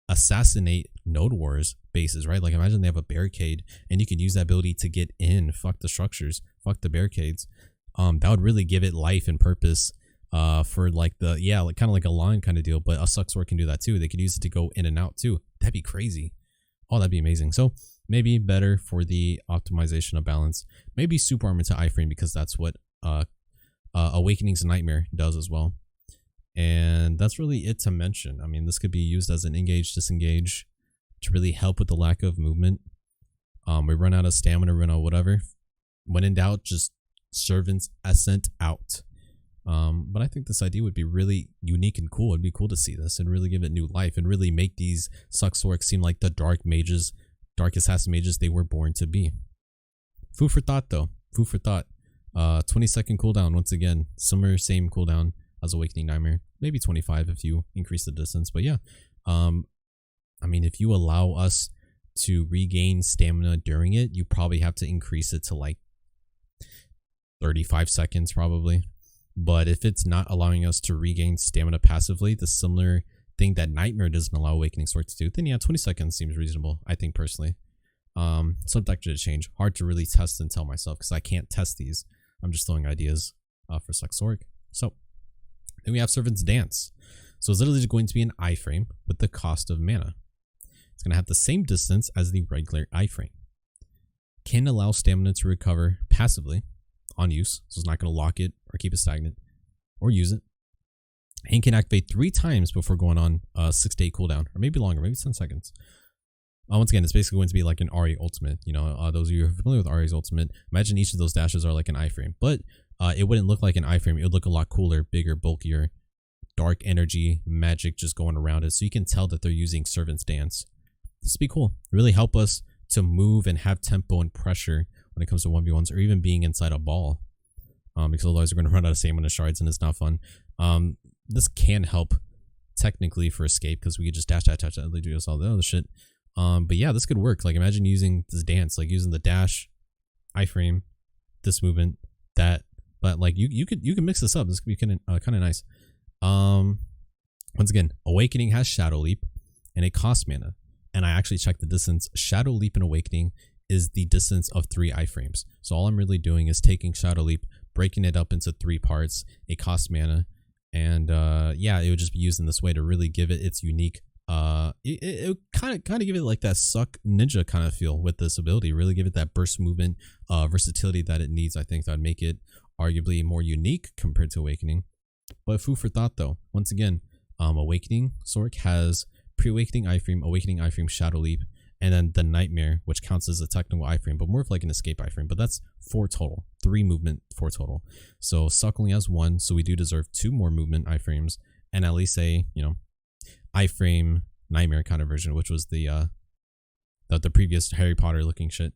assassinate Node Wars bases, right? Like imagine they have a barricade and you could use that ability to get in. Fuck the structures, fuck the barricades. That would really give it life and purpose for like the, yeah, like kind of like a line kind of deal. But a Succ Sorc can do that too. They could use it to go in and out too. That'd be crazy. Oh, that'd be amazing. So maybe better for the optimization of balance. Maybe super armor to iframe, because that's what Awakening's Nightmare does as well. And that's really it to mention. I mean, this could be used as an engage, disengage to really help with the lack of movement. We run out of stamina, run out whatever. When in doubt, just Servants Ascent out. But I think this idea would be really unique and cool. It'd be cool to see this and really give it new life and really make these Succ Sorcs seem like the dark mages, dark assassin mages they were born to be. Food for thought though. Food for thought. 20-second cooldown once again. Similar, same cooldown as Awakening Nightmare. Maybe 25 if you increase the distance. But yeah, I mean, if you allow us to regain stamina during it, you probably have to increase it to like 35 seconds probably. But if it's not allowing us to regain stamina passively, the similar thing that Nightmare doesn't allow Awakening Sorc to do, then yeah, 20 seconds seems reasonable, I think personally. Subject to change. Hard to really test and tell myself, because I can't test these. I'm just throwing ideas for Succ Sorc. So then we have Servant's Dance. So it's literally going to be an iframe with the cost of mana. It's going to have the same distance as the regular iframe. Can allow stamina to recover passively on use, so it's not going to lock it or keep it stagnant or use it. And can activate 3 times before going on 6 to 8 cooldown, or maybe longer, maybe 10 seconds. Once again, it's basically going to be like an Ari ultimate. You know, those of you who are familiar with Ari's ultimate, imagine each of those dashes are like an iframe, but it wouldn't look like an iframe. It would look a lot cooler, bigger, bulkier, dark energy, magic just going around it. So you can tell that they're using Servant's Dance. This would be cool. Really help us to move and have tempo and pressure when it comes to 1v1s, or even being inside a ball. Because otherwise we're going to run out of stamina shards and it's not fun. This can help technically for escape, because we could just dash, do all the other shit. But yeah, this could work. Like imagine using this dance, like using the dash, iframe, this movement, that. But like you could mix this up. This could be kind of nice. Once again, Awakening has Shadow Leap, and it costs mana. And I actually checked the distance. Shadow Leap and Awakening is the distance of 3 iframes. So all I'm really doing is taking Shadow Leap, breaking it up into 3 parts. It costs mana, and yeah, it would just be used in this way to really give it its unique. It kind of give it like that Succ ninja kind of feel with this ability. Really give it that burst movement, versatility that it needs. I think that would make it arguably more unique compared to Awakening. But food for thought though. Once again, Awakening Sorc has pre-Awakening iframe, Awakening iframe, Shadow Leap, and then the Nightmare, which counts as a technical iframe, but more of like an escape iframe. But that's 4 total, 3 movement, 4 total. So Succ only has 1, so we do deserve 2 more movement iframes, and at least a, you know, iframe Nightmare kind of version, which was the previous Harry Potter looking shit.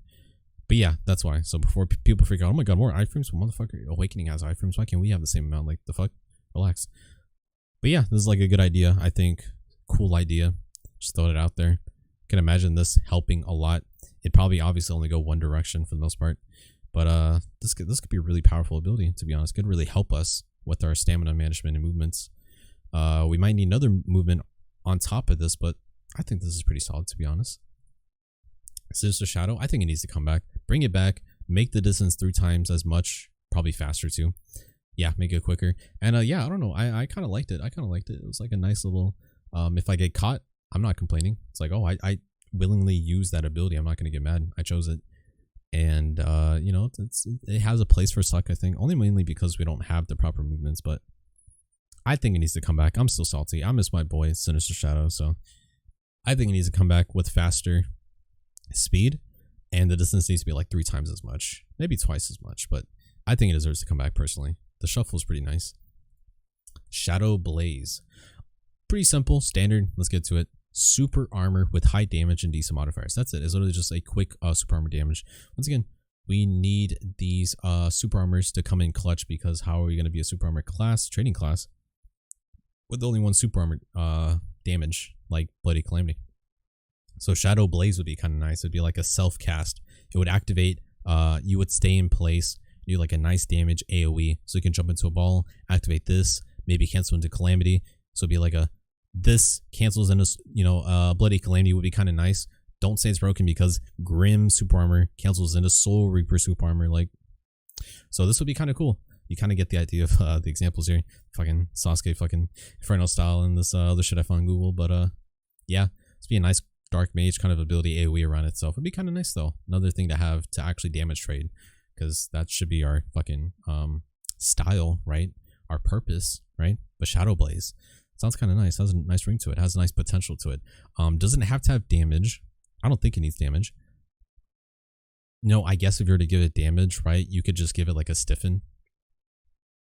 But yeah, that's why. So before people freak out, oh my god, more iframes? Well, motherfucker, Awakening has iframes. Why can't we have the same amount? Like, the fuck? Relax. But yeah, this is like a good idea, I think. Cool idea. Just throw it out there. Can imagine this helping a lot. It'd probably obviously only go one direction for the most part, but this could be a really powerful ability, to be honest. Could really help us with our stamina management and movements. We might need another movement on top of this, but I think this is pretty solid, to be honest. Sinister Shadow, I think it needs to come back. Bring it back, make the distance 3 times as much, probably faster too. Yeah, make it quicker. And yeah, I don't know, I kind of liked it. It was like a nice little, if I get caught, I'm not complaining. It's like, oh, I willingly use that ability. I'm not gonna get mad. I chose it. And you know, it has a place for Succ, I think, only mainly because we don't have the proper movements, but I think it needs to come back. I'm still salty. I miss my boy Sinister Shadow, so I think it needs to come back with faster speed, and the distance needs to be like 3 times as much, maybe twice as much, but I think it deserves to come back personally. The shuffle is pretty nice. Shadow Blaze, pretty simple, standard. Let's get to it. Super armor with high damage and decent modifiers. That's it. It's literally just a quick super armor damage. Once again, we need these super armors to come in clutch, because how are we going to be a super armor class, trading class, with only 1 super armor damage like Bloody Calamity? So Shadow Blaze would be kind of nice. It'd be like a self cast. It would activate. You would stay in place. Do like a nice damage AoE, so you can jump into a ball, activate this, maybe cancel into Calamity. So it'd be like a this cancels into, you know, Bloody Calamity would be kind of nice. Don't say it's broken, because Grim super armor cancels into Soul Reaper super armor. Like, so this would be kind of cool. You kind of get the idea of the examples here. Fucking Sasuke, fucking Inferno style, and this other shit I found on Google. But yeah, this would be a nice Dark Mage kind of ability AoE around itself. It'd be kind of nice though. Another thing to have to actually damage trade, because that should be our fucking style, right? Our purpose, right? But Shadow Blaze sounds kind of nice. Has a nice ring to it. Has a nice potential to it. Doesn't have to have damage. I don't think it needs damage. No, I guess if you were to give it damage, right, you could just give it like a stiffen.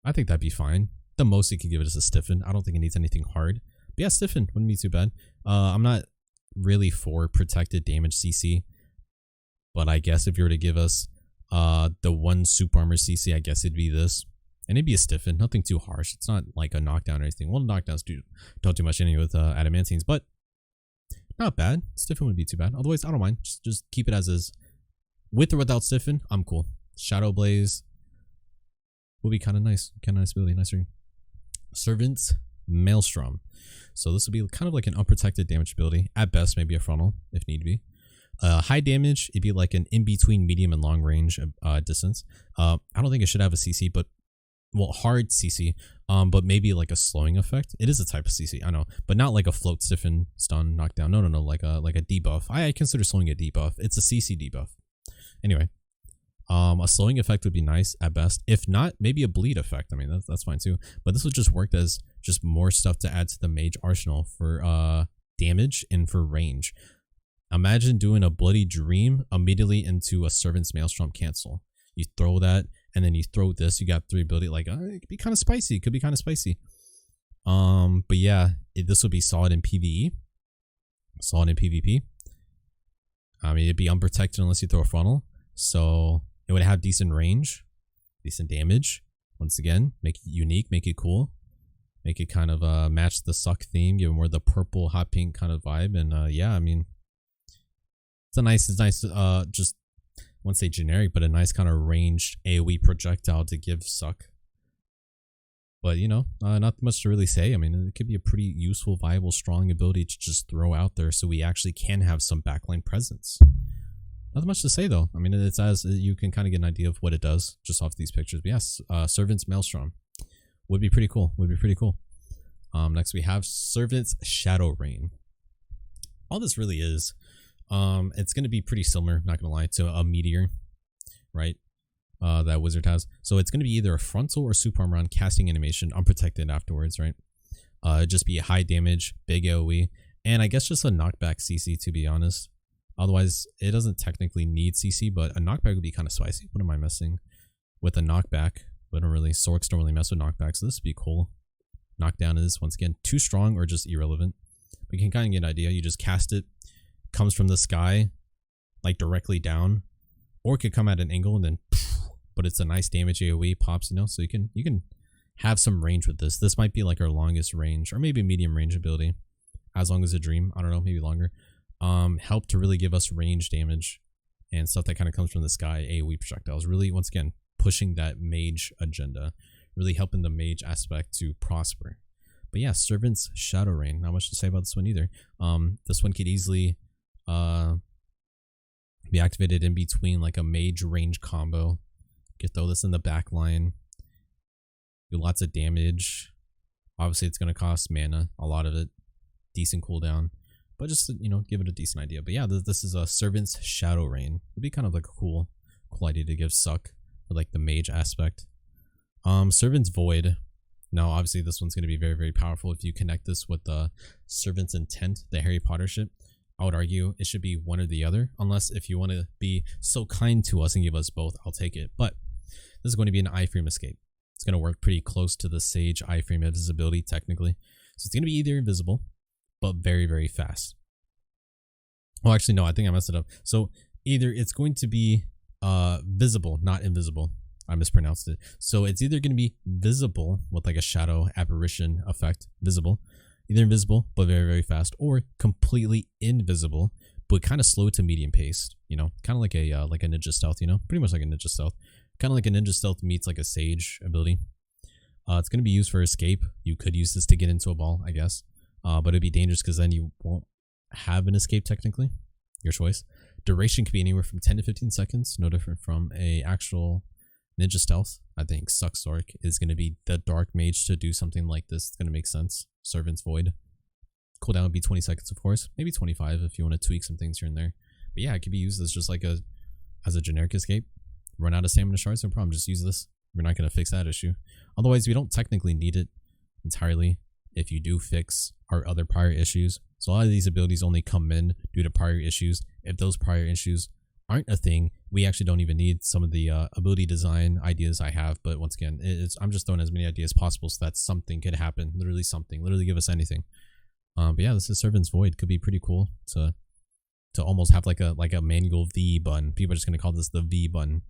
I think that'd be fine. The most you could give it is a stiffen. I don't think it needs anything hard. But yeah, stiffen wouldn't be too bad. I'm not really for protected damage CC, but I guess if you were to give us the 1 super armor CC, I guess it'd be this, and it'd be a stiffen. Nothing too harsh. It's not like a knockdown or anything. Well, knockdowns don't do much anyway with adamantines, but not bad. Stiffen would be too bad. Otherwise, I don't mind. Just keep it as is. With or without stiffen, I'm cool. Shadow Blaze will be kind of nice. Kind of nice ability. Nice ring. Servant's Maelstrom. So this would be kind of like an unprotected damage ability. At best, maybe a frontal if need be. High damage, it'd be like an in-between medium and long range distance. I don't think it should have a CC, but, well, hard CC, but maybe like a slowing effect. It is a type of CC, I know, but not like a float, stiffen, stun, knockdown. No, like a debuff. I consider slowing a debuff. It's a CC debuff. Anyway, a slowing effect would be nice at best. If not, maybe a bleed effect. I mean, that's fine too. But this would just work as just more stuff to add to the mage arsenal for damage and for range. Imagine doing a Bloody Dream immediately into a Servant's Maelstrom cancel. You throw that, and then you throw this. You got 3 ability. Like, it could be kind of spicy. It could be kind of spicy. But yeah, this would be solid in PvE. Solid in PvP. I mean, it'd be unprotected unless you throw a frontal. So it would have decent range, decent damage. Once again, make it unique, make it cool. Make it kind of match the Succ theme, give it more the purple, hot pink kind of vibe. And yeah, I mean, it's nice, just, I won't say generic, but a nice kind of ranged AoE projectile to give Succ. But, you know, not much to really say. I mean, it could be a pretty useful, viable, strong ability to just throw out there so we actually can have some backline presence. Not much to say, though. I mean, it's as you can kind of get an idea of what it does just off these pictures. But yes, Servant's Maelstrom would be pretty cool. Next, we have Servant's Shadow Rain. All this really is, it's going to be pretty similar, not going to lie, to a Meteor, right? That Wizard has. So it's going to be either a frontal or super armor on casting animation, unprotected afterwards, right? It'd just be a high damage, big AoE, and I guess just a knockback CC, to be honest. Otherwise, it doesn't technically need CC, but a knockback would be kind of spicy. What am I missing with a knockback? Sorcs don't really mess with knockback, so this would be cool. Knockdown is, once again, too strong or just irrelevant. But you can kind of get an idea. You just cast it, comes from the sky, like directly down, or it could come at an angle and then, but it's a nice damage AoE, pops, you know, so you can have some range with this. This might be like our longest range, or maybe medium range ability, as long as a dream. I don't know, maybe longer. Help to really give us range damage and stuff that kind of comes from the sky, AoE projectiles. Really, once again, pushing that mage agenda, really helping the mage aspect to prosper. But yeah, Servant's Shadow Rain. Not much to say about this one either. This one could easily Be activated in between like a mage range combo. You can throw this in the back line. Do lots of damage. Obviously, it's going to cost mana, a lot of it. Decent cooldown. But just to, give it a decent idea. But yeah, this is a Servant's Shadow Rain. It'd be kind of like a cool idea to give Succ for like the mage aspect. Servant's Void. Now, obviously, this one's going to be very, very powerful if you connect this with the Servant's Intent, the Harry Potter ship. I would argue it should be one or the other, unless if you want to be so kind to us and give us both, I'll take it. But this is going to be an iframe escape. It's going to work pretty close to the Sage iframe invisibility, technically. So it's going to be either invisible, but very, very fast. Oh, actually, no, I think I messed it up. So either it's going to be visible, not invisible. I mispronounced it. So it's either going to be visible with like a shadow apparition effect, visible, either invisible but very, very fast, or completely invisible but kind of slow to medium paced. Kind of like a ninja stealth. Pretty much like a ninja stealth. Kind of like a ninja stealth meets like a Sage ability. It's going to be used for escape. You could use this to get into a ball, I guess, but it'd be dangerous because then you won't have an escape technically. Your choice. Duration could be anywhere from 10 to 15 seconds. No different from a actual ninja stealth. I think Sorc is going to be the dark mage to do something like this. It's going to make sense. Servant's Void. Cooldown would be 20 seconds, of course. Maybe 25 if you want to tweak some things here and there. But yeah, it could be used as just like as a generic escape. Run out of stamina shards, no problem. Just use this. We're not going to fix that issue. Otherwise, we don't technically need it entirely if you do fix our other prior issues. So a lot of these abilities only come in due to prior issues. If those prior issues aren't a thing, we actually don't even need some of the ability design ideas I have. But once again, I'm just throwing as many ideas as possible so that something could happen. Literally something. Literally give us anything. But yeah, this is Servant's Void. Could be pretty cool to almost have like a manual V button. People are just gonna call this the V button.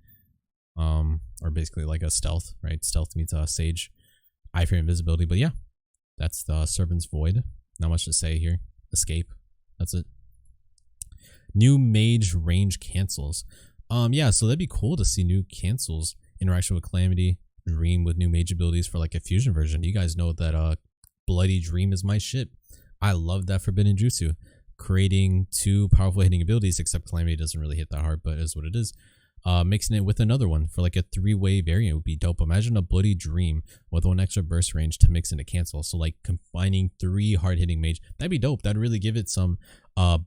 Or basically like a stealth, right? Stealth meets Sage iframe invisibility. But yeah, that's the Servant's Void. Not much to say here. Escape. That's it. New Mage range cancels. Yeah, so that'd be cool to see new cancels interaction with Calamity, Dream with new mage abilities for like a fusion version. You guys know that Bloody Dream is my shit. I love that Forbidden Jutsu. Creating two powerful hitting abilities, except Calamity doesn't really hit that hard, but it is what it is. Mixing it with another one for like a 3-way variant would be dope. Imagine a Bloody Dream with one extra burst range to mix into cancel. So like combining 3 hard-hitting mage, that'd be dope. That'd really give it some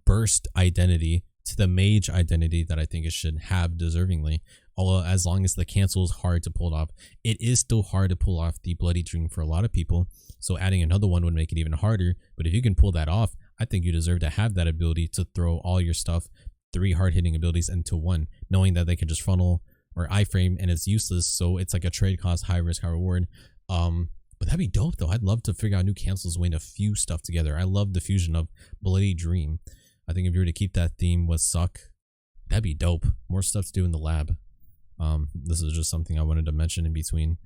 burst identity to the mage identity that I think it should have deservingly. Although as long as the cancel is hard to pull off, it is still hard to pull off the Bloody Dream for a lot of people. So adding another one would make it even harder. But if you can pull that off, I think you deserve to have that ability to throw all your stuff, 3 hard-hitting abilities into one, knowing that they can just funnel or iframe and it's useless. So it's like a trade cost, high risk, high reward. But that'd be dope though. I'd love to figure out new cancels way to fuse stuff together. I love the fusion of Bloody Dream. I think if you were to keep that theme with Succ, that'd be dope. More stuff to do in the lab. This is just something I wanted to mention in between.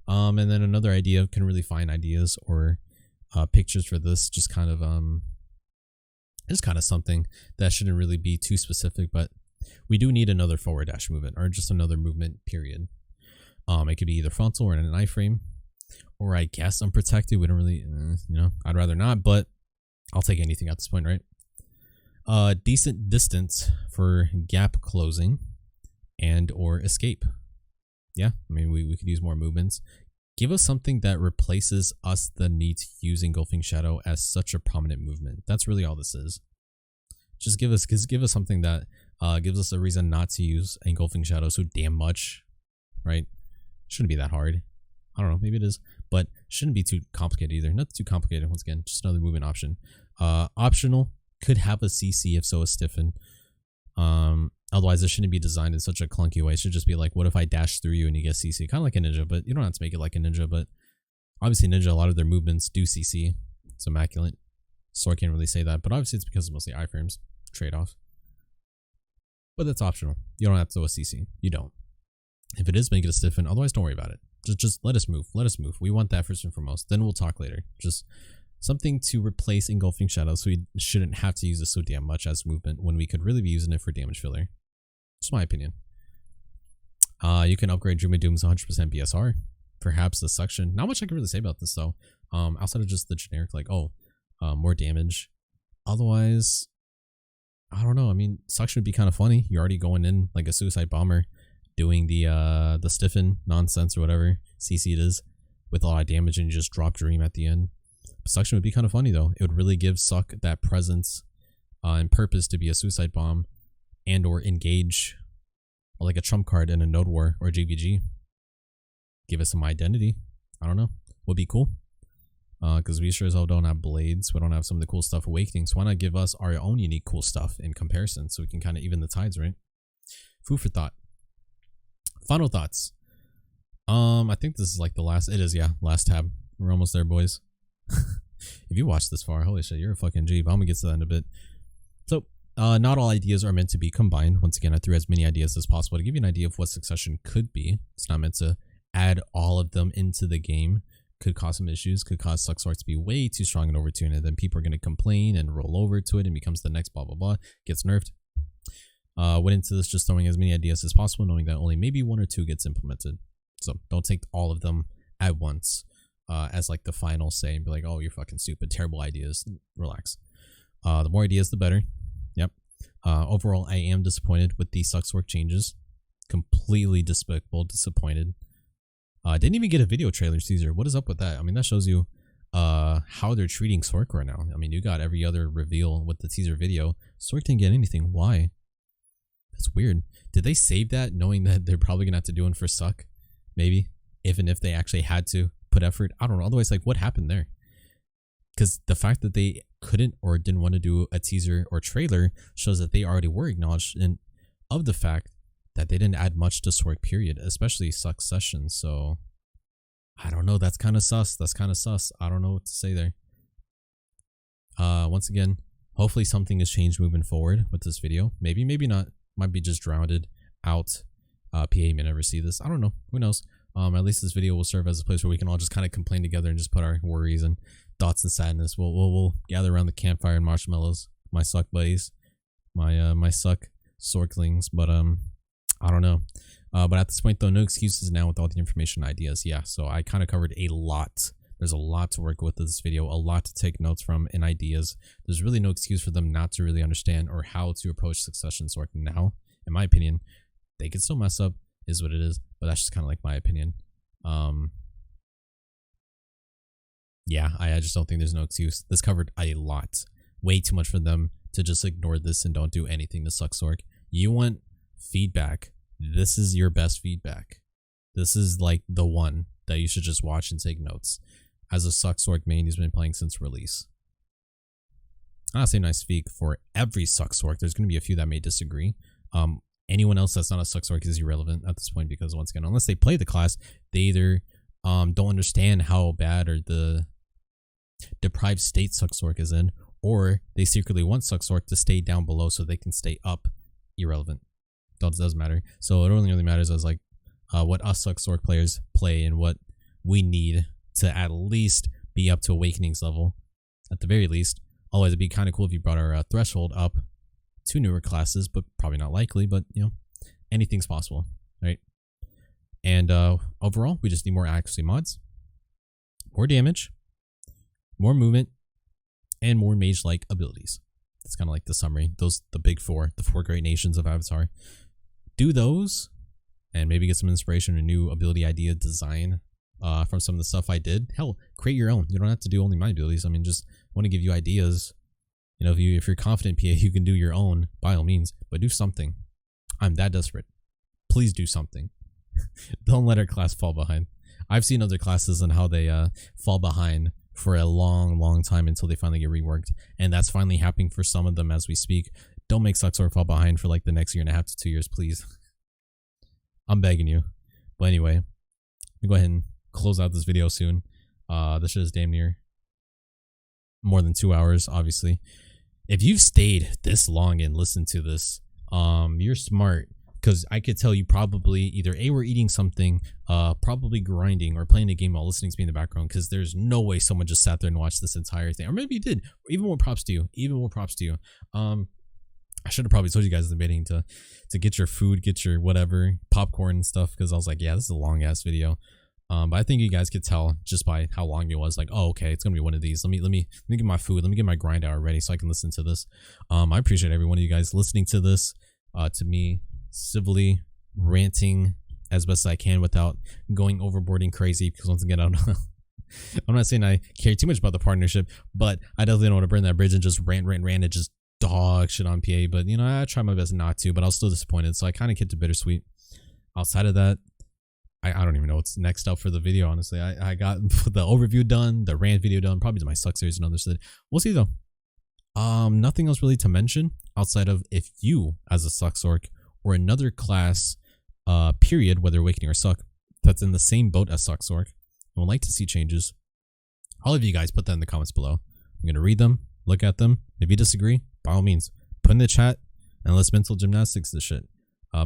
And then another idea, can really find ideas or pictures for this. Just kind of it's kind of something that shouldn't really be too specific, but we do need another forward dash movement or just another movement period. It could be either frontal or in an iframe, or I guess unprotected. We don't really, I'd rather not, but I'll take anything at this point, right? Decent distance for gap closing and or escape. Yeah, I mean, we could use more movements. Give us something that replaces us the need to use Engulfing Shadow as such a prominent movement. That's really all this is. Just give us something that gives us a reason not to use Engulfing Shadow so damn much, right? Shouldn't be that hard. I don't know, maybe it is, but shouldn't be too complicated either. Not too complicated. Once again, just another movement option. Optional, could have a CC if so a stiffen. Otherwise, it shouldn't be designed in such a clunky way. It should just be like, what if I dash through you and you get CC? Kind of like a ninja, but you don't have to make it like a ninja. But obviously, ninja, a lot of their movements do CC. It's immaculate. So I can't really say that, but obviously it's because it's mostly iframes. Trade-off. But that's optional. You don't have to do a CC. You don't. If it is, make it a stiffen. Otherwise, don't worry about it. Just let us move. Let us move. We want that first and foremost. Then we'll talk later. Just something to replace Engulfing Shadow so we shouldn't have to use it so damn much as movement when we could really be using it for damage filler. Just my opinion. You can upgrade Dream of Doom's 100% BSR. Perhaps the suction. Not much I can really say about this though. Outside of just the generic like, more damage. Otherwise, I don't know. I mean, Succ would be kind of funny. You're already going in like a suicide bomber, doing the stiffen nonsense or whatever CC it is, with a lot of damage, and you just drop Dream at the end. Succ would be kind of funny though. It would really give Succ that presence and purpose to be a suicide bomb, and or engage like a trump card in a node war or GVG. Give us some identity. I don't know. Would be cool. Because we sure as hell don't have blades. We don't have some of the cool stuff awakening. So why not give us our own unique cool stuff in comparison, so we can kind of even the tides, right? Food for thought. Final thoughts. I think this is like the last. It is, yeah. Last tab. We're almost there, boys. If you watched this far, holy shit, you're a fucking G. But I'm gonna get to that in a bit. So, not all ideas are meant to be combined. Once again, I threw as many ideas as possible to give you an idea of what succession could be. It's not meant to add all of them into the game. Could cause some issues, could cause Sorc to be way too strong and overtuned, and then people are going to complain and roll over to it and becomes the next blah blah blah, gets nerfed. Went into this just throwing as many ideas as possible, knowing that only maybe 1 or 2 gets implemented. So don't take all of them at once as like the final say and be like, oh, you're fucking stupid, terrible ideas. Relax. The more ideas, the better. Yep. Overall, I am disappointed with the Sorc changes. Completely despicable, disappointed. Didn't even get a video trailer teaser. What is up with that? I mean, that shows you how they're treating Sorc right now. I mean, you got every other reveal with the teaser video. Sorc didn't get anything. Why? That's weird. Did they save that knowing that they're probably gonna have to do one for Succ? Maybe. If they actually had to put effort. I don't know. Otherwise, like, what happened there? Because the fact that they couldn't or didn't want to do a teaser or trailer shows that they already were acknowledged of the fact that they didn't add much to Sorc, period, especially Succession. So I don't know. That's kind of sus. I don't know what to say there. Once again, hopefully something has changed moving forward with this video. Maybe, maybe not. Might be just drowned out. PA may never see this. I don't know. Who knows? At least this video will serve as a place where we can all just kind of complain together and just put our worries and thoughts and sadness. We'll gather around the campfire and marshmallows. My Succ buddies, my Succ Sorclings, but I don't know. But at this point though, no excuses now with all the information and ideas. Yeah, so I kind of covered a lot. There's a lot to work with in this video, a lot to take notes from and ideas. There's really no excuse for them not to really understand or how to approach Succession Sorc now. In my opinion, they could still mess up, is what it is, but that's just kind of like my opinion. Yeah, I just don't think there's no excuse. This covered a lot. Way too much for them to just ignore this and don't do anything to Succ Sorc. You want feedback. This is your best feedback. This is like the one that you should just watch and take notes. As a Succ Sorc main, he's been playing since release. I'm not saying I speak for every Succ Sorc. There's going to be a few that may disagree. Anyone else that's not a Succ Sorc is irrelevant at this point, because once again, unless they play the class, they either don't understand how bad or the deprived state Succ Sorc is in, or they secretly want Succ Sorc to stay down below so they can stay up. Irrelevant. Doesn't matter. So it only really matters as like what us Succ Sorc players play and what we need to at least be up to Awakenings level, at the very least. Otherwise, it'd be kind of cool if you brought our threshold up to newer classes, but probably not likely. But you know, anything's possible, right? And overall, we just need more accuracy mods, more damage, more movement, and more mage-like abilities. That's kind of like the summary. The big four, the 4 great nations of Avatar. Do those, and maybe get some inspiration or new ability idea design from some of the stuff I did. Hell, create your own. You don't have to do only my abilities. I mean, just want to give you ideas. You know, if you're confident, PA, you can do your own by all means, but do something. I'm that desperate. Please do something. Don't let our class fall behind. I've seen other classes and how they fall behind for a long time until they finally get reworked, and that's finally happening for some of them as we speak. Don't make Succ Sorc fall behind for like the next 1.5 to 2 years, please. I'm begging you. But anyway, I'll go ahead and close out this video soon. This shit is damn near more than 2 hours, obviously. If you've stayed this long and listened to this, you're smart, because I could tell you probably either A, we're eating something, probably grinding, or playing a game while listening to me in the background, because there's no way someone just sat there and watched this entire thing. Or maybe you did. Even more props to you. Even more props to you. I should have probably told you guys in the beginning to get your food, get your whatever, popcorn and stuff, because I was like, yeah, this is a long ass video. But I think you guys could tell just by how long it was. Like, oh, okay, it's gonna be one of these. Let me get my food. Let me get my grind hour ready so I can listen to this. I appreciate every one of you guys listening to this. To me, civilly ranting as best as I can without going overboard and crazy. Because once again, I'm not saying I care too much about the partnership, but I definitely don't want to burn that bridge and just rant and just dog shit on PA. But you know, I try my best not to. But I was still disappointed, so I kind of get to bittersweet. Outside of that, I don't even know what's next up for the video, honestly. I got the overview done, the rant video done, probably my Succ series and other shit. We'll see though. Nothing else really to mention outside of if you, as a Succ Sorc or another class, period, whether Awakening or Succ, that's in the same boat as Succ Sorc and would like to see changes, all of you guys put that in the comments below. I'm going to read them, look at them. If you disagree, by all means, put in the chat and let's mental gymnastics this shit.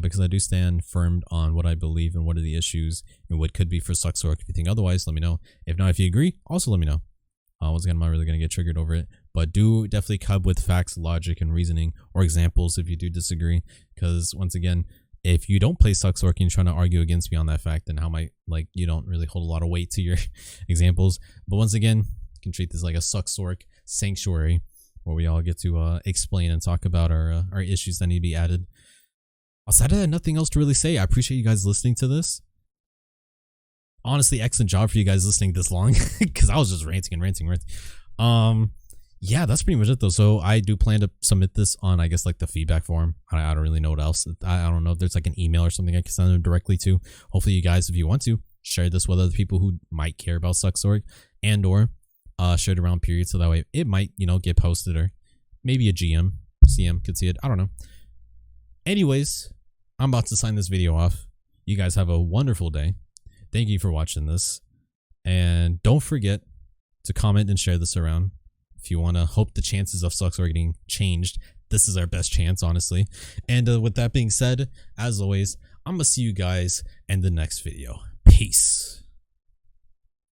Because I do stand firm on what I believe and what are the issues and what could be for Succ Sorc. If you think otherwise, let me know. If not, if you agree, also let me know. Once again, I'm not really going to get triggered over it. But do definitely come with facts, logic, and reasoning or examples if you do disagree. Because once again, if you don't play Succ Sorc and you're trying to argue against me on that fact, then how might, like, you don't really hold a lot of weight to your examples. But once again, you can treat this like a Succ Sorc sanctuary where we all get to explain and talk about our issues that need to be added. Outside of that, nothing else to really say. I appreciate you guys listening to this. Honestly, excellent job for you guys listening this long because I was just ranting. Yeah, that's pretty much it though. So I do plan to submit this on, I guess, like the feedback form. I don't really know what else. I don't know if there's like an email or something I can send them directly to. Hopefully you guys, if you want to, share this with other people who might care about Succ Sorc and or share it around period. So that way it might, you know, get posted or maybe a CM could see it. I don't know. Anyways, I'm about to sign this video off. You guys have a wonderful day. Thank you for watching this. And don't forget to comment and share this around. If you want to hope the chances of Succ Sorc getting changed, this is our best chance, honestly. And with that being said, as always, I'm going to see you guys in the next video. Peace.